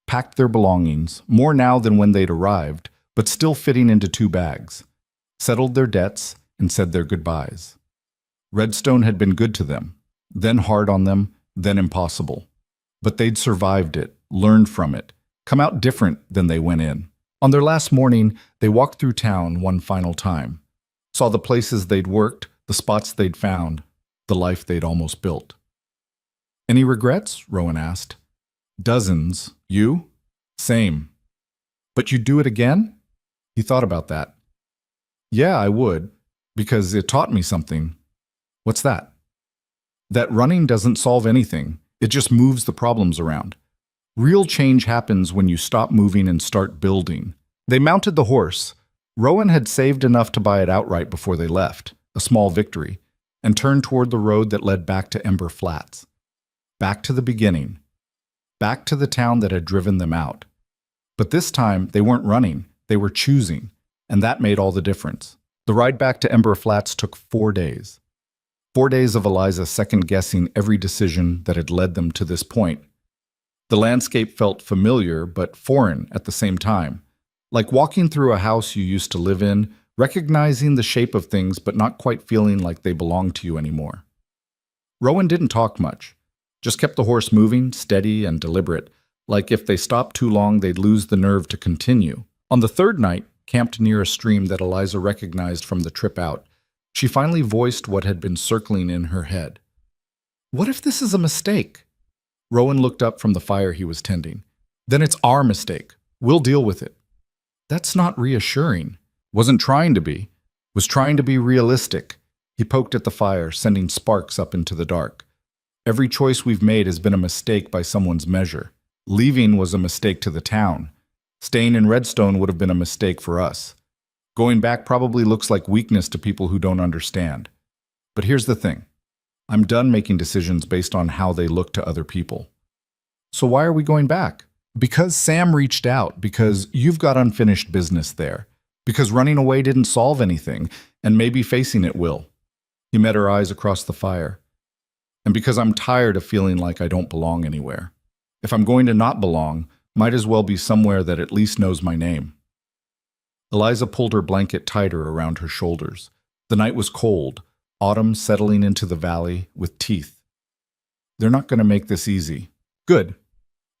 packed their belongings, more now than when they'd arrived, but still fitting into 2 bags, settled their debts, and said their goodbyes. Redstone had been good to them, then hard on them, then impossible. But they'd survived it, learned from it, come out different than they went in. On their last morning, they walked through town one final time, saw the places they'd worked, the spots they'd found, the life they'd almost built. Any regrets? Rowan asked. Dozens. You? Same. But you'd do it again? He thought about that. Yeah, I would, because it taught me something. What's that? That running doesn't solve anything. It just moves the problems around. Real change happens when you stop moving and start building. They mounted the horse. Rowan had saved enough to buy it outright before they left, a small victory, and turned toward the road that led back to Ember Flats. Back to the beginning. Back to the town that had driven them out. But this time, they weren't running, they were choosing, and that made all the difference. The ride back to Ember Flats took 4 days. 4 days of Eliza second-guessing every decision that had led them to this point. The landscape felt familiar, but foreign at the same time. Like walking through a house you used to live in, recognizing the shape of things but not quite feeling like they belonged to you anymore. Rowan didn't talk much, just kept the horse moving, steady and deliberate, like if they stopped too long they'd lose the nerve to continue. On the third night, camped near a stream that Eliza recognized from the trip out, she finally voiced what had been circling in her head. What if this is a mistake? Rowan looked up from the fire he was tending. Then it's our mistake. We'll deal with it. That's not reassuring. Wasn't trying to be. Was trying to be realistic. He poked at the fire, sending sparks up into the dark. Every choice we've made has been a mistake by someone's measure. Leaving was a mistake to the town. Staying in Redstone would have been a mistake for us. Going back probably looks like weakness to people who don't understand. But here's the thing. I'm done making decisions based on how they look to other people. So why are we going back? Because Sam reached out, because you've got unfinished business there, because running away didn't solve anything, and maybe facing it will. He met her eyes across the fire. And because I'm tired of feeling like I don't belong anywhere. If I'm going to not belong, might as well be somewhere that at least knows my name. Eliza pulled her blanket tighter around her shoulders. The night was cold, autumn settling into the valley with teeth. They're not going to make this easy. Good.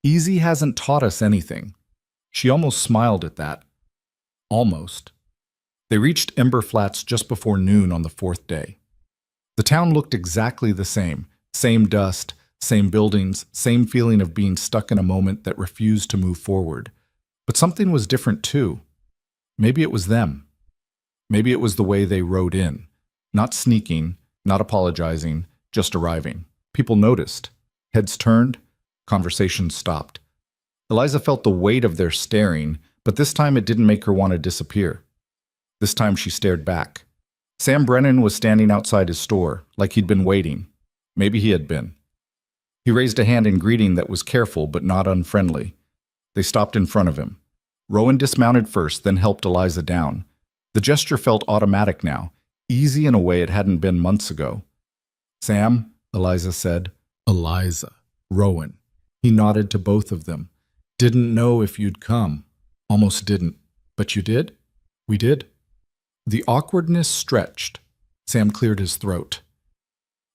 Easy hasn't taught us anything. She almost smiled at that. Almost. They reached Ember Flats just before noon on the 4th day. The town looked exactly the same. Same dust, same buildings, same feeling of being stuck in a moment that refused to move forward. But something was different too. Maybe it was them. Maybe it was the way they rode in. Not sneaking, not apologizing, just arriving. People noticed. Heads turned. Conversations stopped. Eliza felt the weight of their staring, but this time it didn't make her want to disappear. This time she stared back. Sam Brennan was standing outside his store, like he'd been waiting. Maybe he had been. He raised a hand in greeting that was careful but not unfriendly. They stopped in front of him. Rowan dismounted first, then helped Eliza down. The gesture felt automatic now, easy in a way it hadn't been months ago. Sam, Eliza said. Eliza. Rowan. He nodded to both of them. Didn't know if you'd come. Almost didn't. But you did? We did. The awkwardness stretched. Sam cleared his throat.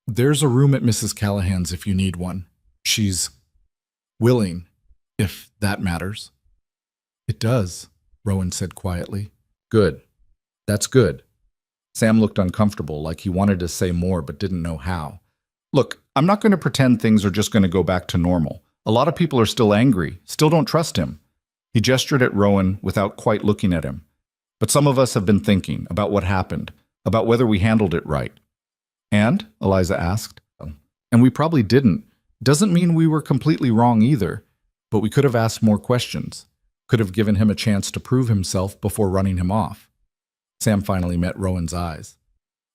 There's a room at Mrs. Callahan's if you need one. She's willing, if that matters. It does, Rowan said quietly. Good. That's good. Sam looked uncomfortable, like he wanted to say more but didn't know how. Look, I'm not going to pretend things are just going to go back to normal. A lot of people are still angry, still don't trust him. He gestured at Rowan without quite looking at him. But some of us have been thinking about what happened, about whether we handled it right. And? Eliza asked. And we probably didn't. Doesn't mean we were completely wrong either, but we could have asked more questions, could have given him a chance to prove himself before running him off. Sam finally met Rowan's eyes.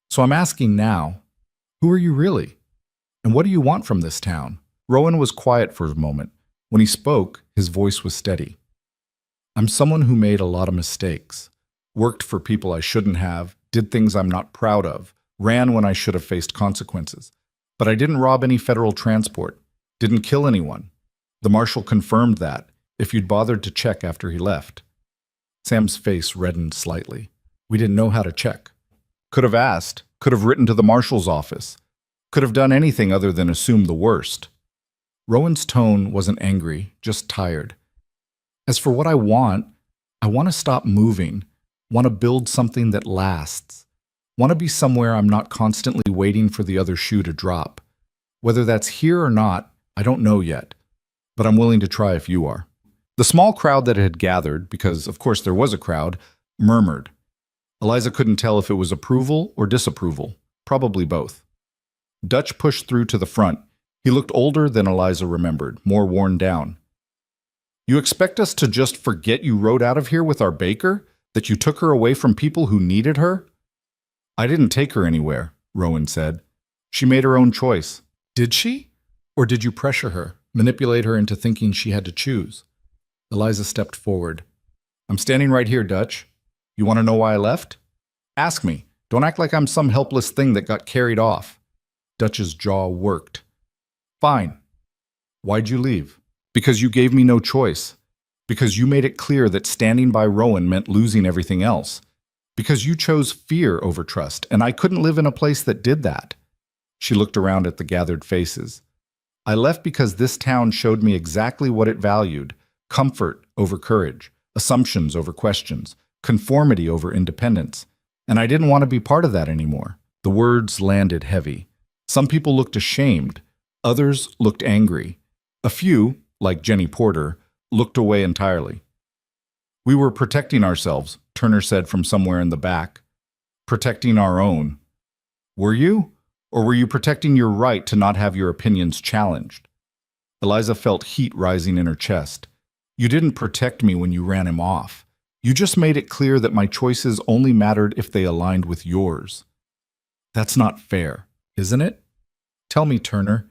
So I'm asking now, who are you really? And what do you want from this town? Rowan was quiet for a moment. When he spoke, his voice was steady. I'm someone who made a lot of mistakes, worked for people I shouldn't have, did things I'm not proud of, ran when I should have faced consequences. But I didn't rob any federal transport, didn't kill anyone. The marshal confirmed that, if you'd bothered to check after he left. Sam's face reddened slightly. We didn't know how to check. Could have asked, could have written to the marshal's office, could have done anything other than assume the worst. Rowan's tone wasn't angry, just tired. As for what I want to stop moving, want to build something that lasts, want to be somewhere I'm not constantly waiting for the other shoe to drop. Whether that's here or not, I don't know yet, but I'm willing to try if you are. The small crowd that had gathered, because of course there was a crowd, murmured. Eliza couldn't tell if it was approval or disapproval, probably both. Dutch pushed through to the front. He looked older than Eliza remembered, more worn down. You expect us to just forget you rode out of here with our baker? That you took her away from people who needed her? I didn't take her anywhere, Rowan said. She made her own choice. Did she? Or did you pressure her, manipulate her into thinking she had to choose? Eliza stepped forward. I'm standing right here, Dutch. You want to know why I left? Ask me. Don't act like I'm some helpless thing that got carried off. Dutch's jaw worked. Fine. Why'd you leave? Because you gave me no choice. Because you made it clear that standing by Rowan meant losing everything else. Because you chose fear over trust, and I couldn't live in a place that did that. She looked around at the gathered faces. I left because this town showed me exactly what it valued: comfort over courage, assumptions over questions, conformity over independence. And I didn't want to be part of that anymore. The words landed heavy. Some people looked ashamed. Others looked angry. A few, like Jenny Porter, looked away entirely. We were protecting ourselves, Turner said from somewhere in the back. Protecting our own. Were you? Or were you protecting your right to not have your opinions challenged? Eliza felt heat rising in her chest. You didn't protect me when you ran him off. You just made it clear that my choices only mattered if they aligned with yours. That's not fair, isn't it? Tell me, Turner,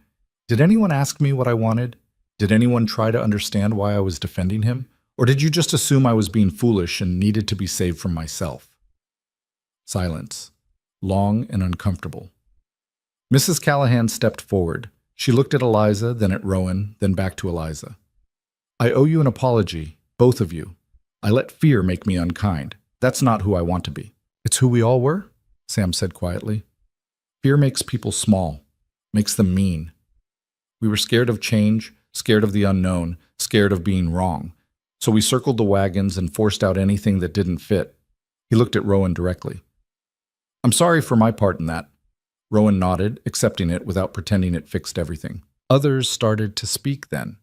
did anyone ask me what I wanted? Did anyone try to understand why I was defending him? Or did you just assume I was being foolish and needed to be saved from myself? Silence, long and uncomfortable. Mrs. Callahan stepped forward. She looked at Eliza, then at Rowan, then back to Eliza. I owe you an apology, both of you. I let fear make me unkind. That's not who I want to be. It's who we all were, Sam said quietly. Fear makes people small, makes them mean. We were scared of change, scared of the unknown, scared of being wrong. So we circled the wagons and forced out anything that didn't fit. He looked at Rowan directly. I'm sorry for my part in that. Rowan nodded, accepting it without pretending it fixed everything. Others started to speak then.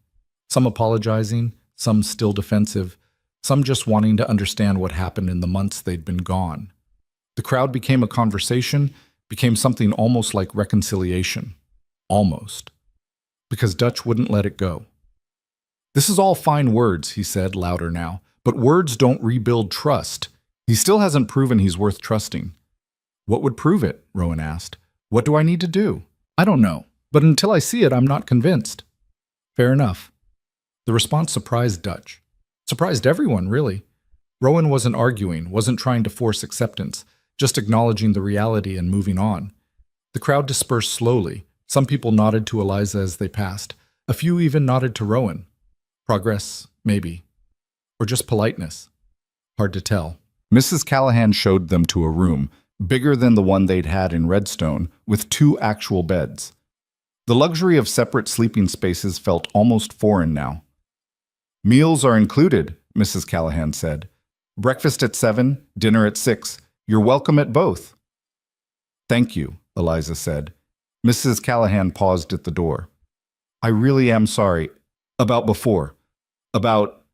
Some apologizing, some still defensive, some just wanting to understand what happened in the months they'd been gone. The crowd became a conversation, became something almost like reconciliation. Almost. Because Dutch wouldn't let it go. This is all fine words, he said, louder now, but words don't rebuild trust. He still hasn't proven he's worth trusting. What would prove it? Rowan asked. What do I need to do? I don't know, but until I see it, I'm not convinced. Fair enough. The response surprised Dutch. Surprised everyone, really. Rowan wasn't arguing, wasn't trying to force acceptance, just acknowledging the reality and moving on. The crowd dispersed slowly. Some people nodded to Eliza as they passed. A few even nodded to Rowan. Progress, maybe. Or just politeness. Hard to tell. Mrs. Callahan showed them to a room, bigger than the one they'd had in Redstone, with 2 actual beds. The luxury of separate sleeping spaces felt almost foreign now. Meals are included, Mrs. Callahan said. Breakfast at 7, dinner at 6. You're welcome at both. Thank you, Eliza said. Mrs. Callahan paused at the door. I really am sorry. About before. About...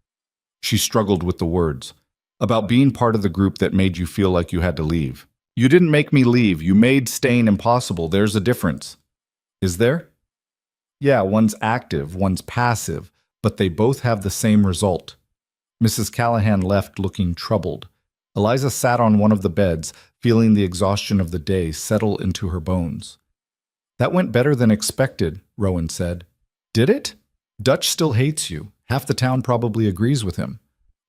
She struggled with the words. About being part of the group that made you feel like you had to leave. You didn't make me leave. You made staying impossible. There's a difference. Is there? Yeah, one's active, one's passive, but they both have the same result. Mrs. Callahan left looking troubled. Eliza sat on one of the beds, feeling the exhaustion of the day settle into her bones. That went better than expected, Rowan said. Did it? Dutch still hates you. Half the town probably agrees with him.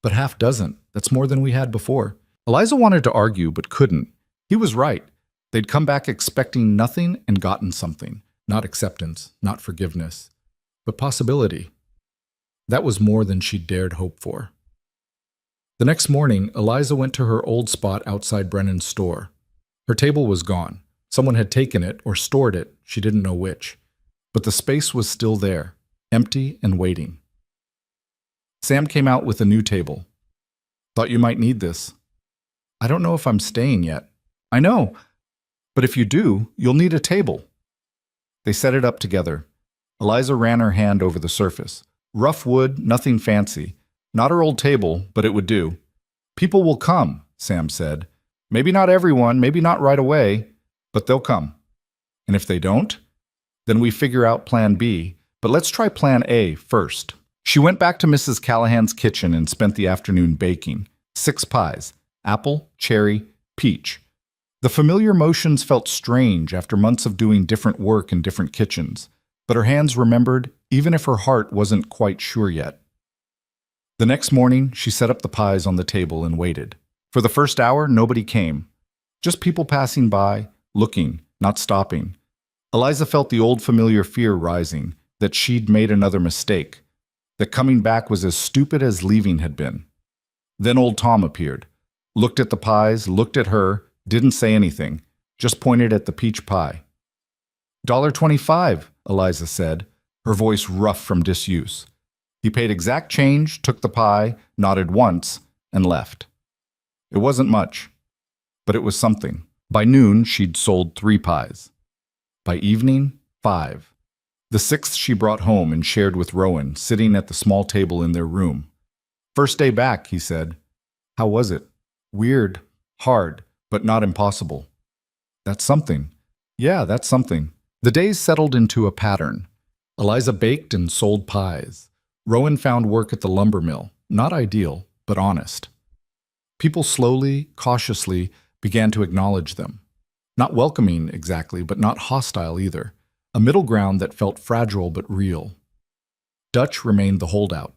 But half doesn't. That's more than we had before. Eliza wanted to argue, but couldn't. He was right. They'd come back expecting nothing and gotten something. Not acceptance, not forgiveness, but possibility. That was more than she dared hope for. The next morning, Eliza went to her old spot outside Brennan's store. Her table was gone. Someone had taken it or stored it, she didn't know which. But the space was still there, empty and waiting. Sam came out with a new table. Thought you might need this. I don't know if I'm staying yet. I know, but if you do, you'll need a table. They set it up together. Eliza ran her hand over the surface. Rough wood, nothing fancy. Not her old table, but it would do. People will come, Sam said. Maybe not everyone, maybe not right away, but they'll come. And if they don't, then we figure out plan B, but let's try plan A first. She went back to Mrs. Callahan's kitchen and spent the afternoon baking. 6 pies, apple, cherry, peach. The familiar motions felt strange after months of doing different work in different kitchens, but her hands remembered, even if her heart wasn't quite sure yet. The next morning, she set up the pies on the table and waited. For the first hour, nobody came. Just people passing by, looking, not stopping. Eliza felt the old familiar fear rising, that she'd made another mistake, that coming back was as stupid as leaving had been. Then old Tom appeared, looked at the pies, looked at her, didn't say anything, just pointed at the peach pie. $1.25, Eliza said, her voice rough from disuse. He paid exact change, took the pie, nodded once, and left. It wasn't much, but it was something. By noon, she'd sold 3 pies. By evening, 5. The 6th she brought home and shared with Rowan, sitting at the small table in their room. First day back, he said. How was it? Weird, hard, but not impossible. That's something. Yeah, that's something. The days settled into a pattern. Eliza baked and sold pies. Rowan found work at the lumber mill, not ideal, but honest. People slowly, cautiously began to acknowledge them. Not welcoming exactly, but not hostile either. A middle ground that felt fragile but real. Dutch remained the holdout.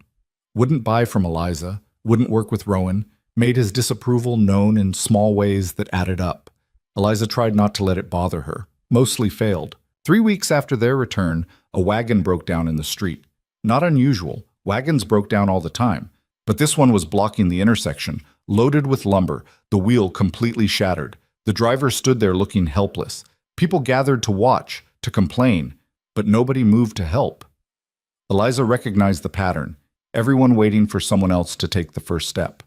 Wouldn't buy from Eliza, wouldn't work with Rowan, made his disapproval known in small ways that added up. Eliza tried not to let it bother her, mostly failed. 3 weeks after their return, a wagon broke down in the street. Not unusual, wagons broke down all the time, but this one was blocking the intersection, loaded with lumber, the wheel completely shattered. The driver stood there looking helpless. People gathered to watch, to complain, but nobody moved to help. Eliza recognized the pattern, everyone waiting for someone else to take the first step.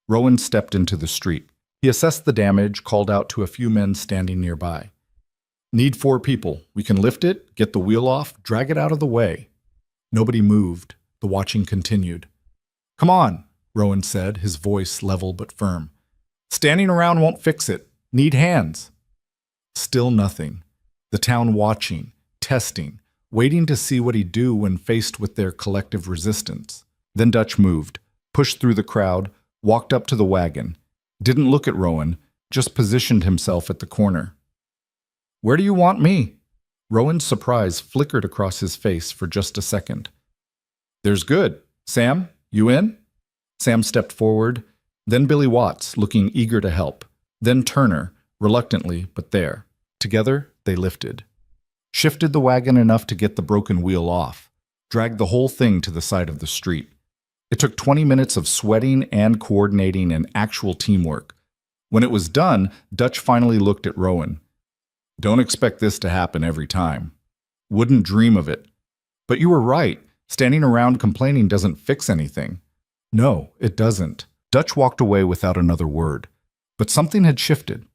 Rowan stepped into the street. He assessed the damage, called out to a few men standing nearby. Need 4 people. We can lift it, get the wheel off, drag it out of the way. Nobody moved. The watching continued. Come on, Rowan said, his voice level but firm. Standing around won't fix it. Need hands. Still nothing. The town watching, testing, waiting to see what he'd do when faced with their collective resistance. Then Dutch moved, pushed through the crowd, walked up to the wagon, didn't look at Rowan, just positioned himself at the corner. Where do you want me? Rowan's surprise flickered across his face for just a second. There's good. Sam, you in? Sam stepped forward, then Billy Watts, looking eager to help, then Turner, reluctantly, but there. Together, they lifted. Shifted the wagon enough to get the broken wheel off, dragged the whole thing to the side of the street. It took 20 minutes of sweating and coordinating and actual teamwork. When it was done, Dutch finally looked at Rowan. Don't expect this to happen every time. Wouldn't dream of it. But you were right. Standing around complaining doesn't fix anything. No, it doesn't. Dutch walked away without another word. But something had shifted.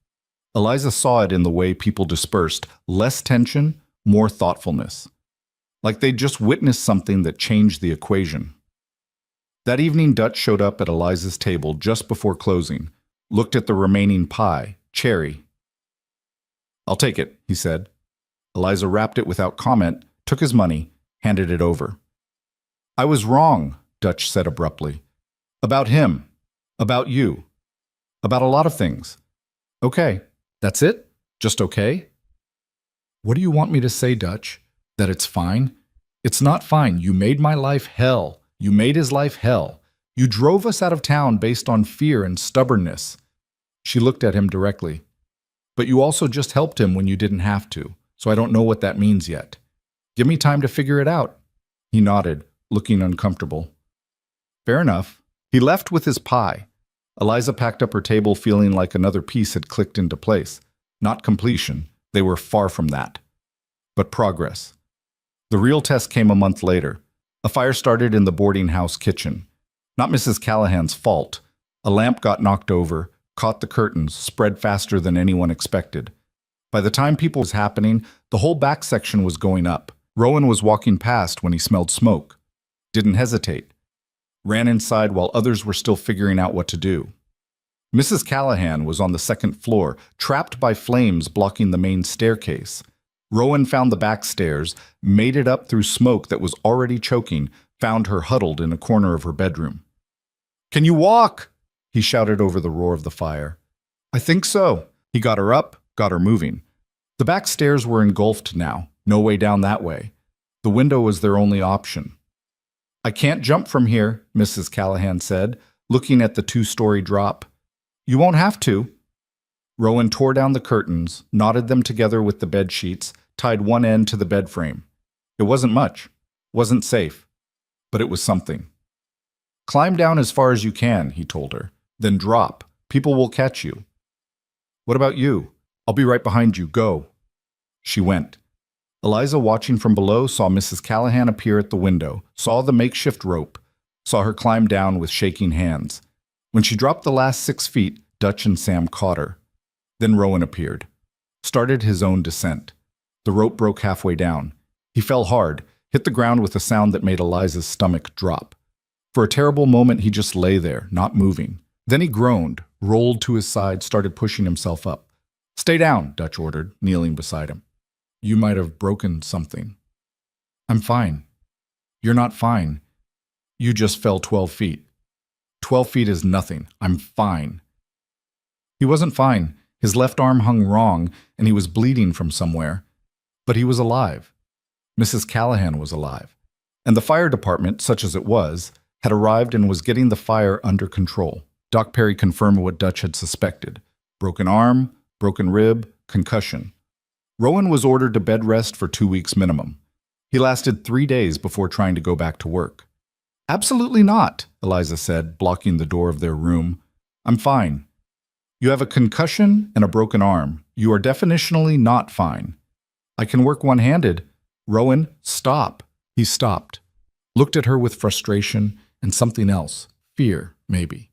Eliza saw it in the way people dispersed. Less tension, more thoughtfulness. Like they'd just witnessed something that changed the equation. That evening, Dutch showed up at Eliza's table just before closing, looked at the remaining pie, cherry. I'll take it, he said. Eliza wrapped it without comment, took his money, handed it over. I was wrong, Dutch said abruptly. About him. About you. About a lot of things. Okay, that's it? Just okay? What do you want me to say, Dutch? That it's fine? It's not fine. You made my life hell. You made his life hell. You drove us out of town based on fear and stubbornness. She looked at him directly. But you also just helped him when you didn't have to, so I don't know what that means yet. Give me time to figure it out. He nodded, looking uncomfortable. Fair enough. He left with his pie. Eliza packed up her table feeling like another piece had clicked into place. Not completion. They were far from that. But progress. The real test came a month later. A fire started in the boarding house kitchen. Not Mrs. Callahan's fault. A lamp got knocked over, caught the curtains, spread faster than anyone expected. By the time people was happening, the whole back section was going up. Rowan was walking past when he smelled smoke. Didn't hesitate. Ran inside while others were still figuring out what to do. Mrs. Callahan was on the second floor, trapped by flames blocking the main staircase. Rowan found the back stairs, made it up through smoke that was already choking, found her huddled in a corner of her bedroom. "Can you walk?" he shouted over the roar of the fire. "I think so." He got her up, got her moving. The back stairs were engulfed now, no way down that way. The window was their only option. "I can't jump from here," Mrs. Callahan said, looking at the two-story drop. "You won't have to." Rowan tore down the curtains, knotted them together with the bed sheets, tied one end to the bed frame. It wasn't much, wasn't safe, but it was something. "Climb down as far as you can," he told her. "Then drop. People will catch you." "What about you? I'll be right behind you. Go." She went. Eliza, watching from below, saw Mrs. Callahan appear at the window, saw the makeshift rope, saw her climb down with shaking hands. When she dropped the last 6 feet, Dutch and Sam caught her. Then Rowan appeared, started his own descent. The rope broke halfway down. He fell hard, hit the ground with a sound that made Eliza's stomach drop. For a terrible moment, he just lay there, not moving. Then he groaned, rolled to his side, started pushing himself up. "Stay down," Dutch ordered, kneeling beside him. "You might have broken something." "I'm fine." "You're not fine. You just fell 12 feet. 12 feet is nothing. I'm fine." He wasn't fine. His left arm hung wrong, and he was bleeding from somewhere. But he was alive. Mrs. Callahan was alive. And the fire department, such as it was, had arrived and was getting the fire under control. Doc Perry confirmed what Dutch had suspected. Broken arm, broken rib, concussion. Rowan was ordered to bed rest for 2 weeks minimum. He lasted 3 days before trying to go back to work. "Absolutely not," Eliza said, blocking the door of their room. "I'm fine." "You have a concussion and a broken arm. You are definitionally not fine." "I can work one-handed." "Rowan, stop." He stopped, looked at her with frustration and something else, fear, maybe.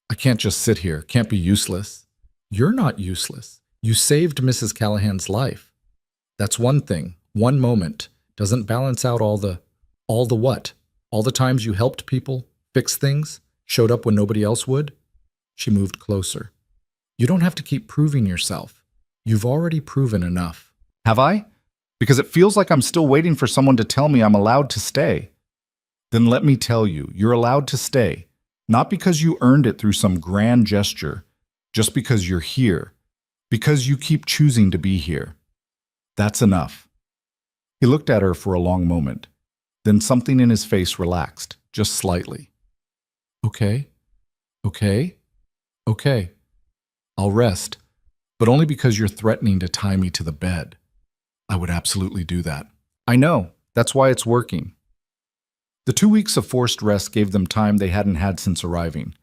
"I can't just sit here, can't be useless." "You're not useless. You saved Mrs. Callahan's life. That's one thing, one moment, doesn't balance out all the what? All the times you helped people, fixed things, showed up when nobody else would?" She moved closer. "You don't have to keep proving yourself. You've already proven enough." "Have I? Because it feels like I'm still waiting for someone to tell me I'm allowed to stay." "Then let me tell you, you're allowed to stay. Not because you earned it through some grand gesture, just because you're here. Because you keep choosing to be here. That's enough." He looked at her for a long moment. Then something in his face relaxed, just slightly. "Okay, okay, okay. I'll rest, but only because you're threatening to tie me to the bed." "I would absolutely do that." "I know. That's why it's working." The 2 weeks of forced rest gave them time they hadn't had since arriving.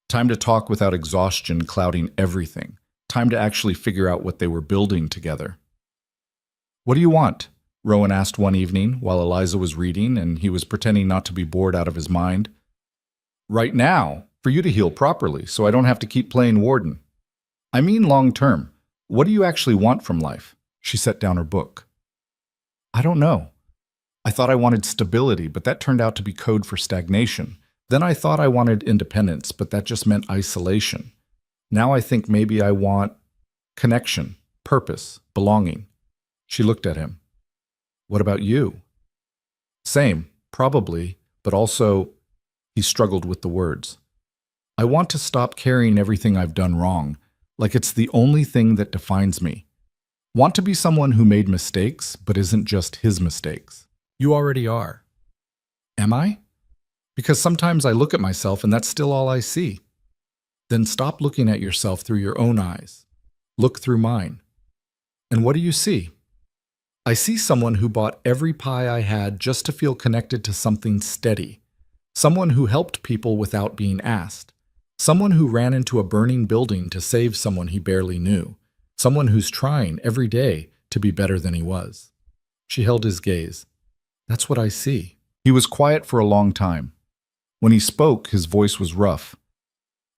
Time to talk without exhaustion clouding everything. Time to actually figure out what they were building together. "What do you want?" Rowan asked one evening while Eliza was reading and he was pretending not to be bored out of his mind. "Right now, for you to heal properly so I don't have to keep playing warden." "I mean long term. What do you actually want from life?" She set down her book. "I don't know. I thought I wanted stability, but that turned out to be code for stagnation. Then I thought I wanted independence, but that just meant isolation. Now I think maybe I want connection, purpose, belonging." She looked at him. "What about you?" "Same, probably, but also," he struggled with the words. "I want to stop carrying everything I've done wrong, like it's the only thing that defines me. Want to be someone who made mistakes, but isn't just his mistakes." "You already are." "Am I? Because sometimes I look at myself and that's still all I see." "Then stop looking at yourself through your own eyes. Look through mine." "And what do you see?" "I see someone who bought every pie I had just to feel connected to something steady. Someone who helped people without being asked. Someone who ran into a burning building to save someone he barely knew. someone who's trying every day to be better than he was. She held his gaze. That's what I see. He was quiet for a long time. When he spoke, his voice was rough.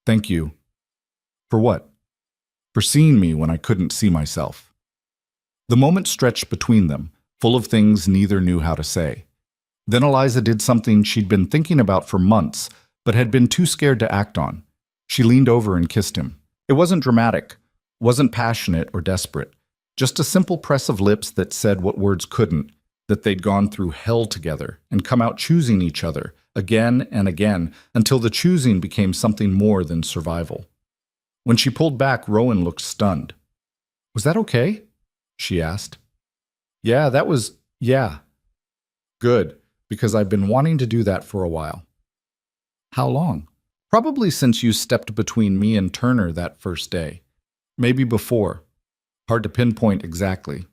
Thank you. For what? For seeing me when I couldn't see myself. The moment stretched between them, full of things neither knew how to say. Then Eliza did something she'd been thinking about for months, but had been too scared to act on. She leaned over and kissed him. It wasn't dramatic, wasn't passionate or desperate, just a simple press of lips that said what words couldn't, that they'd gone through hell together and come out choosing each other again and again until the choosing became something more than survival. When she pulled back, Rowan looked stunned. Was that okay? She asked. Yeah. Good, because I've been wanting to do that for a while. How long? Probably since you stepped between me and Turner that first day. Maybe before. Hard to pinpoint exactly.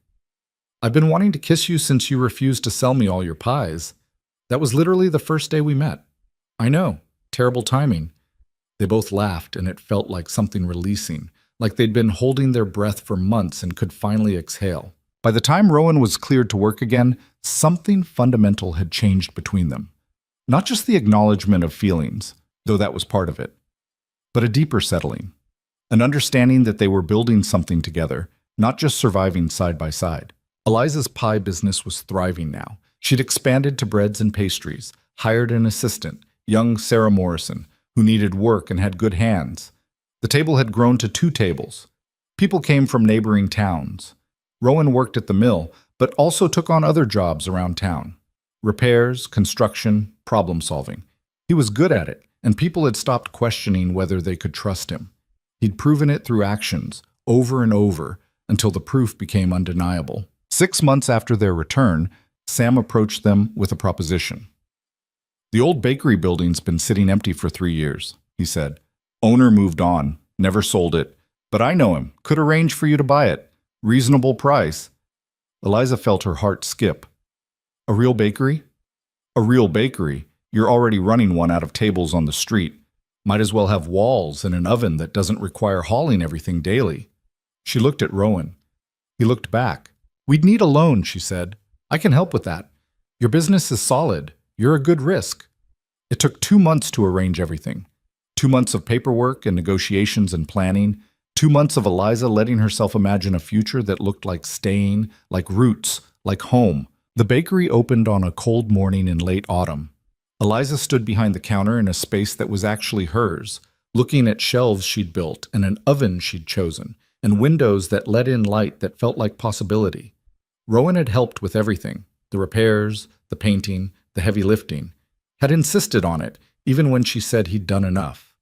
I've been wanting to kiss you since you refused to sell me all your pies. That was literally the first day we met. I know. Terrible timing. They both laughed, and it felt like something releasing, like they'd been holding their breath for months and could finally exhale. By the time Rowan was cleared to work again, something fundamental had changed between them. Not just the acknowledgement of feelings, though that was part of it, but a deeper settling, an understanding that they were building something together, not just surviving side by side. Eliza's pie business was thriving now. She'd expanded to breads and pastries, hired an assistant, young Sarah Morrison, who needed work and had good hands. The table had grown to 2 tables. People came from neighboring towns. Rowan worked at the mill, but also took on other jobs around town. Repairs, construction, problem solving. He was good at it, and people had stopped questioning whether they could trust him. He'd proven it through actions, over and over, until the proof became undeniable. 6 months after their return, Sam approached them with a proposition. The old bakery building's been sitting empty for 3 years, he said. Owner moved on, never sold it, but I know him, could arrange for you to buy it. Reasonable price. Eliza felt her heart skip. A real bakery? A real bakery. You're already running one out of tables on the street. Might as well have walls and an oven that doesn't require hauling everything daily. She looked at Rowan. He looked back. We'd need a loan, she said. I can help with that. Your business is solid. You're a good risk. It took 2 months to arrange everything. 2 months of paperwork and negotiations and planning. 2 months of Eliza letting herself imagine a future that looked like staying, like roots, like home. The bakery opened on a cold morning in late autumn. Eliza stood behind the counter in a space that was actually hers, looking at shelves she'd built and an oven she'd chosen, and windows that let in light that felt like possibility. Rowan had helped with everything, the repairs, the painting, the heavy lifting, had insisted on it, even when she said he'd done enough.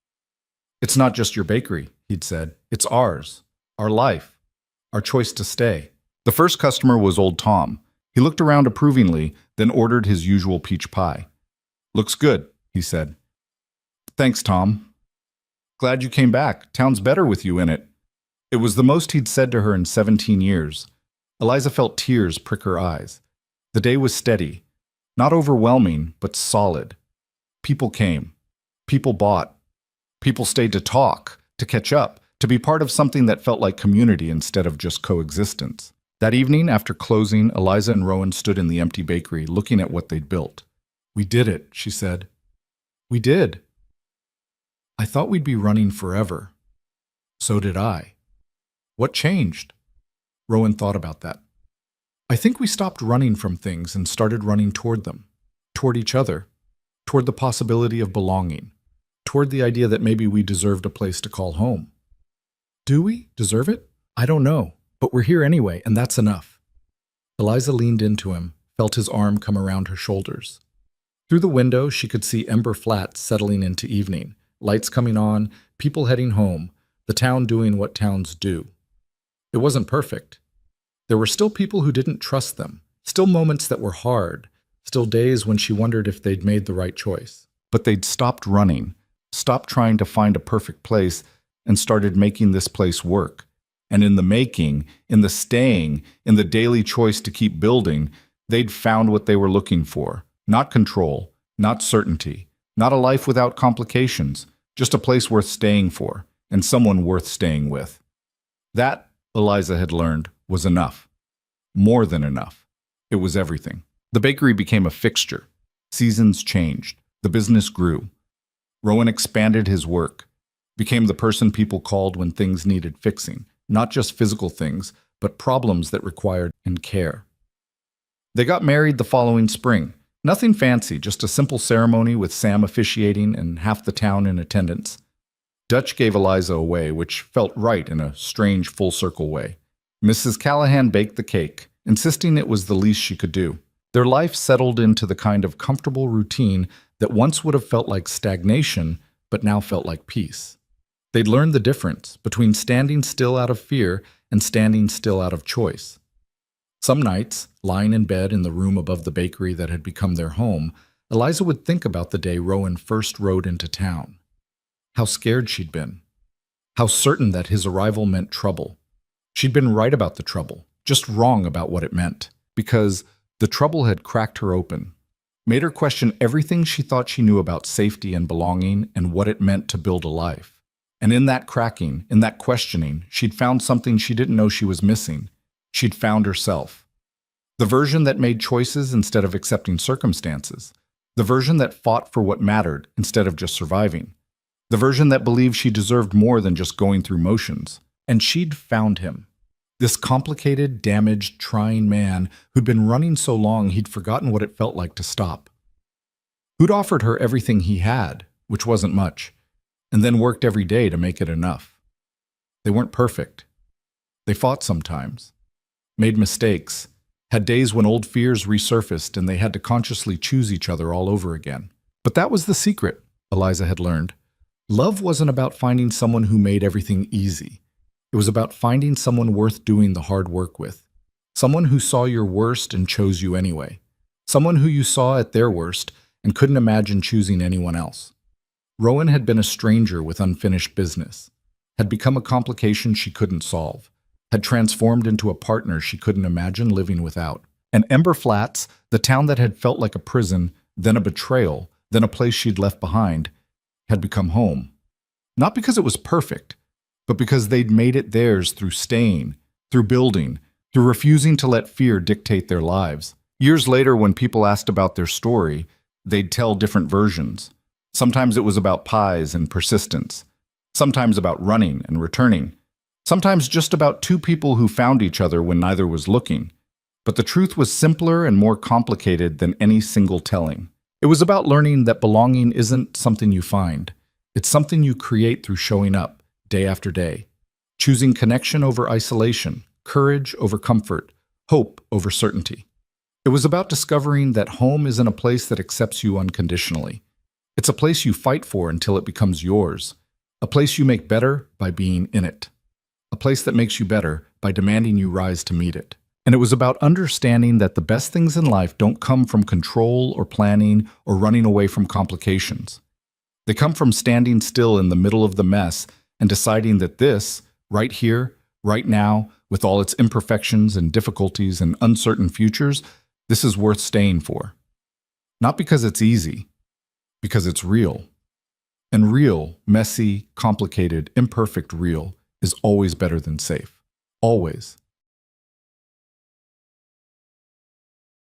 It's not just your bakery, he'd said. It's ours, our life, our choice to stay. The first customer was old Tom. He looked around approvingly, then ordered his usual peach pie. Looks good, he said. Thanks, Tom. Glad you came back. Town's better with you in it. It was the most he'd said to her in 17 years. Eliza felt tears prick her eyes. The day was steady. Not overwhelming, but solid. People came. People bought. People stayed to talk, to catch up, to be part of something that felt like community instead of just coexistence. That evening, after closing, Eliza and Rowan stood in the empty bakery, looking at what they'd built. We did it, she said. We did. I thought we'd be running forever. So did I. What changed? Rowan thought about that. I think we stopped running from things and started running toward them, toward each other, toward the possibility of belonging, toward the idea that maybe we deserved a place to call home. Do we deserve it? I don't know, but we're here anyway, and that's enough. Eliza leaned into him, felt his arm come around her shoulders. Through the window, she could see Ember Flats settling into evening, lights coming on, people heading home, the town doing what towns do. It wasn't perfect. There were still people who didn't trust them, still moments that were hard, still days when she wondered if they'd made the right choice. But they'd stopped running, stopped trying to find a perfect place, and started making this place work. And in the making, in the staying, in the daily choice to keep building, they'd found what they were looking for. Not control, not certainty, not a life without complications, just a place worth staying for, and someone worth staying with. That, Eliza had learned, was enough. More than enough. It was everything. The bakery became a fixture. Seasons changed. The business grew. Rowan expanded his work, became the person people called when things needed fixing, not just physical things, but problems that required care. They got married the following spring. Nothing fancy, just a simple ceremony with Sam officiating and half the town in attendance. Dutch gave Eliza away, which felt right in a strange full-circle way. Mrs. Callahan baked the cake, insisting it was the least she could do. Their life settled into the kind of comfortable routine that once would have felt like stagnation, but now felt like peace. They'd learned the difference between standing still out of fear and standing still out of choice. Some nights, lying in bed in the room above the bakery that had become their home, Eliza would think about the day Rowan first rode into town. How scared she'd been. How certain that his arrival meant trouble. She'd been right about the trouble, just wrong about what it meant, because the trouble had cracked her open, made her question everything she thought she knew about safety and belonging and what it meant to build a life. And in that cracking, in that questioning, she'd found something she didn't know she was missing. She'd found herself. The version that made choices instead of accepting circumstances. The version that fought for what mattered instead of just surviving. The version that believed she deserved more than just going through motions. And she'd found him. This complicated, damaged, trying man who'd been running so long he'd forgotten what it felt like to stop. Who'd offered her everything he had, which wasn't much, and then worked every day to make it enough. They weren't perfect. They fought sometimes, made mistakes, had days when old fears resurfaced and they had to consciously choose each other all over again. But that was the secret, Eliza had learned. Love wasn't about finding someone who made everything easy. It was about finding someone worth doing the hard work with. Someone who saw your worst and chose you anyway. Someone who you saw at their worst and couldn't imagine choosing anyone else. Rowan had been a stranger with unfinished business, had become a complication she couldn't solve, had transformed into a partner she couldn't imagine living without. And Ember Flats, the town that had felt like a prison, then a betrayal, then a place she'd left behind, had become home. Not because it was perfect, but because they'd made it theirs through staying, through building, through refusing to let fear dictate their lives. Years later, when people asked about their story, they'd tell different versions. Sometimes it was about pies and persistence. Sometimes about running and returning. Sometimes just about two people who found each other when neither was looking. But the truth was simpler and more complicated than any single telling. It was about learning that belonging isn't something you find. It's something you create through showing up, day after day. Choosing connection over isolation, courage over comfort, hope over certainty. It was about discovering that home isn't a place that accepts you unconditionally. It's a place you fight for until it becomes yours. A place you make better by being in it. A place that makes you better by demanding you rise to meet it. And it was about understanding that the best things in life don't come from control or planning or running away from complications. They come from standing still in the middle of the mess and deciding that this, right here, right now, with all its imperfections and difficulties and uncertain futures, this is worth staying for. Not because it's easy, because it's real. And real, messy, complicated, imperfect real is always better than safe. Always.